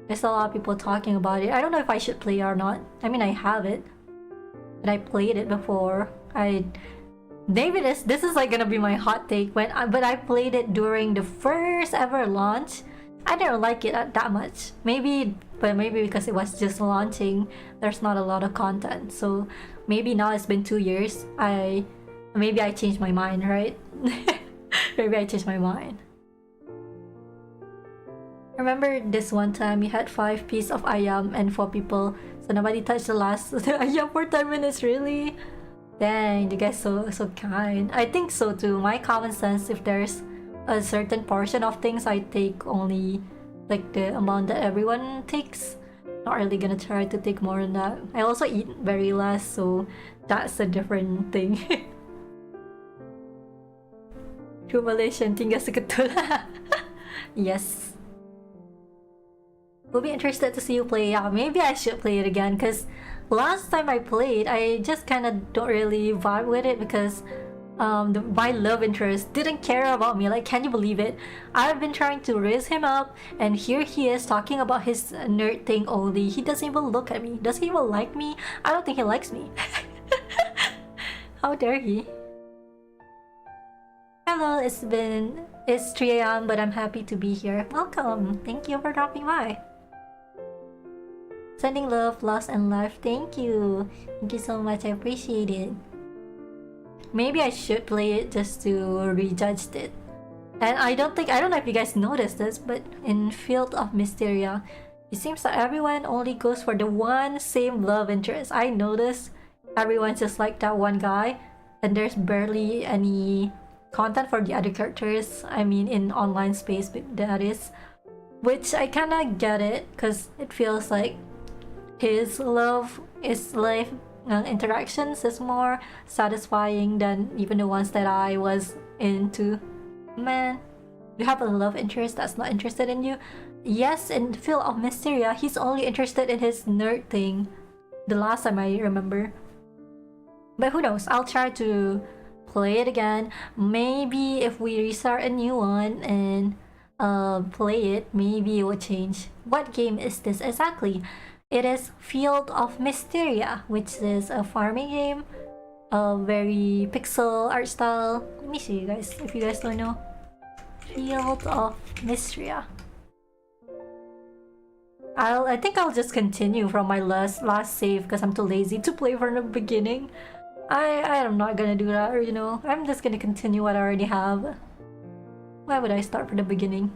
There's a lot of people talking about it. I don't know if I should play or not. I mean, I have it, but I played it before. Maybe this is like gonna be my hot take, but I played it during the first ever launch. I didn't like it that much. Maybe because it was just launching, there's not a lot of content. So maybe now it's been 2 years. Maybe I changed my mind, right? Maybe I changed my mind. Remember this one time we had 5 pieces of ayam and 4 people, so nobody touched the last ayam for 10 minutes, really? Dang, you guys so kind. I think so too. My common sense, if there's a certain portion of things, I take only like the amount that everyone takes. Not really gonna try to take more than that. I also eat very less, so that's a different thing. True Malaysian, tinggal seketul. Yes. Will be interested to see you play. Yeah, maybe I should play it again, because last time I played, I just kind of don't really vibe with it, because my love interest didn't care about me. Like, can you believe it? I've been trying to raise him up, and here he is talking about his nerd thing only. He doesn't even look at me. Does he even like me? I don't think he likes me. How dare he? Hello, it's 3 a.m., but I'm happy to be here. Welcome. Thank you for dropping by. Sending love, lost, and life. Thank you. Thank you so much. I appreciate it. maybe I should play it just to rejudge it. And I don't know if you guys noticed this, but in Field of Mysteria, it seems that everyone only goes for the one same love interest. I noticed everyone's just like that one guy, and there's barely any content for the other characters. I mean, in online space, that is. Which I kinda get it, because it feels like his love is life interactions is more satisfying than even the ones that I was into. Man, you have a love interest that's not interested in you. Yes, in Field of Mysteria, he's only interested in his nerd thing. The last time I remember. But who knows? I'll try to play it again. Maybe if we restart a new one and play it, maybe it will change. What game is this exactly? It is Field of Mysteria, which is a farming game. A very pixel art style. Let me see, you guys, if you guys don't know. Field of Mysteria. I think I'll just continue from my last save because I'm too lazy to play from the beginning. I'm not gonna do that, you know. I'm just gonna continue what I already have. Why would I start from the beginning?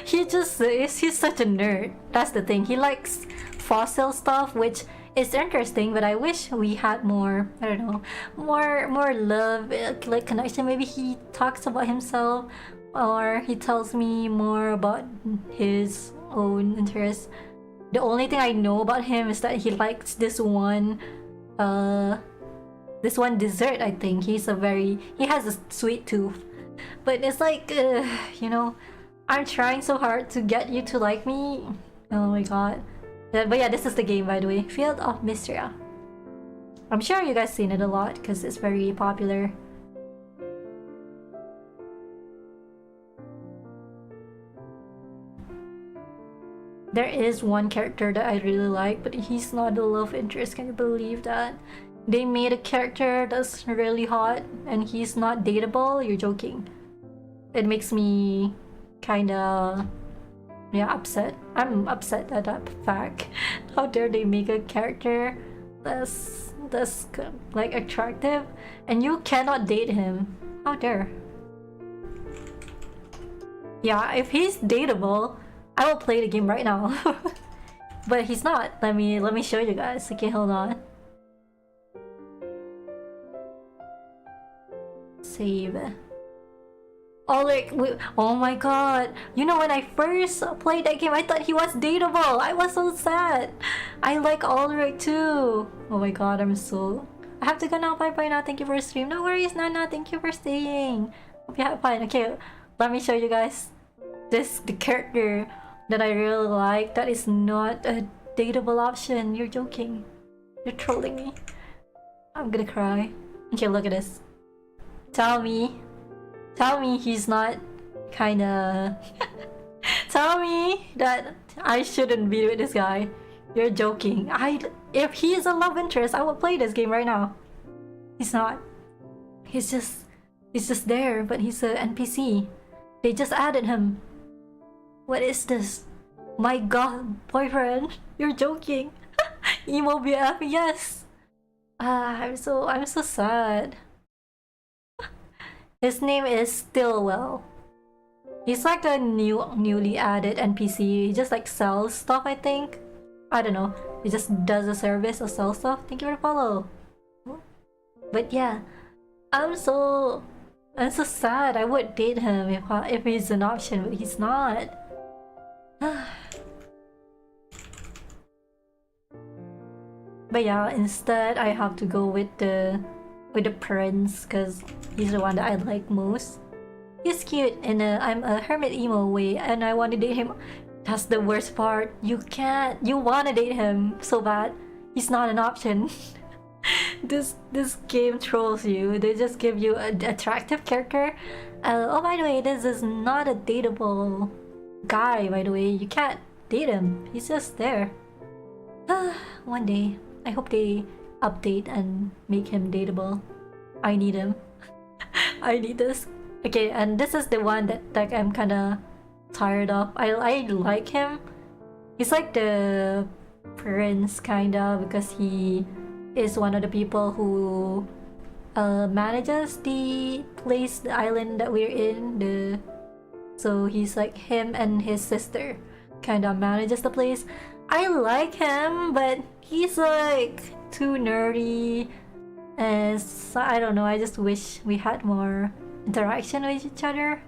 He's such a nerd. That's the thing. He likes fossil stuff, which is interesting, but I wish we had more, I don't know, more love, like connection. Maybe he talks about himself, or he tells me more about his own interests. The only thing I know about him is that he likes this one dessert. I think he has a sweet tooth, but it's like you know, I'm trying so hard to get you to like me. Oh my god. But yeah, this is the game, by the way. Field of Mysteria. I'm sure you guys seen it a lot because it's very popular. There is one character that I really like, but he's not the love interest. Can you believe that? They made a character that's really hot and he's not dateable? You're joking. It makes me kinda, yeah, upset. I'm upset at that fact. How dare they make a character that's like attractive and you cannot date him? How dare? Yeah, if he's dateable, I will play the game right now. But he's not. Let me show you guys. Okay, hold on. Save. Oh, like, oh my god. You know, when I first played that game, I thought he was dateable. I was so sad. I like Ulrich too. Oh my god, I have to go now. Bye bye now. Thank you for the stream. No worries, Nana. Thank you for staying. Hope you have fun. Okay, let me show you guys the character that I really like. That is not a dateable option. You're joking. You're trolling me. I'm gonna cry. Okay, look at this. Tell me he's not kinda... Tell me that I shouldn't be with this guy. You're joking. If he is a love interest, I will play this game right now. He's not. He's just there, but he's a NPC. They just added him. What is this? My god, boyfriend. You're joking. Emo BF, yes. I'm so sad. His name is Stillwell. He's like a newly added NPC. He just like sells stuff, I think. I don't know. He just does a service or sells stuff. Thank you for the follow. But yeah, I'm so sad. I would date him if he's an option, but he's not. But yeah, instead I have to go with the prince because he's the one that I like most. He's cute and I'm a hermit emo way and I want to date him. That's the worst part. You want to date him so bad. He's not an option. This game trolls you. They just give you an attractive character. Oh, by the way, this is not a dateable guy, by the way. You can't date him. He's just there. One day, I hope they update and make him dateable. I need him. I need this. Okay, and this is the one that like I'm kinda tired of. I like him. He's like the prince kinda, because he is one of the people who manages the place, the island that we're in. So he's like, him and his sister kinda manages the place. I like him, but he's like too nerdy, and so, I don't know, I just wish we had more interaction with each other.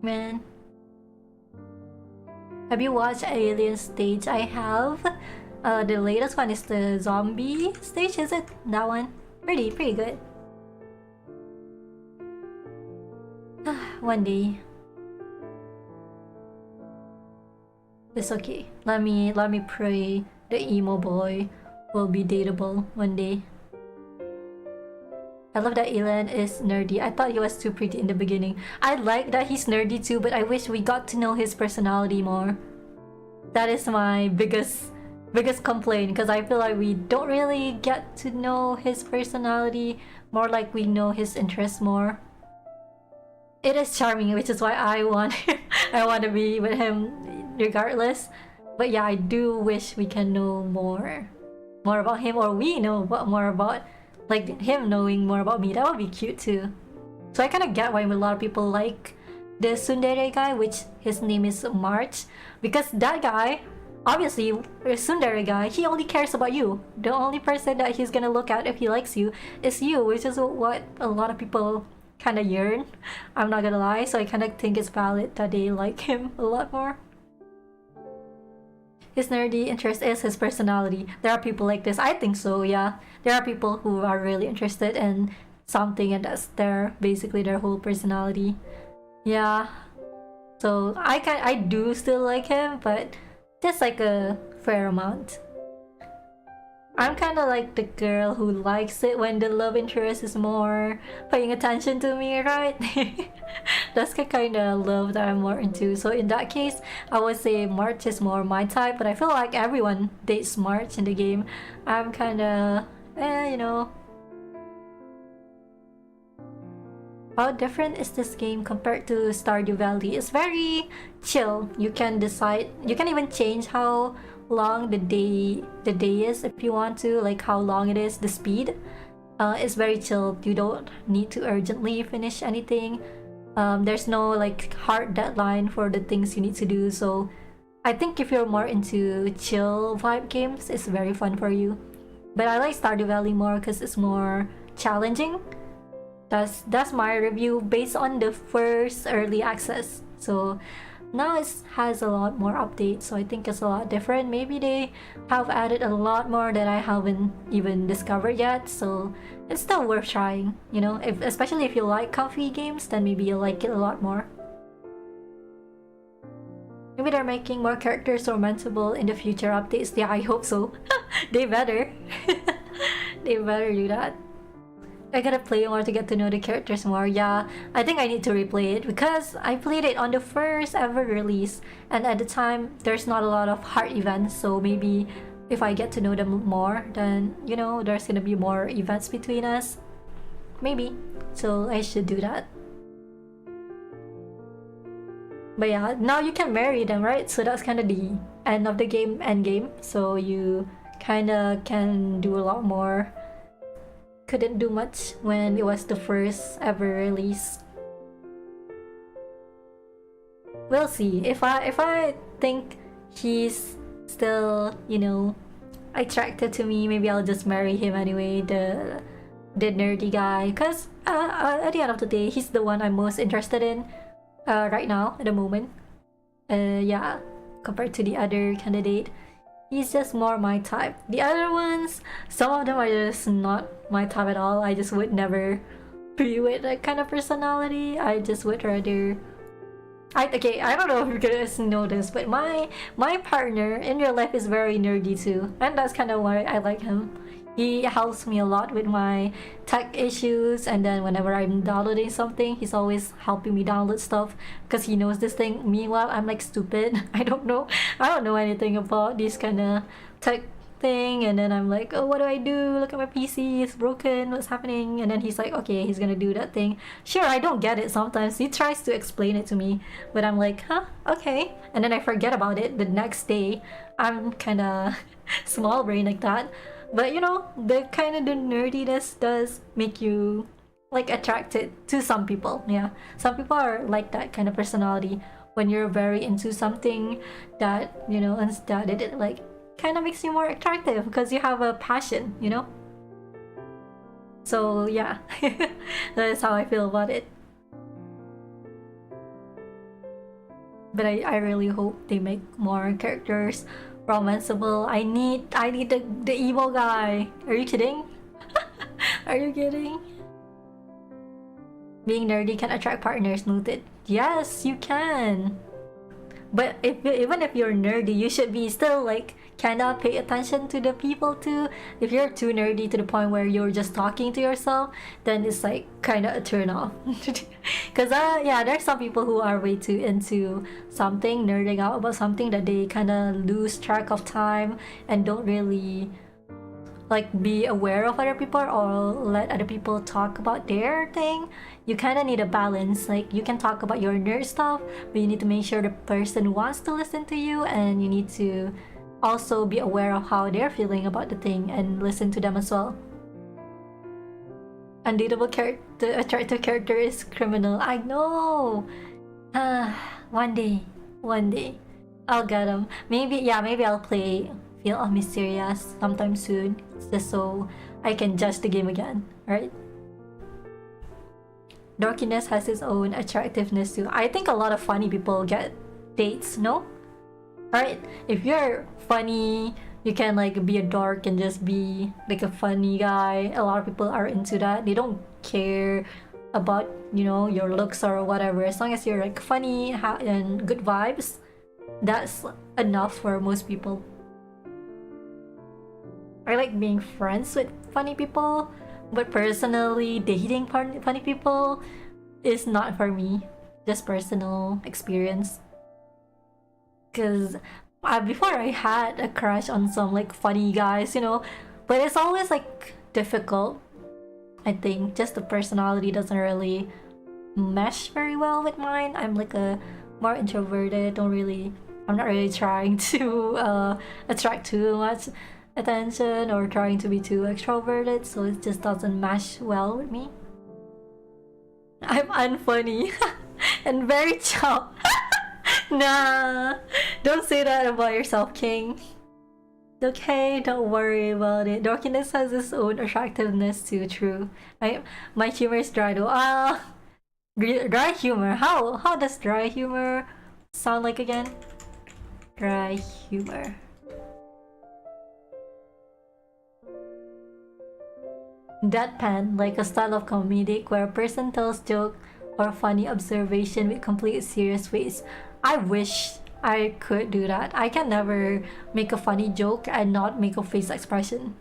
Man. Have you watched Alien Stage? I have. The latest one is the zombie stage, is it? That one? Pretty good. One day. It's okay. Let me pray the emo boy will be dateable one day. I love that Elon is nerdy. I thought he was too pretty in the beginning. I like that he's nerdy too, but I wish we got to know his personality more. That is my biggest complaint, because I feel like we don't really get to know his personality, more like we know his interests more. It is charming, which is why I want I want to be with him regardless. But yeah, I do wish we can know more about him, or we know more about, like, him knowing more about me. That would be cute too. So I kind of get why a lot of people like the tsundere guy, which his name is March, because that guy, obviously, the tsundere guy, he only cares about you. The only person that he's gonna look at if he likes you is you, which is what a lot of people kind of yearn. I'm not gonna lie, so I kind of think it's valid that they like him a lot more. His nerdy interest is his personality. There are people like this. I think so, yeah. There are people who are really interested in something, and that's basically their whole personality. Yeah. So I do still like him, but just like a fair amount. I'm kind of like the girl who likes it when the love interest is more paying attention to me, right? That's the kind of love that I'm more into. So in that case, I would say March is more my type, but I feel like everyone dates March in the game. I'm kind of, you know. How different is this game compared to Stardew Valley? It's very chill. You can decide, you can even change how long the day is if you want to, like how long it is, the speed. It's very chill. You don't need to urgently finish anything. There's no like hard deadline for the things you need to do. So I think if you're more into chill vibe games, it's very fun for you. But I like Stardew Valley more because it's more challenging. That's my review based on the first early access. So now it has a lot more updates, so I think it's a lot different. Maybe they have added a lot more that I haven't even discovered yet, so it's still worth trying, you know. Especially if you like coffee games, then maybe you'll like it a lot more. Maybe they're making more characters romanceable in the future updates. Yeah, I hope so. They better. They better do that. I gotta play more to get to know the characters more. Yeah, I think I need to replay it because I played it on the first ever release, and at the time there's not a lot of heart events, so maybe if I get to know them more, then, you know, there's gonna be more events between us. Maybe. So I should do that. But yeah, now you can marry them, right? So that's kind of the end of the end game. So you kind of can do a lot more. Couldn't do much when it was the first ever release. We'll see. If I think he's still, you know, attracted to me, maybe I'll just marry him anyway, the nerdy guy, because at the end of the day, he's the one I'm most interested in right now at the moment. Yeah, compared to the other candidate, he's just more my type. The other ones, some of them are just not my type at all. I just would never be with that kind of personality. I just would rather... Okay, I don't know if you guys know this, but my partner in real life is very nerdy too. And that's kind of why I like him. He helps me a lot with my tech issues, and then whenever I'm downloading something, he's always helping me download stuff because he knows this thing. Meanwhile, I'm like stupid. I don't know anything about these kind of tech thing, and then I'm like, oh, what do I do? Look at my PC, it's broken, what's happening? And then he's like, okay, he's gonna do that thing. Sure, I don't get it sometimes. He tries to explain it to me, but I'm like, huh, okay. And then I forget about it the next day. I'm kind of small brain like that. But you know, the kind of the nerdiness does make you like attracted to some people. Yeah, some people are like that kind of personality. When you're very into something that, you know, and that it like kind of makes you more attractive because you have a passion, you know. So yeah, that's how I feel about it. But I really hope they make more characters romanceable. I need the emo guy. Are you kidding? Are you kidding? Being nerdy can attract partners, noted. Yes, you can. But even if you're nerdy, you should be still like kind of pay attention to the people too. If you're too nerdy to the point where you're just talking to yourself, then it's like kind of a turn off. Cause yeah, there's some people who are way too into something, nerding out about something that they kind of lose track of time and don't really like be aware of other people or let other people talk about their thing. You kind of need a balance. Like you can talk about your nerd stuff, but you need to make sure the person wants to listen to you, and you need to also be aware of how they're feeling about the thing and listen to them as well. Undateable character, attractive character is criminal. I know. One day, I'll get him. Maybe I'll play Feel of Mysterious sometime soon, just so I can judge the game again, right? Dorkiness has its own attractiveness too. I think a lot of funny people get dates, no? Right? If you're funny, you can like be a dork and just be like a funny guy. A lot of people are into that. They don't care about, you know, your looks or whatever. As long as you're like funny and good vibes, that's enough for most people. I like being friends with funny people, but personally, dating funny people is not for me. Just personal experience. Because before I had a crush on some like funny guys, you know, but it's always like difficult. I think just the personality doesn't really mesh very well with mine. I'm like a more introverted. I'm not really trying to attract too much attention or trying to be too extroverted, so it just doesn't mesh well with me. I'm unfunny and very chop. Nah, don't say that about yourself, King. Okay, don't worry about it. Dorkiness has its own attractiveness too, true. My humor is dry though. Dry humor. How does dry humor sound like again? Dry humor. Deadpan, like a style of comedic where a person tells joke or funny observation with complete serious face. I wish I could do that. I can never make a funny joke and not make a face expression.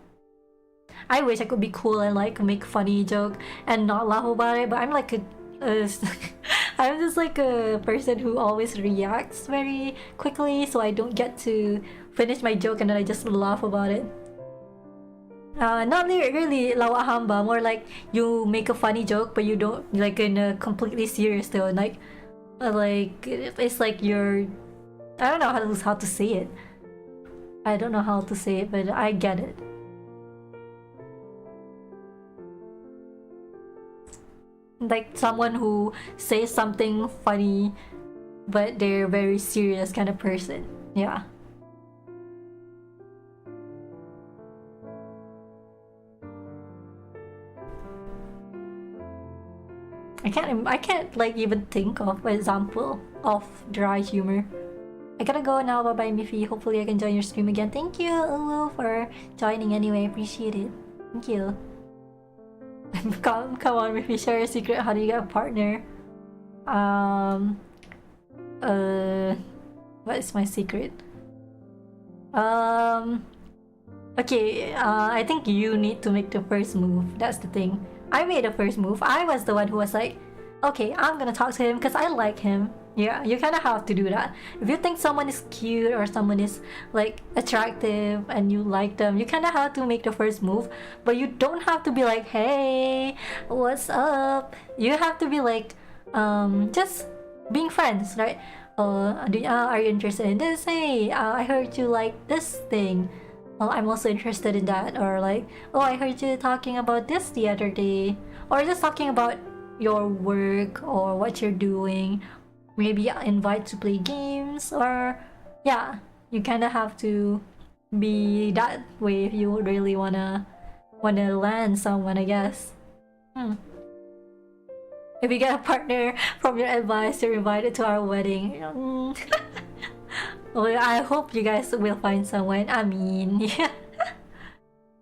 I wish I could be cool and like make a funny joke and not laugh about it, but I'm like I'm just like a person who always reacts very quickly, so I don't get to finish my joke and then I just laugh about it. Not really lawa hamba, more like you make a funny joke but you don't like in a completely serious tone, like it's like you're, I don't know how to say it. I don't know how to say it, but I get it. Like someone who says something funny but they're very serious kind of person. Yeah. I can't like even think of an example of dry humor. I gotta go now. Bye bye, Miffy. Hopefully I can join your stream again. Thank you, Ulu, for joining anyway. Appreciate it. Thank you. Come on, Miffy. Share your secret. How do you get a partner? What is my secret? Okay. I think you need to make the first move. That's the thing. I made the first move. I was the one who was like, okay, I'm gonna talk to him because I like him. Yeah, you kind of have to do that. If you think someone is cute or someone is like attractive and you like them, you kind of have to make the first move. But you don't have to be like, hey, what's up? You have to be like, just being friends, right? Are you interested in this? Hey, I heard you like this thing. Oh, I'm also interested in that. Or like, oh, I heard you talking about this the other day. Or just talking about your work or what you're doing. Maybe invite to play games, or yeah, you kind of have to be that way if you really wanna land someone, I guess. If you get a partner from your advice, you're invited to our wedding. Well, I hope you guys will find someone. I mean, yeah.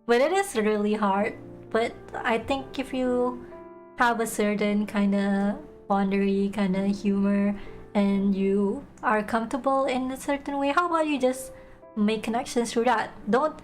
But it is really hard. But I think if you have a certain kind of boundary, kind of humor, and you are comfortable in a certain way, how about you just make connections through that? Don't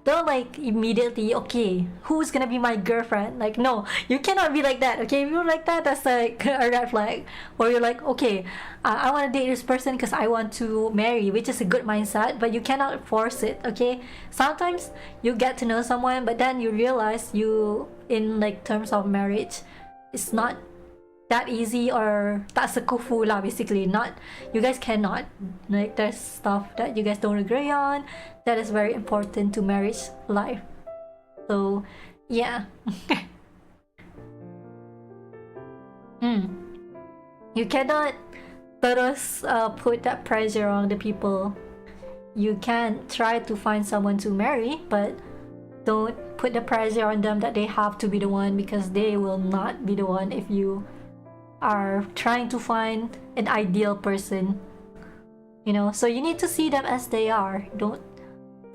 like immediately, okay, who's gonna be my girlfriend? Like, no, you cannot be like that. Okay, if you're like that, that's like a red flag. Or you're like, okay, I want to date this person because I want to marry, which is a good mindset, but you cannot force it. Okay, sometimes you get to know someone, but then you realize you, in like terms of marriage, it's not that easy, or tak sekufu lah, basically. Not, you guys cannot, like, there's stuff that you guys don't agree on that is very important to marriage life. So yeah. You cannot terus put that pressure on the people. You can try to find someone to marry, but don't put the pressure on them that they have to be the one, because they will not be the one if you are trying to find an ideal person, you know. So you need to see them as they are. Don't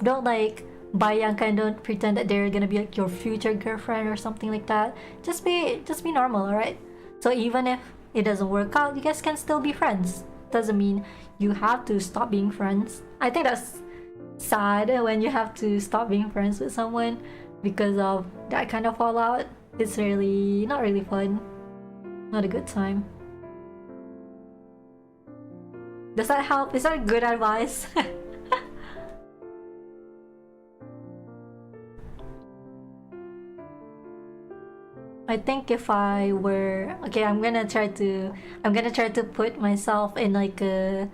like bayangkan, don't pretend that they're gonna be like your future girlfriend or something like that. Just be normal, alright? So even if it doesn't work out, you guys can still be friends. Doesn't mean you have to stop being friends. I think that's sad when you have to stop being friends with someone because of that kind of fallout. It's really not really fun. Not a good time. Does that help? Is that good advice? I think if I were, okay, I'm gonna try to put myself in like a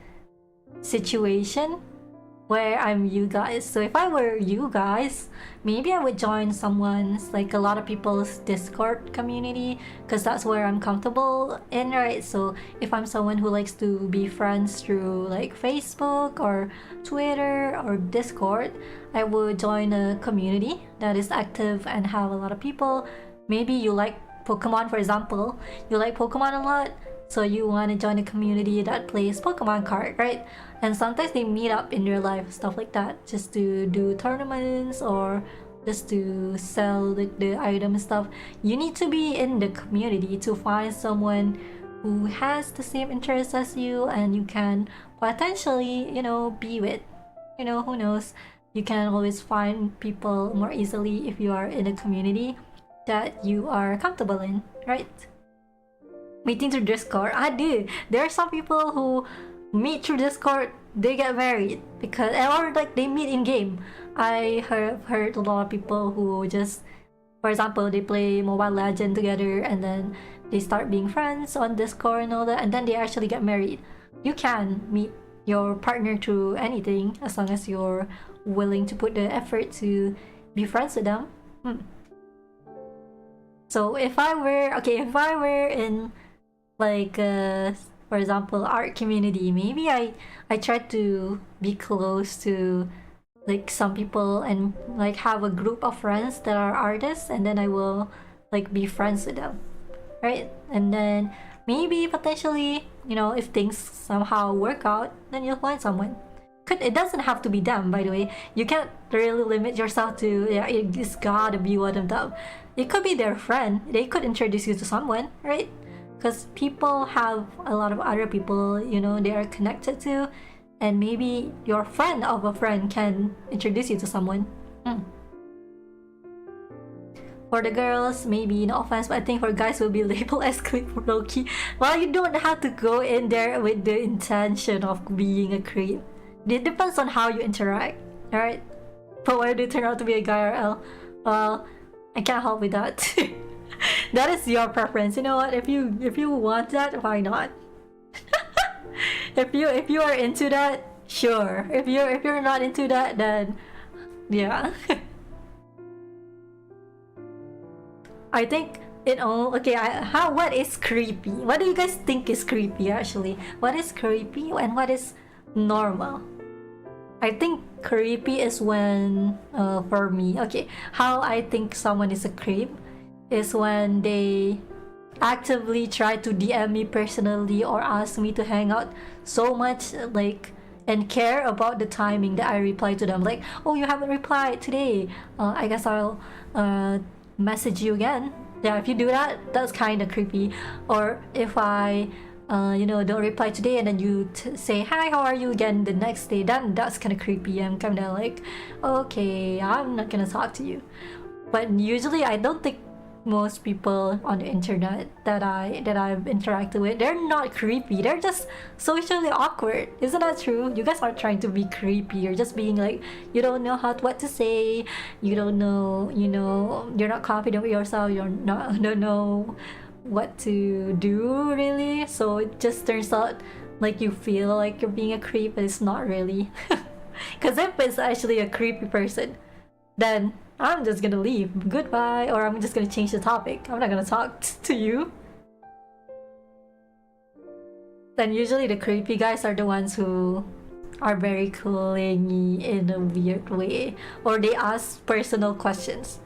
situation where I'm you guys. So if I were you guys, maybe I would join someone's, like a lot of people's Discord community, because that's where I'm comfortable in, right? So if I'm someone who likes to be friends through like Facebook or Twitter or Discord, I would join a community that is active and have a lot of people. Maybe you like Pokemon, for example. You like Pokemon a lot, so you want to join a community that plays Pokemon card, right? And sometimes they meet up in real life, stuff like that, just to do tournaments or just to sell the item and stuff. You need to be in the community to find someone who has the same interests as you and you can potentially, you know, be with. You know, who knows? You can always find people more easily if you are in a community that you are comfortable in, right? Meeting through Discord, I do. There are some people who meet through Discord, they get married because, or like they meet in game. I have heard a lot of people who just, for example, they play Mobile Legend together and then they start being friends on Discord and all that, and then they actually get married. You can meet your partner through anything as long as you're willing to put the effort to be friends with them. So if I were in like for example, art community, maybe I try to be close to like some people and like have a group of friends that are artists, and then I will like be friends with them, right? And then maybe potentially, you know, if things somehow work out, then you'll find someone. It doesn't have to be them, by the way. You can't really limit yourself to, yeah, it's gotta be one of them. It could be their friend. They could introduce you to someone, right? Because people have a lot of other people, you know, they are connected to, and maybe your friend of a friend can introduce you to someone. For the girls, maybe no offense, but I think for guys will be labeled as creep for low-key. Well, you don't have to go in there with the intention of being a creep. It depends on how you interact, alright? But whether you turn out to be a guy or L, well, I can't help with that. That is your preference. You know what? If you want that, why not? if you are into that, sure. If you're not into that, then yeah. I think it all okay. What is creepy? What do you guys think is creepy actually? What is creepy and what is normal? I think creepy is when for me, okay, how I think someone is a creep is when they actively try to DM me personally or ask me to hang out so much, like, and care about the timing that I reply to them. Like, oh, you haven't replied today. I guess I'll message you again. Yeah, if you do that, that's kind of creepy. Or if I don't reply today and then you say hi, how are you again the next day, then that's kind of creepy. I'm kind of like, okay, I'm not gonna talk to you. But usually I don't think most people on the internet that I've interacted with, they're not creepy, they're just socially awkward. Isn't that true? You guys aren't trying to be creepy, you're just being like, you don't know what to say, you don't know, you're not confident with yourself, don't know what to do really, so it just turns out like you feel like you're being a creep, but it's not really. Because if it's actually a creepy person, then I'm just gonna leave. Goodbye. Or I'm just gonna change the topic. I'm not gonna talk to you. Then usually the creepy guys are the ones who are very clingy in a weird way. Or they ask personal questions.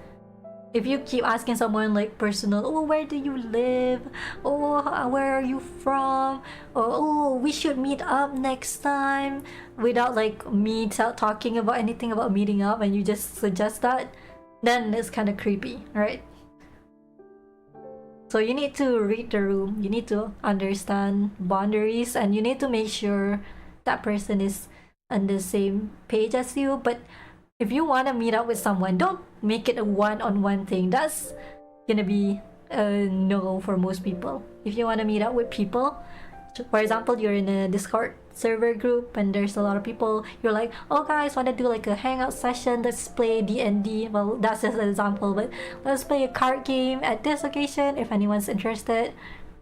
If you keep asking someone like personal, oh, where do you live? Oh, where are you from? Or, oh, we should meet up next time, without like me talking about anything about meeting up, and you just suggest that, then it's kind of creepy, right? So you need to read the room, you need to understand boundaries, and you need to make sure that person is on the same page as you. But if you want to meet up with someone, don't make it a one-on-one thing. That's gonna be a no for most people. If you want to meet up with people, for example, you're in a Discord server group and there's a lot of people, you're like, oh guys, want to do like a hangout session, let's play D&D. Well, that's just an example, but let's play a card game at this location if anyone's interested.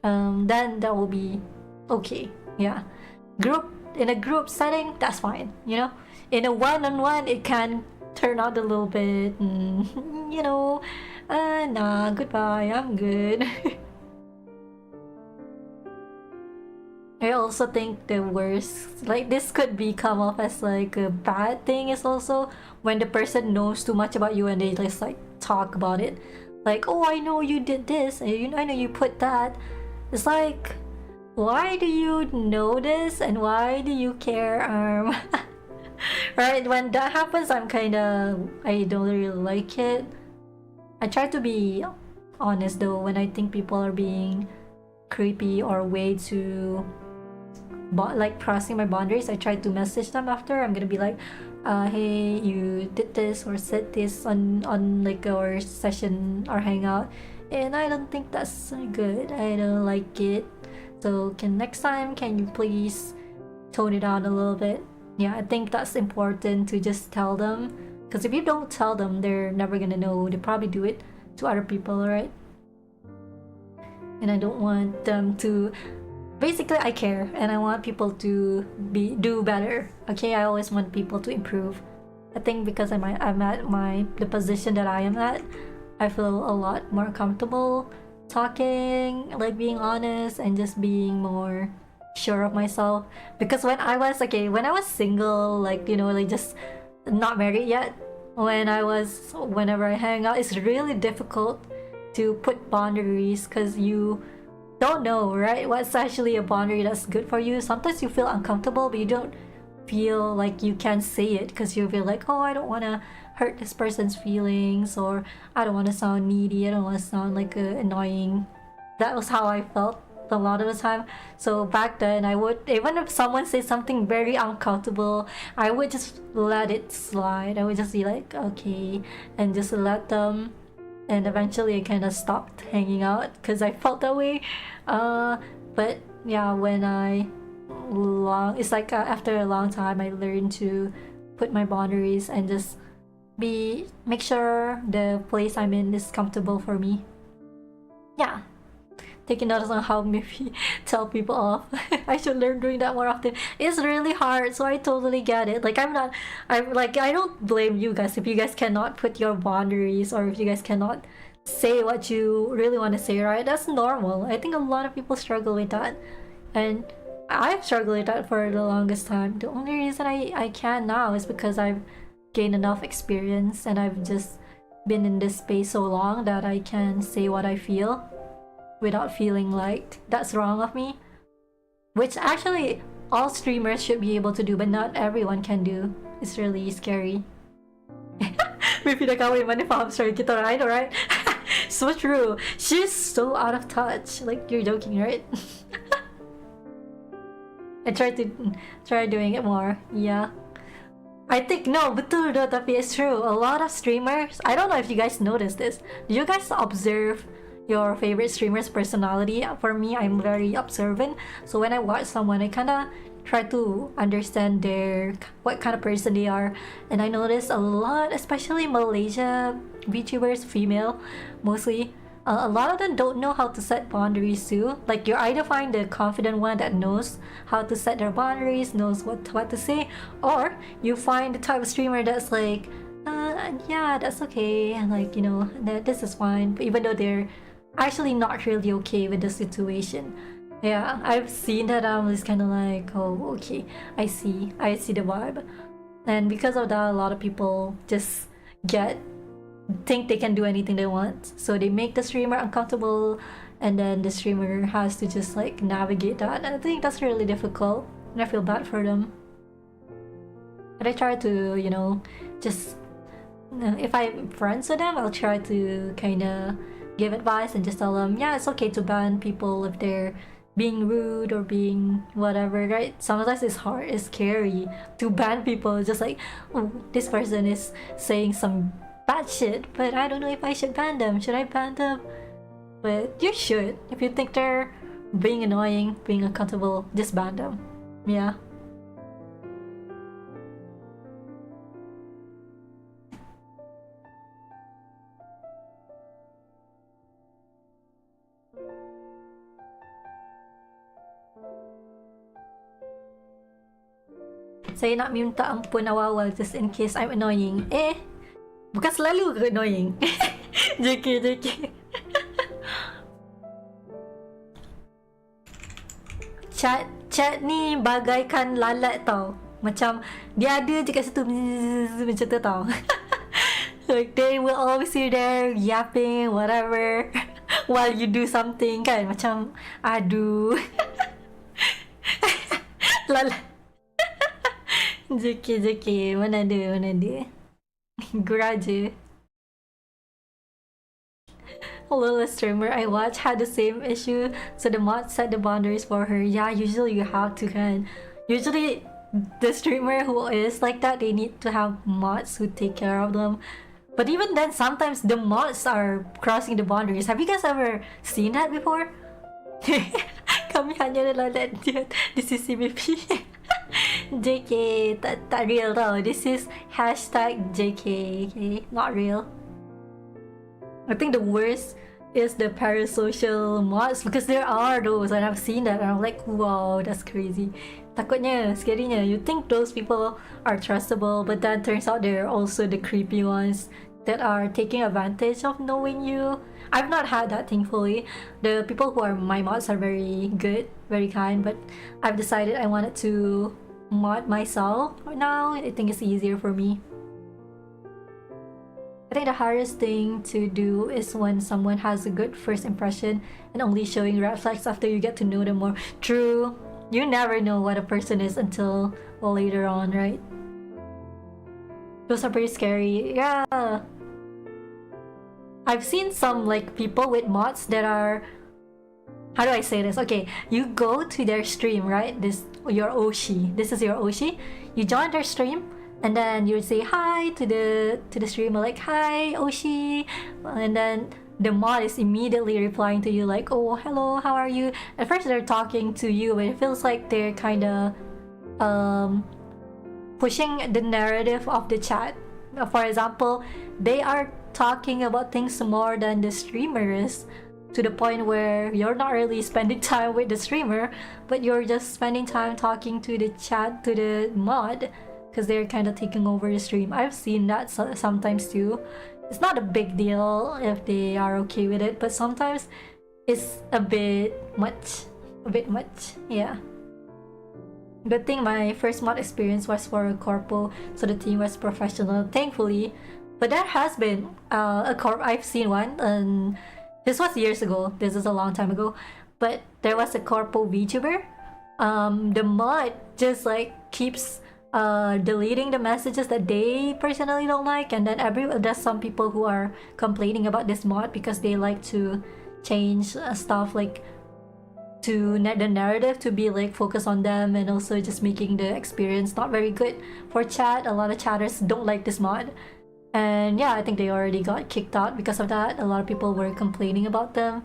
Then that will be okay. Yeah, in a group setting, that's fine. In a one-on-one, it can turn out a little bit, nah, goodbye, I'm good. I also think the worst, like this could be come off as like a bad thing, is also when the person knows too much about you and they just like talk about it. Like, oh, I know you did this, and I know you put that. It's like, why do you know this and why do you care? Right, when that happens, I don't really like it. I try to be honest though when I think people are being creepy or way too like crossing my boundaries. I try to message them after. I'm gonna be like, hey, you did this or said this on like our session or hangout, and I don't think that's good. I don't like it. So next time, can you please tone it down a little bit? Yeah, I think that's important to just tell them, because if you don't tell them, they're never gonna know. They probably do it to other people, right? And I don't want them to. Basically, I care and I want people to do better. Okay, I always want people to improve. I think because I'm at the position that I am at, I feel a lot more comfortable talking, like being honest and just being more sure of myself. Because when I was single, like just not married yet, whenever I hang out, it's really difficult to put boundaries because you don't know, right, what's actually a boundary that's good for you. Sometimes you feel uncomfortable, but you don't feel like you can say it because you feel like, oh, I don't want to hurt this person's feelings, or I don't want to sound needy, I don't want to sound like annoying. That was how I felt a lot of the time. So back then, I would, even if someone says something very uncomfortable, I would just let it slide. I would just be like, okay, and just let them and eventually I kind of stopped hanging out because I felt that way. But yeah, when it's like after a long time, I learned to put my boundaries and just make sure the place I'm in is comfortable for me. Yeah, taking notice on how maybe tell people off. I should learn doing that more often. It's really hard, so I totally get it. Like I don't blame you guys if you guys cannot put your boundaries or if you guys cannot say what you really want to say, right? That's normal. I think a lot of people struggle with that. And I've struggled with that for the longest time. The only reason I can now is because I've gained enough experience and I've just been in this space so long that I can say what I feel without feeling like that's wrong of me. Which actually all streamers should be able to do, but not everyone can do. It's really scary. May pinakawin man ni Famster kita, right? Alright? So true. She's so out of touch. Like, you're joking, right? I try doing it more. Yeah. I think, no, betul do, tapi it's true. A lot of streamers, I don't know if you guys noticed this. Do you guys observe your favorite streamer's personality? For me, I'm very observant. So when I watch someone, I kind of try to understand what kind of person they are. And I notice a lot, especially Malaysia VTubers, female mostly, a lot of them don't know how to set boundaries too. Like, you either find the confident one that knows how to set their boundaries, knows what to say, or you find the type of streamer that's like, yeah, that's okay, and like, you know, this is fine, but even though they're actually not really okay with the situation. Yeah, I've seen that. I'm just kind of like, oh, okay, I see the vibe. And because of that, a lot of people just think they can do anything they want, so they make the streamer uncomfortable, and then the streamer has to just like navigate that. And I think that's really difficult, and I feel bad for them. But I try to, you know, just if I'm friends with them, I'll try to kind of give advice and just tell them, yeah, it's okay to ban people if they're being rude or being whatever, right? Sometimes it's hard, it's scary to ban people. Just like, oh, this person is saying some bad shit, but I don't know if I should ban them. Should I ban them? But you should. If you think they're being annoying, being uncomfortable, just ban them. Yeah. Saya nak minta ampun awal-awal just in case I'm annoying. Bukan selalu ke annoying. JK. Chat ni bagaikan lalat tau. Macam dia ada je kat situ macam tu tau. Like they will always be there yapping whatever while you do something kan. Macam aduh. Lalat. JK, mana ada. Gurau je. Lila streamer I watch had the same issue, so the mod set the boundaries for her. Yeah, usually you have to kan. Usually the streamer who is like that, they need to have mods who take care of them. But even then, sometimes the mods are crossing the boundaries. Have you guys ever seen that before? Kami hanya lalat dia di CCBP. JK, tak real tau. This is hashtag JK, okay? Not real. I think the worst is the parasocial mods, because there are those and I've seen that and I'm like, wow, that's crazy. Takutnya, scarinya, you think those people are trustable, but then turns out they're also the creepy ones that are taking advantage of knowing you. I've not had that, thankfully. The people who are my mods are very good, very kind, but I've decided I wanted to mod myself now. I think it's easier for me. I think the hardest thing to do is when someone has a good first impression and only showing red flags after you get to know them more. True, you never know what a person is until later on, right? Those are pretty scary. Yeah, I've seen some like people with mods that are, how do I say this? Okay, you go to their stream, right? This is your Oshi. You join their stream, and then you would say hi to the streamer, like, hi Oshi, and then the mod is immediately replying to you like, oh hello, how are you? At first they're talking to you, but it feels like they're kind of pushing the narrative of the chat. For example, they are talking about things more than the streamer is, to the point where you're not really spending time with the streamer, but you're just spending time talking to the chat, to the mod, because they're kind of taking over the stream. I've seen that sometimes too. It's not a big deal if they are okay with it, but sometimes it's a bit much. Yeah. Good thing my first mod experience was for a corpo, so the team was professional, thankfully. But there has been a corp, I've seen one, and this was years ago, this is a long time ago, but there was a corpo VTuber. The mod just like keeps deleting the messages that they personally don't like, and then there's some people who are complaining about this mod because they like to change stuff like to the narrative to be like focus on them, and also just making the experience not very good for chat. A lot of chatters don't like this mod, and yeah, I think they already got kicked out because of that. A lot of people were complaining about them.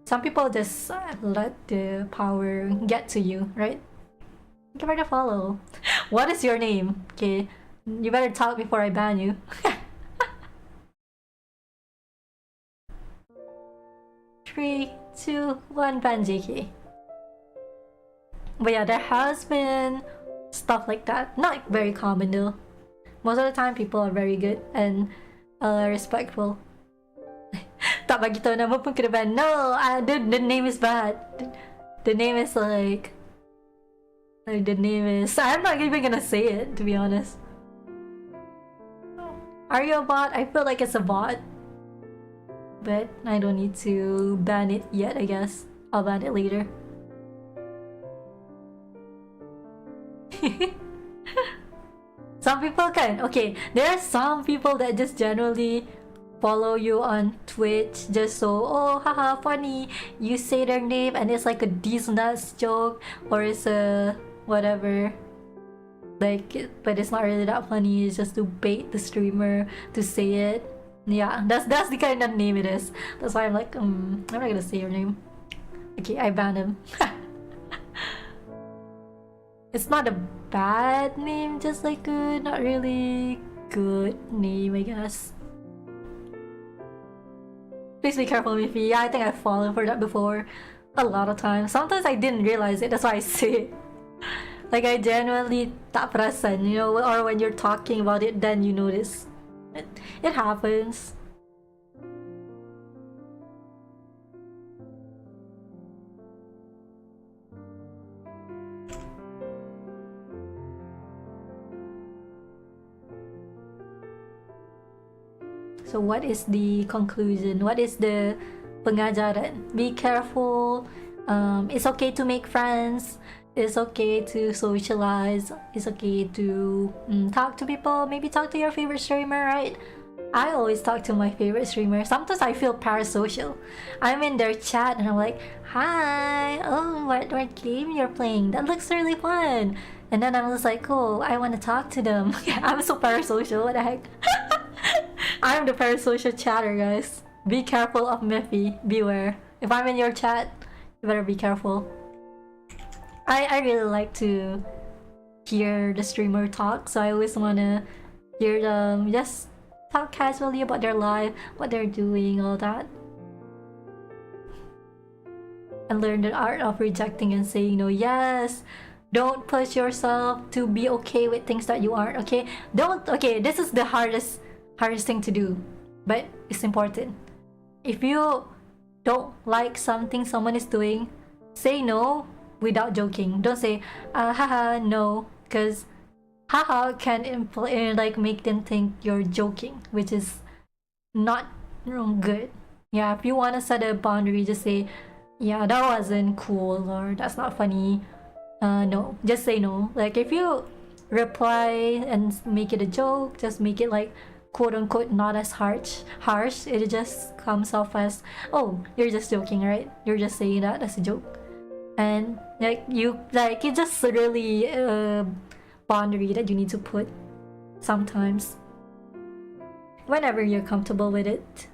Some people just let the power get to you, right? Thank you for the follow. What is your name? Okay, you better talk before I ban you. 3, 2, 1, ban JK. But yeah, there has been stuff like that. Not very common though. Most of the time, people are very good and respectful. Tak bagi tahu nama pun kena ban. No, the name is bad. The name is like the name is. I'm not even gonna say it, to be honest. Are you a bot? I feel like it's a bot, but I don't need to ban it yet, I guess. I'll ban it later. Some people can. Okay, there are some people that just generally follow you on Twitch just so, oh haha funny, you say their name and it's like a decent ass joke, or it's a whatever, like, but it's not really that funny, it's just to bait the streamer to say it. Yeah, that's the kind of name it is. That's why I'm like, I'm not gonna say your name. Okay, I banned him. It's not a bad name, just like a not really good name, I guess. Please be careful, Miffy. Yeah, I think I've fallen for that before a lot of times. Sometimes I didn't realize it, that's why I say it. Like, I genuinely tak perasan, you know, or when you're talking about it, then you notice. It happens. So what is the conclusion? What is the pengajaran? Be careful. It's okay to make friends. It's okay to socialize. It's okay to talk to people. Maybe talk to your favorite streamer, right? I always talk to my favorite streamer. Sometimes I feel parasocial. I'm in their chat and I'm like, hi, oh, what game you're playing? That looks really fun. And then I'm just like, oh, I want to talk to them. I'm so parasocial, what the heck? I'm the parasocial chatter, guys. Be careful of Miffy. Beware. If I'm in your chat, you better be careful. I really like to hear the streamer talk, so I always want to hear them just talk casually about their life, what they're doing, all that. And learn the art of rejecting and saying no. Yes! Don't push yourself to be okay with things that you aren't, okay? Okay, this is the hardest thing to do, but it's important. If you don't like something someone is doing, say no without joking. Don't say haha no, because haha can like make them think you're joking, which is not good. Yeah, if you want to set a boundary, just say, yeah, that wasn't cool, or that's not funny. No, just say no. Like, if you reply and make it a joke, just make it like quote unquote not as harsh. It just comes off as, oh, you're just joking, right? You're just saying that as a joke. And like, it just really boundary that you need to put sometimes. Whenever you're comfortable with it.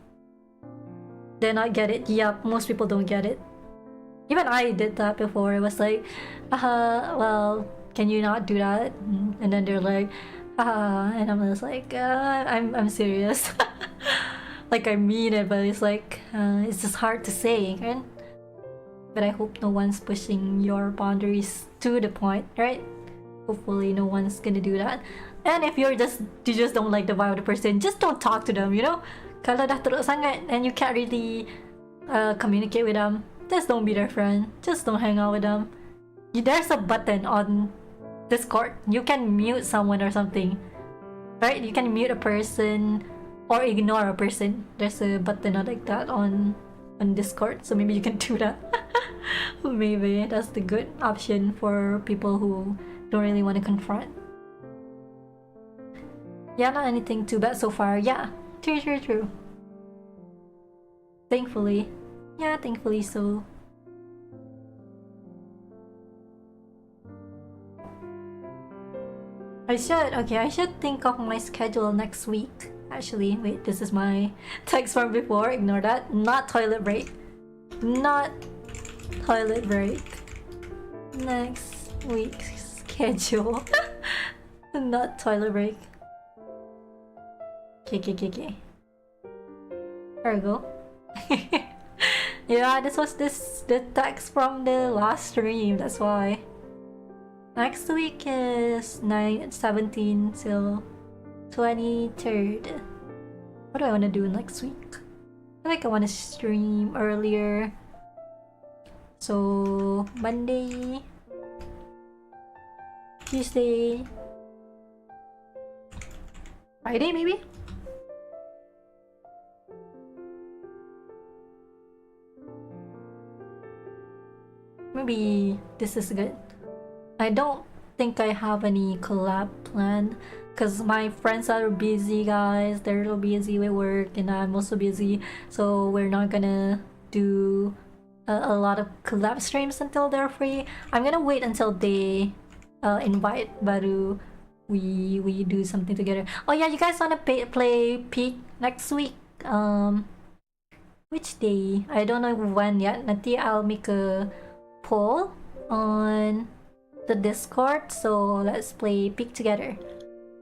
Then I get it. Yep, most people don't get it. Even I did that before. It was like, well, can you not do that? And then they're like, and I'm just like, I'm serious. Like I mean it, but it's like, it's just hard to say, right? But I hope no one's pushing your boundaries to the point, right? Hopefully no one's gonna do that. And if you just don't like the vibe of the person, just don't talk to them, you know? Kalau dah teruk sangat and you can't really communicate with them, just don't be their friend. Just don't hang out with them. There's a button on Discord. You can mute someone or something, right? You can mute a person or ignore a person. There's a button like that on Discord, so maybe you can do that. Maybe that's the good option for people who don't really want to confront. Yeah, not anything too bad so far. Yeah, true. Thankfully. Yeah, thankfully so. I should think of my schedule next week. Actually, wait, this is my text from before. Ignore that. Not toilet break. Not toilet break. Next week's schedule. Not toilet break. Okay. There we go. Yeah, this was the text from the last stream, that's why. Next week is 17 till 23rd. What do I want to do next week? I feel like I want to stream earlier. So Monday, Tuesday, Friday maybe? Maybe this is good. I don't think I have any collab planned because my friends are busy, guys. They're so busy with work and I'm also busy, so we're not gonna do a lot of collab streams until they're free. I'm gonna wait until they invite baru we do something together. Oh yeah, you guys wanna play Peak next week? Which day? I don't know when yet. Nanti I'll make a poll on the Discord, so let's play Peak together.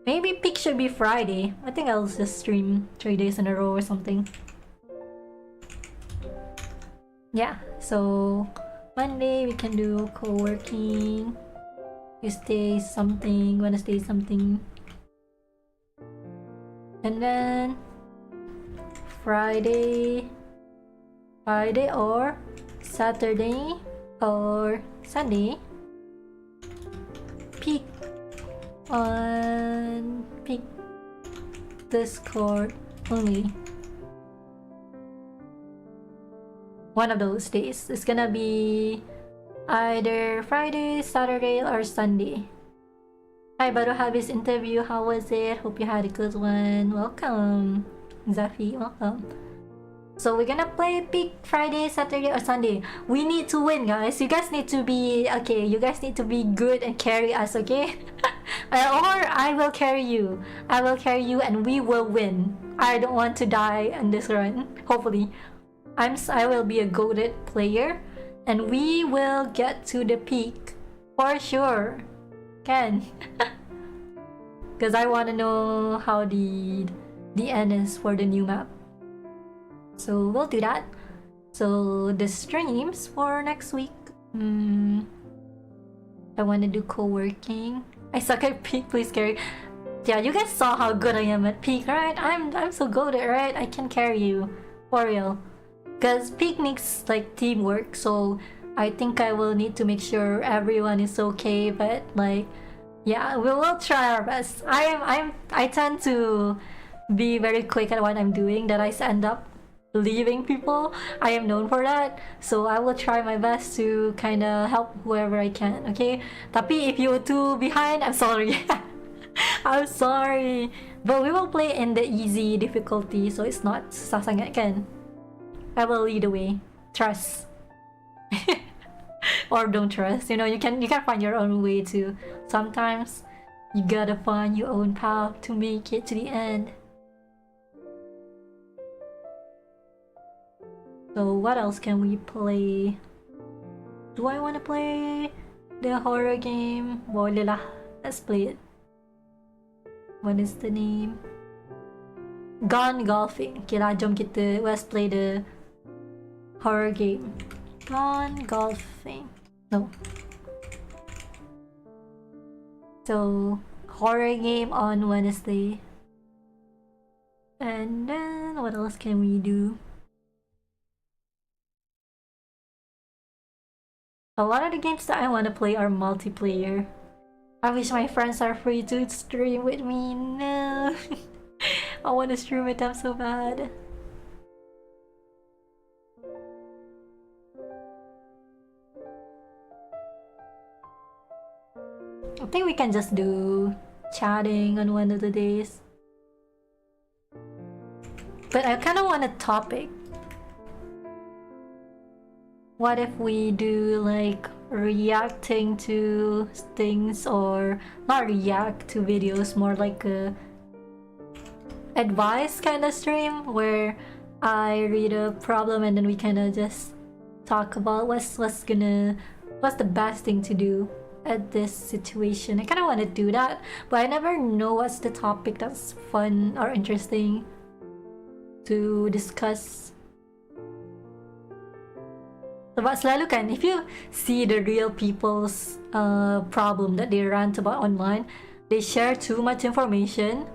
Maybe Peak should be Friday. I think I'll just stream 3 days in a row or something. Yeah, so Monday we can do co-working, Tuesday something, Wednesday something, and then Friday or Saturday or Sunday, Peak on Peak Discord only. One of those days. It's gonna be either Friday, Saturday, or Sunday. Hi, baru habis interview. How was it? Hope you had a good one. Welcome, Zafi. Welcome. So we're gonna play Peak Friday, Saturday, or Sunday. We need to win, guys. You guys need to be okay. You guys need to be good and carry us, okay? Or I will carry you. I will carry you, and we will win. I don't want to die in this run. Hopefully, I will be a goated player, and we will get to the peak for sure. Can. Because I want to know how the end is for the new map. So we'll do that. So the streams for next week. I want to do co-working. I suck at Peak, please carry. Yeah, you guys saw how good I am at Peak, right? I'm so goated, right? I can carry you. For real. Because Peak needs like teamwork, so I think I will need to make sure everyone is okay, but like, yeah, we will try our best. I tend to be very quick at what I'm doing, that I end up leaving people. I am known for that, so I will try my best to kind of help whoever I can, okay? Tapi if you're too behind, I'm sorry. I'm sorry. But we will play in the easy difficulty, so it's not susah sangat kan? I will lead the way. Trust. Or don't trust. You know, you can find your own way too. Sometimes You gotta find your own path to make it to the end. So what else can we play? Do I want to play the horror game? Boleh lah. Let's play it. What is the name? Gone Golfing. Okay lah, jom kita let's play the horror game. Gone Golfing. No. So, horror game on Wednesday. And then, what else can we do? A lot of the games that I want to play are multiplayer. I wish my friends are free to stream with me. No. I want to stream with them so bad. I think we can just do chatting on one of the days. But I kind of want a topic. What if we do like reacting to things, or not react to videos, more like a advice kind of stream where I read a problem and then we kind of just talk about what's the best thing to do at this situation. I kind of want to do that, but I never know what's the topic that's fun or interesting to discuss. Sebab selalu kan, if you see the real people's problem that they rant about online, they share too much information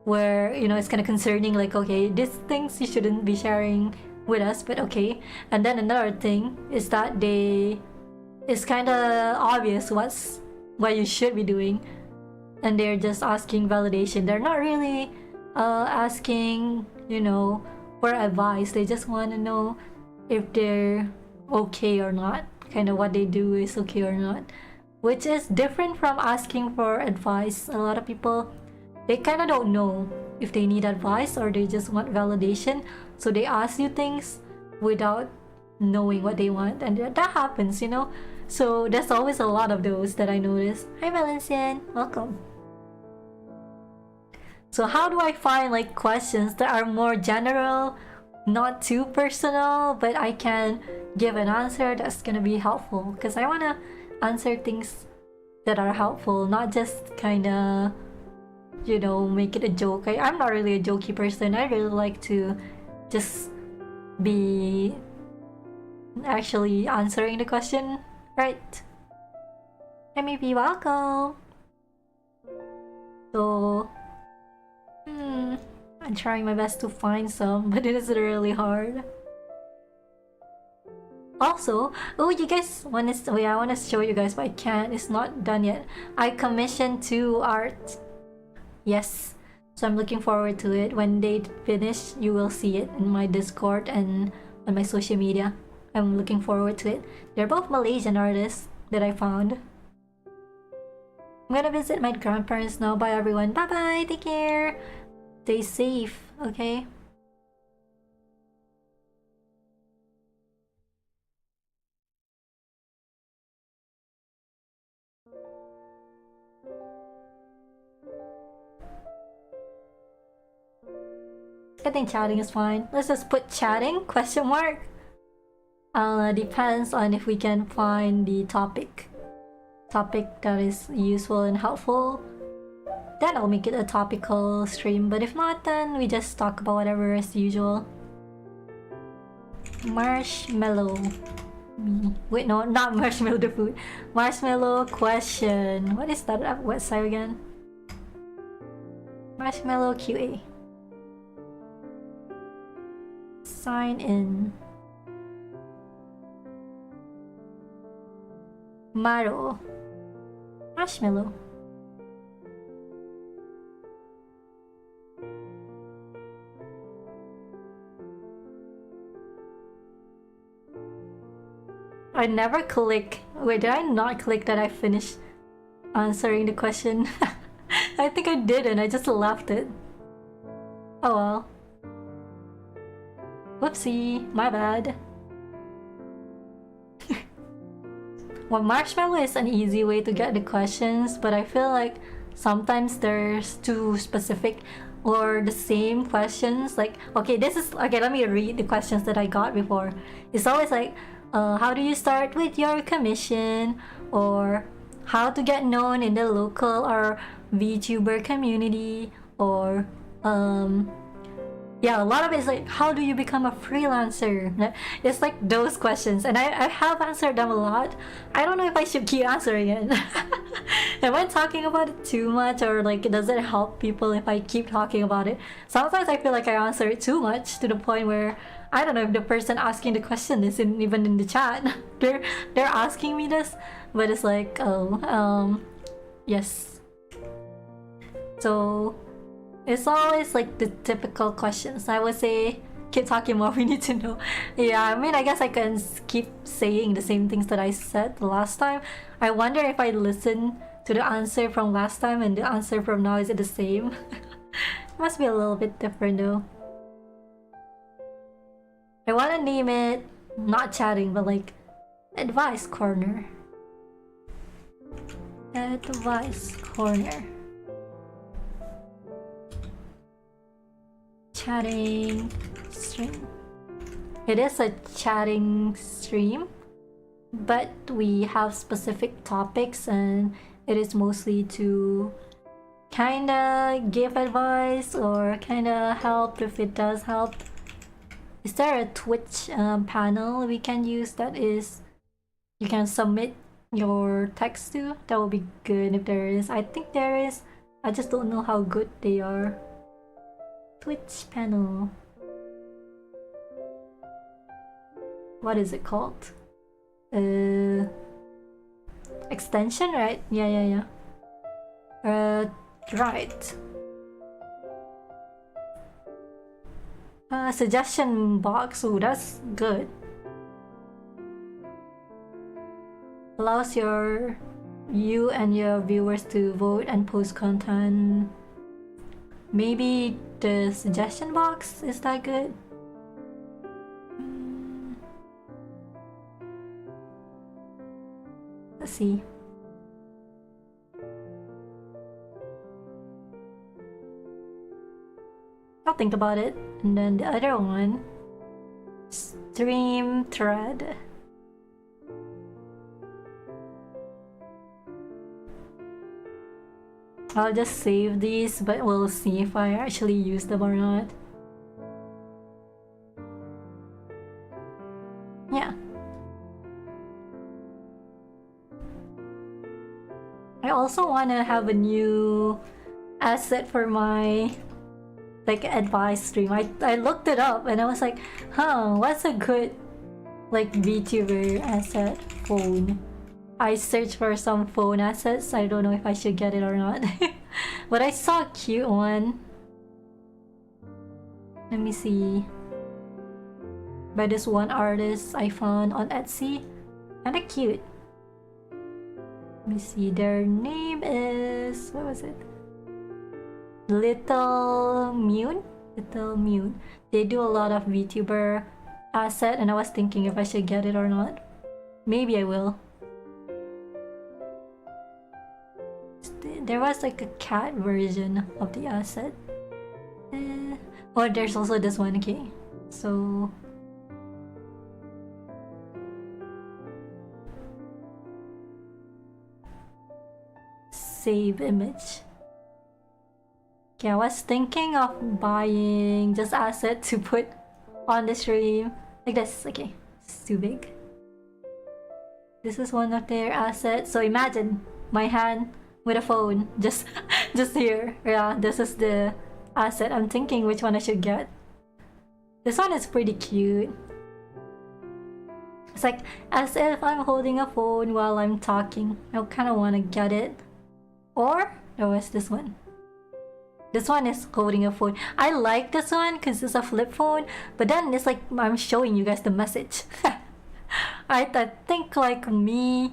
where, you know, it's kind of concerning, like, okay, these things you shouldn't be sharing with us, but okay. And then another thing is that it's kind of obvious what you should be doing, and they're just asking validation. They're not really asking, you know, for advice. They just want to know if they're okay or not, kind of what they do is okay or not, which is different from asking for advice. A lot of people, they kind of don't know if they need advice or they just want validation, so they ask you things without knowing what they want, and that happens, you know. So there's always a lot of those that I notice. Hi Valencian, welcome. So how do I find like questions that are more general, not too personal, but I can give an answer that's gonna be helpful? Because I want to answer things that are helpful, not just kind of, you know, make it a joke. I'm not really a jokey person. I really like to just be actually answering the question, right? MEP, welcome. So I'm trying my best to find some, but it is really hard. Also, oh, you guys want to? I want to show you guys, but I can't. It's not done yet. I commissioned 2 art. Yes, so I'm looking forward to it. When they finish, you will see it in my Discord and on my social media. I'm looking forward to it. They're both Malaysian artists that I found. I'm gonna visit my grandparents now. Bye everyone. Bye bye. Take care. Stay safe. Okay. I think chatting is fine. Let's just put chatting ? Depends on if we can find the topic that is useful and helpful. Then I'll make it a topical stream, but if not, then we just talk about whatever as usual. Marshmallow. Wait, no, not marshmallow the food. Marshmallow question. What is that website again? Marshmallow QA. Sign in. Maro. Marshmallow. I never click. Wait, did I not click that I finished answering the question? I think I didn't. I just left it. Oh well. Whoopsie, my bad. Well, marshmallow is an easy way to get the questions, but I feel like sometimes there's too specific or the same questions. Like, okay, let me read the questions that I got before. It's always like, how do you start with your commission, or how to get known in the local or VTuber community, or yeah, a lot of it is like, how do you become a freelancer? It's like those questions, and I have answered them a lot. I don't know if I should keep answering it. Am I talking about it too much, or like, does it help people if I keep talking about it? Sometimes I feel like I answer it too much to the point where I don't know if the person asking the question isn't even in the chat. they're asking me this, but it's like, oh, yes. So it's always like the typical questions. I would say, keep talking more, we need to know. Yeah, I mean, I guess I can keep saying the same things that I said the last time. I wonder if I listen to the answer from last time and the answer from now, is it the same? It must be a little bit different though. I want to name it not chatting, but like advice corner. Advice corner. Chatting stream. It is a chatting stream, but we have specific topics, and it is mostly to kinda give advice or kinda help if it does help. Is there a Twitch panel we can use that is you can submit your text to? That would be good if there is. I think there is. I just don't know how good they are. Twitch panel. What is it called? Extension, right? Yeah. Right. Suggestion box. Oh, that's good. Allows you and your viewers to vote and post content. Maybe the suggestion box, is that good? Let's see. I'll think about it. And then the other one, stream thread. I'll just save these, but we'll see if I actually use them or not. Yeah. I also want to have a new asset for my like advice stream. I looked it up and I was like, what's a good like VTuber asset phone? I searched for some phone assets. I don't know if I should get it or not. But I saw a cute one. Let me see. By this one artist I found on Etsy. Kinda cute. Let me see. Their name is... what was it? Little Mune? Little Mune. They do a lot of VTuber asset, and I was thinking if I should get it or not. Maybe I will. There was like a cat version of the asset. Oh, there's also this one. Okay, so save image. Okay, I was thinking of buying just asset to put on the stream like this. Okay, it's too big. This is one of their assets. So imagine my hand with a phone just here. Yeah, this is the asset. I'm thinking which one I should get. This one is pretty cute. It's like as if I'm holding a phone while I'm talking. I kind of want to get it. Or no, it's this one. This one is holding a phone. I like this one because it's a flip phone, but then it's like I'm showing you guys the message. I think like me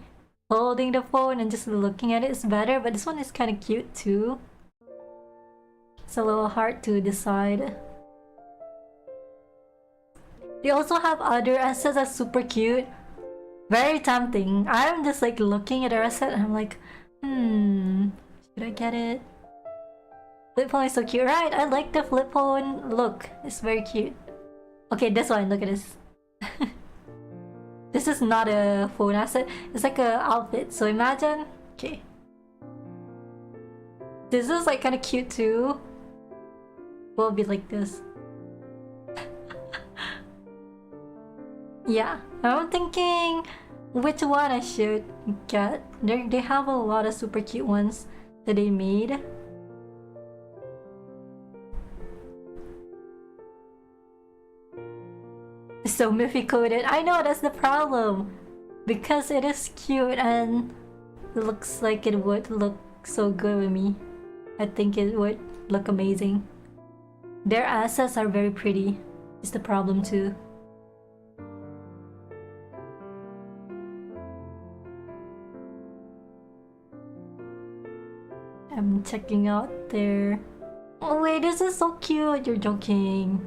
holding the phone and just looking at it is better, but this one is kind of cute too. It's a little hard to decide. They also have other assets that's super cute. Very tempting. I'm just like looking at their asset and I'm like, Did I get it? Flip phone is so cute, right? I like the flip phone look. It's very cute. Okay, this one, look at this. This is not a phone asset. It's like a outfit. So imagine, okay. This is like kind of cute too. Will be like this. Yeah, I'm thinking which one I should get. They have a lot of super cute ones that they made. So Miffy coded. I know, that's the problem. Because it is cute and it looks like it would look so good with me. I think it would look amazing. Their assets are very pretty. It's the problem too. I'm checking out their... Oh wait, this is so cute. You're joking.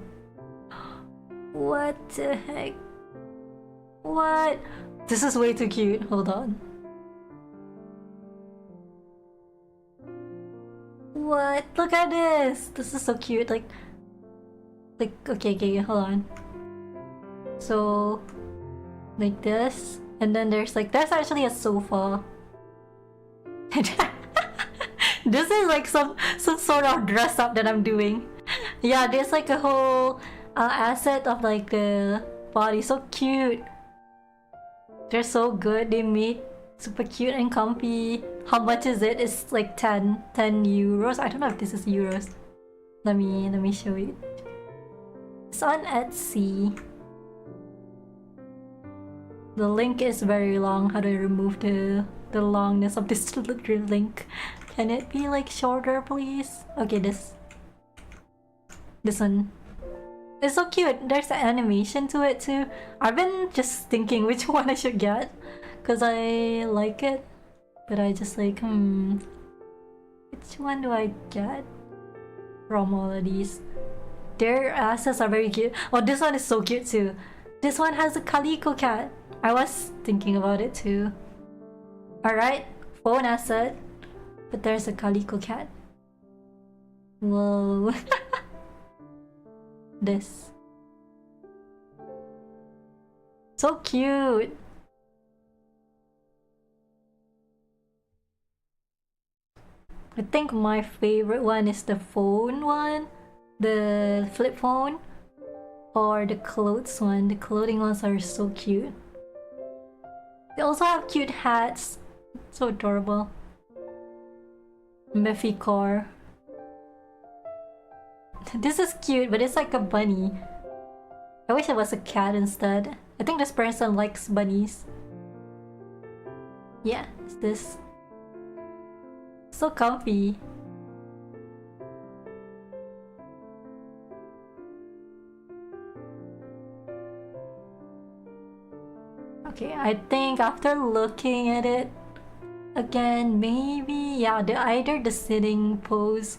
What the heck? What? This is way too cute. Hold on. What? Look at this. This is so cute. Like okay, hold on. So like this, and then there's actually a sofa. This is like some sort of dress up that I'm doing. Yeah, there's like a whole asset of like the body. So cute. They're so good. They made super cute and comfy. How much is it? It's like 10 euros. I don't know if this is euros. Let me show you. It's on Etsy. The link is very long. How do I remove the longness of this little link? Can it be like shorter, please? Okay, this one. It's so cute. There's an animation to it too. I've been just thinking which one I should get because I like it, but I just like which one do I get from all of these? Their assets are very cute. Oh, this one is so cute too. This one has a calico cat. I was thinking about it too. Alright, phone asset, but there's a calico cat. Whoa. This. So cute. I think my favorite one is the phone one, the flip phone, or the clothes one. The clothing ones are so cute. They also have cute hats. So adorable. Miffy car. This is cute, but it's like a bunny. I wish it was a cat instead. I think this person likes bunnies. Yeah, it's this. So comfy. Okay, I think after looking at it again, maybe, yeah, either the sitting pose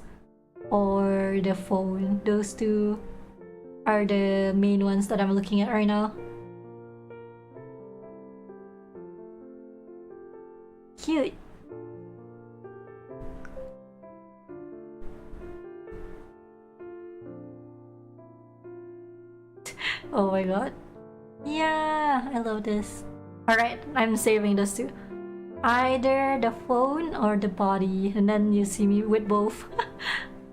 or the phone. Those two are the main ones that I'm looking at right now. Cute. Oh my god. Yeah, I love this. Alright, I'm saving those two. Either the phone or the body, and then you see me with both.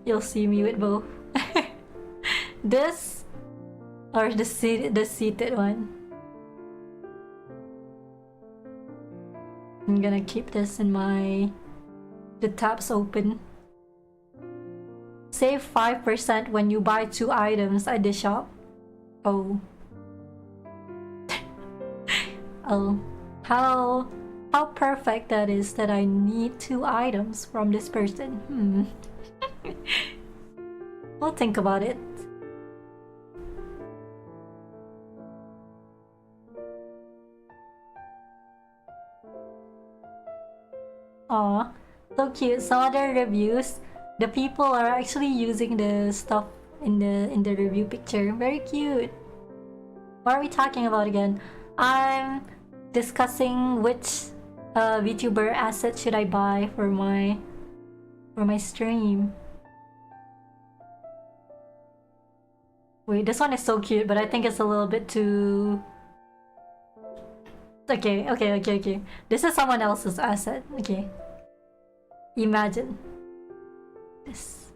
You'll see me with both. This or the seated one. I'm gonna keep this in the tabs open. Save 5% when you buy 2 items at the shop. Oh. Oh. How perfect that is that I need 2 items from this person. We'll think about it. Aw, so cute. Some other reviews, the people are actually using the stuff in the review picture. Very cute. What are we talking about again? I'm discussing which VTuber asset should I buy for my for my stream. Wait, this one is so cute, but I think it's a little bit too... Okay. This is someone else's asset. Okay. Imagine. This.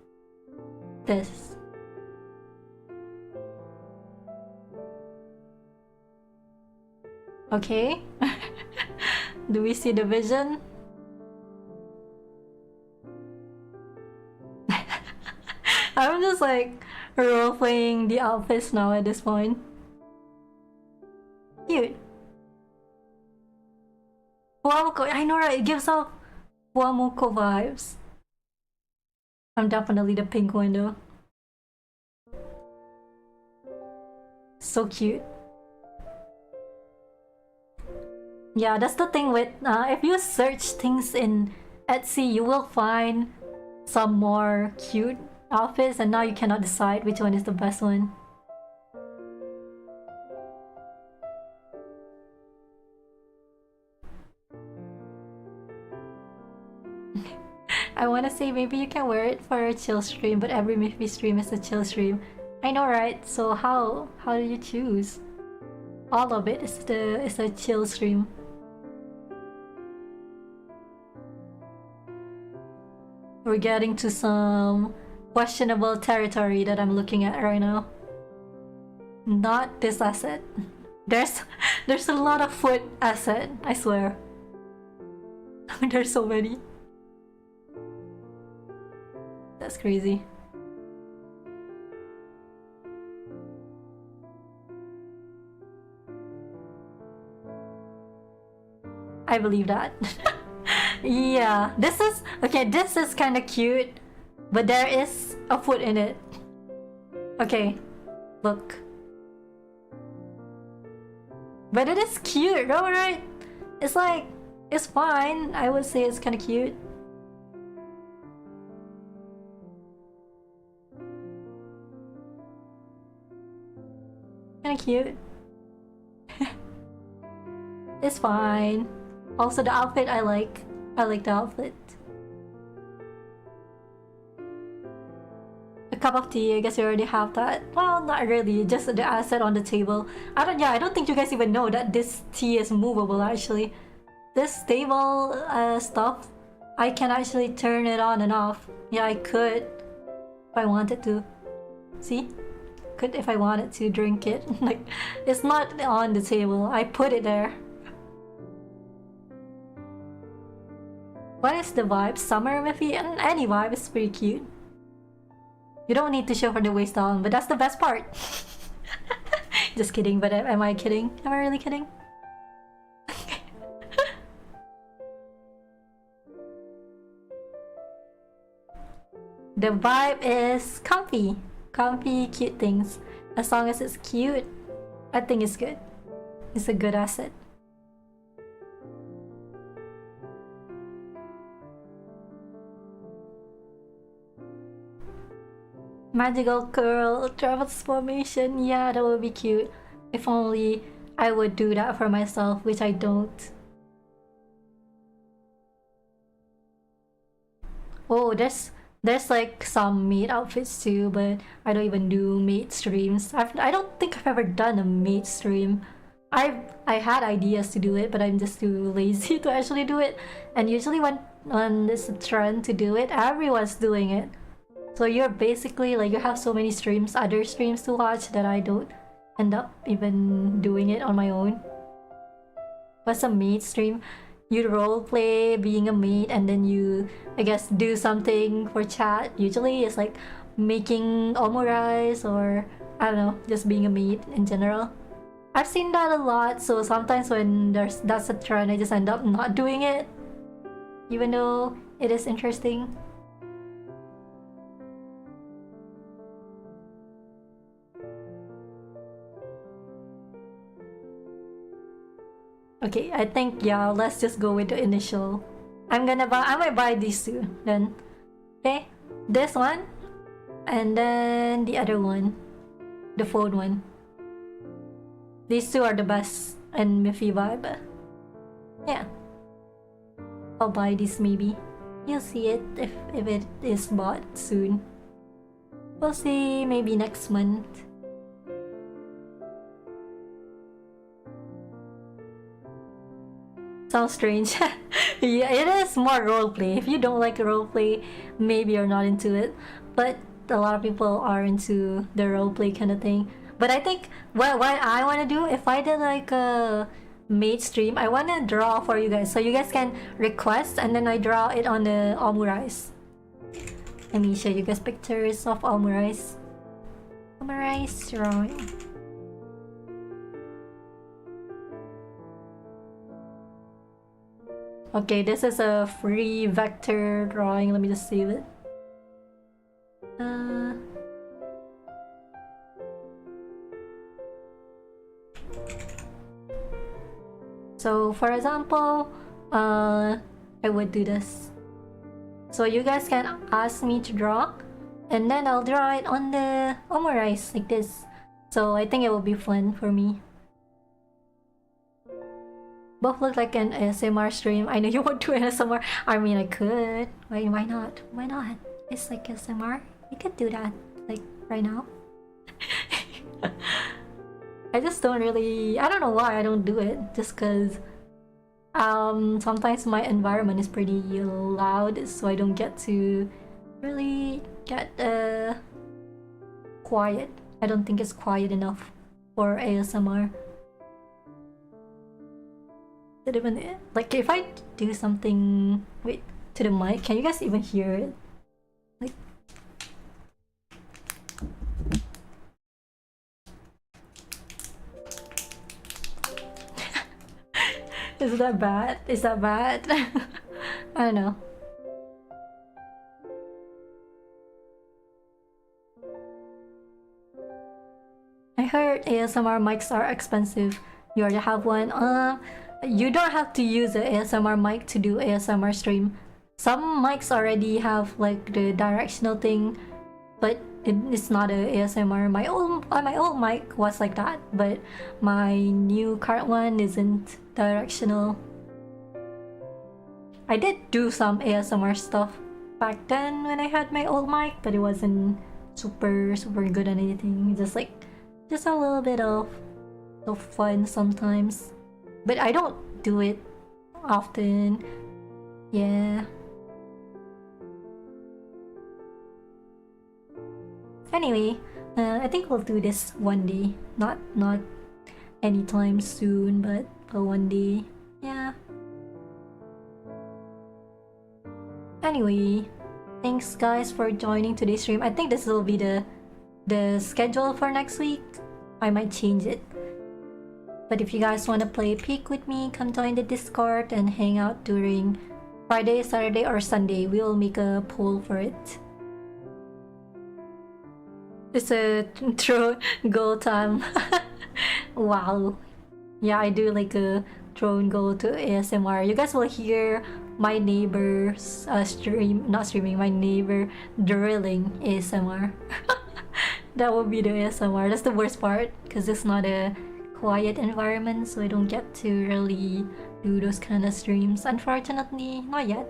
Okay. Do we see the vision? I'm just like role-playing the outfits now at this point. Cute. Fuamuko, I know, right? It gives off Fuamuko vibes. I'm definitely the pink one though. So cute. Yeah, that's the thing with if you search things in Etsy, you will find some more cute outfits, and now you cannot decide which one is the best one. I want to say maybe you can wear it for a chill stream, but every Miffy stream is a chill stream. I know, right? So how do you choose? All of it is a chill stream. We're getting to some questionable territory that I'm looking at right now. Not this asset. There's a lot of foot asset, I swear. There's so many. That's crazy. I believe that. Yeah, this is kind of cute, but there is a foot in it. Okay, look. But it is cute, though, right? It's like, it's fine. I would say it's kind of cute. Kind of cute. It's fine. Also, the outfit I like the outfit. A cup of tea, I guess you already have that. Well, not really, just the asset on the table. I don't think you guys even know that this tea is movable actually. This table stuff, I can actually turn it on and off. Yeah, I could if I wanted to. See? Could if I wanted to drink it. Like, it's not on the table, I put it there. What is the vibe? Summer Miffy? Any vibe is pretty cute. You don't need to show for the waist down, but that's the best part. Just kidding, but am I kidding? Am I really kidding? The vibe is comfy. Comfy, cute things. As long as it's cute, I think it's good. It's a good asset. Magical curl transformation, yeah, that would be cute. If only I would do that for myself, which I don't. Oh, there's like some maid outfits too, but I don't even do maid streams. I don't think I've ever done a maid stream. I had ideas to do it, but I'm just too lazy to actually do it. And usually when there's a trend to do it, everyone's doing it. So you're basically like, you have so many streams, other streams to watch, that I don't end up even doing it on my own. What's a maid stream? You roleplay being a maid and then you, I guess, do something for chat. Usually it's like making omurice or, I don't know, just being a maid in general. I've seen that a lot, so sometimes when that's a trend, I just end up not doing it, even though it is interesting. Okay, I think, yeah, let's just go with the initial. I might buy these two then. Okay, this one, and then the other one, the phone one. These two are the best and Miffy vibe. Yeah, I'll buy these maybe. You'll see it if it is bought soon. We'll see, maybe next month. Sounds strange. Yeah, it is more roleplay. If you don't like roleplay, maybe you're not into it. But a lot of people are into the roleplay kind of thing. But I think what I want to do, if I did like a mate stream, I want to draw for you guys. So you guys can request and then I draw it on the omurice. Let me show you guys pictures of omurice. Omurice drawing. Okay, this is a free vector drawing. Let me just save it. So for example, I would do this. So you guys can ask me to draw, and then I'll draw it on the omurice like this. So I think it will be fun for me. Both look like an ASMR stream. I know you won't do ASMR. I mean, I could. Why not? Why not? It's like ASMR. You could do that, like right now. I just don't really. I don't know why I don't do it. Just cause sometimes my environment is pretty loud, so I don't get to really get quiet. I don't think it's quiet enough for ASMR. Even like if I do something to the mic, can you guys even hear it? Like is that bad? Is that bad? I don't know. I heard ASMR mics are expensive. You already have one. You don't have to use an ASMR mic to do ASMR stream. Some mics already have like the directional thing, but it's not a ASMR. My old mic was like that, but my new current one isn't directional. I did do some ASMR stuff back then when I had my old mic, but it wasn't super good on anything. Just a little bit of fun sometimes. But I don't do it often. Yeah. Anyway, I think we'll do this one day. Not anytime soon, but one day. Yeah. Anyway, thanks guys for joining today's stream. I think this will be the schedule for next week. I might change it. But if you guys want to play Peek with me, come join the Discord and hang out during Friday, Saturday, or Sunday. We will make a poll for it. It's a throw goal time. Wow. Yeah, I do like a throw and go to ASMR. You guys will hear my neighbor's my neighbor drilling ASMR. That would be the ASMR. That's the worst part because it's not a quiet environment, so I don't get to really do those kind of streams. Unfortunately, not yet.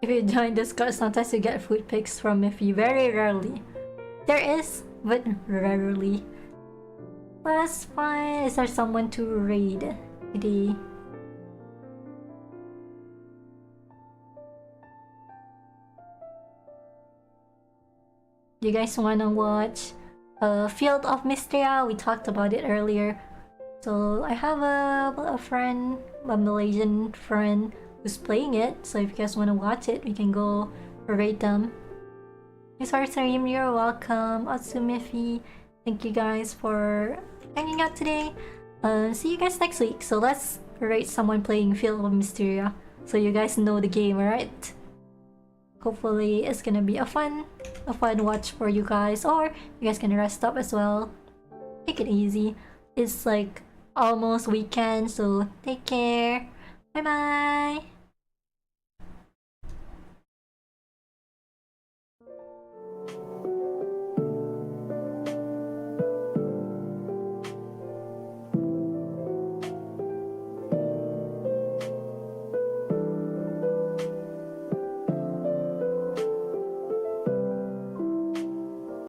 If you join Discord, sometimes you get food pics from Elfie. Very rarely. There is, but rarely. But that's fine. Is there someone to raid today? You guys wanna watch Field of Mysteria? We talked about it earlier. So I have a friend, a Malaysian friend who's playing it. So if you guys wanna watch it, we can go rate them. Thanks for stream. You're welcome. Atsumifi. Thank you guys for hanging out today. See you guys next week. So let's rate someone playing Field of Mysteria, so you guys know the game, alright? Hopefully it's gonna be a fun watch for you guys, or you guys can rest up as well. Take it easy. It's like almost weekend, so take care. Bye bye.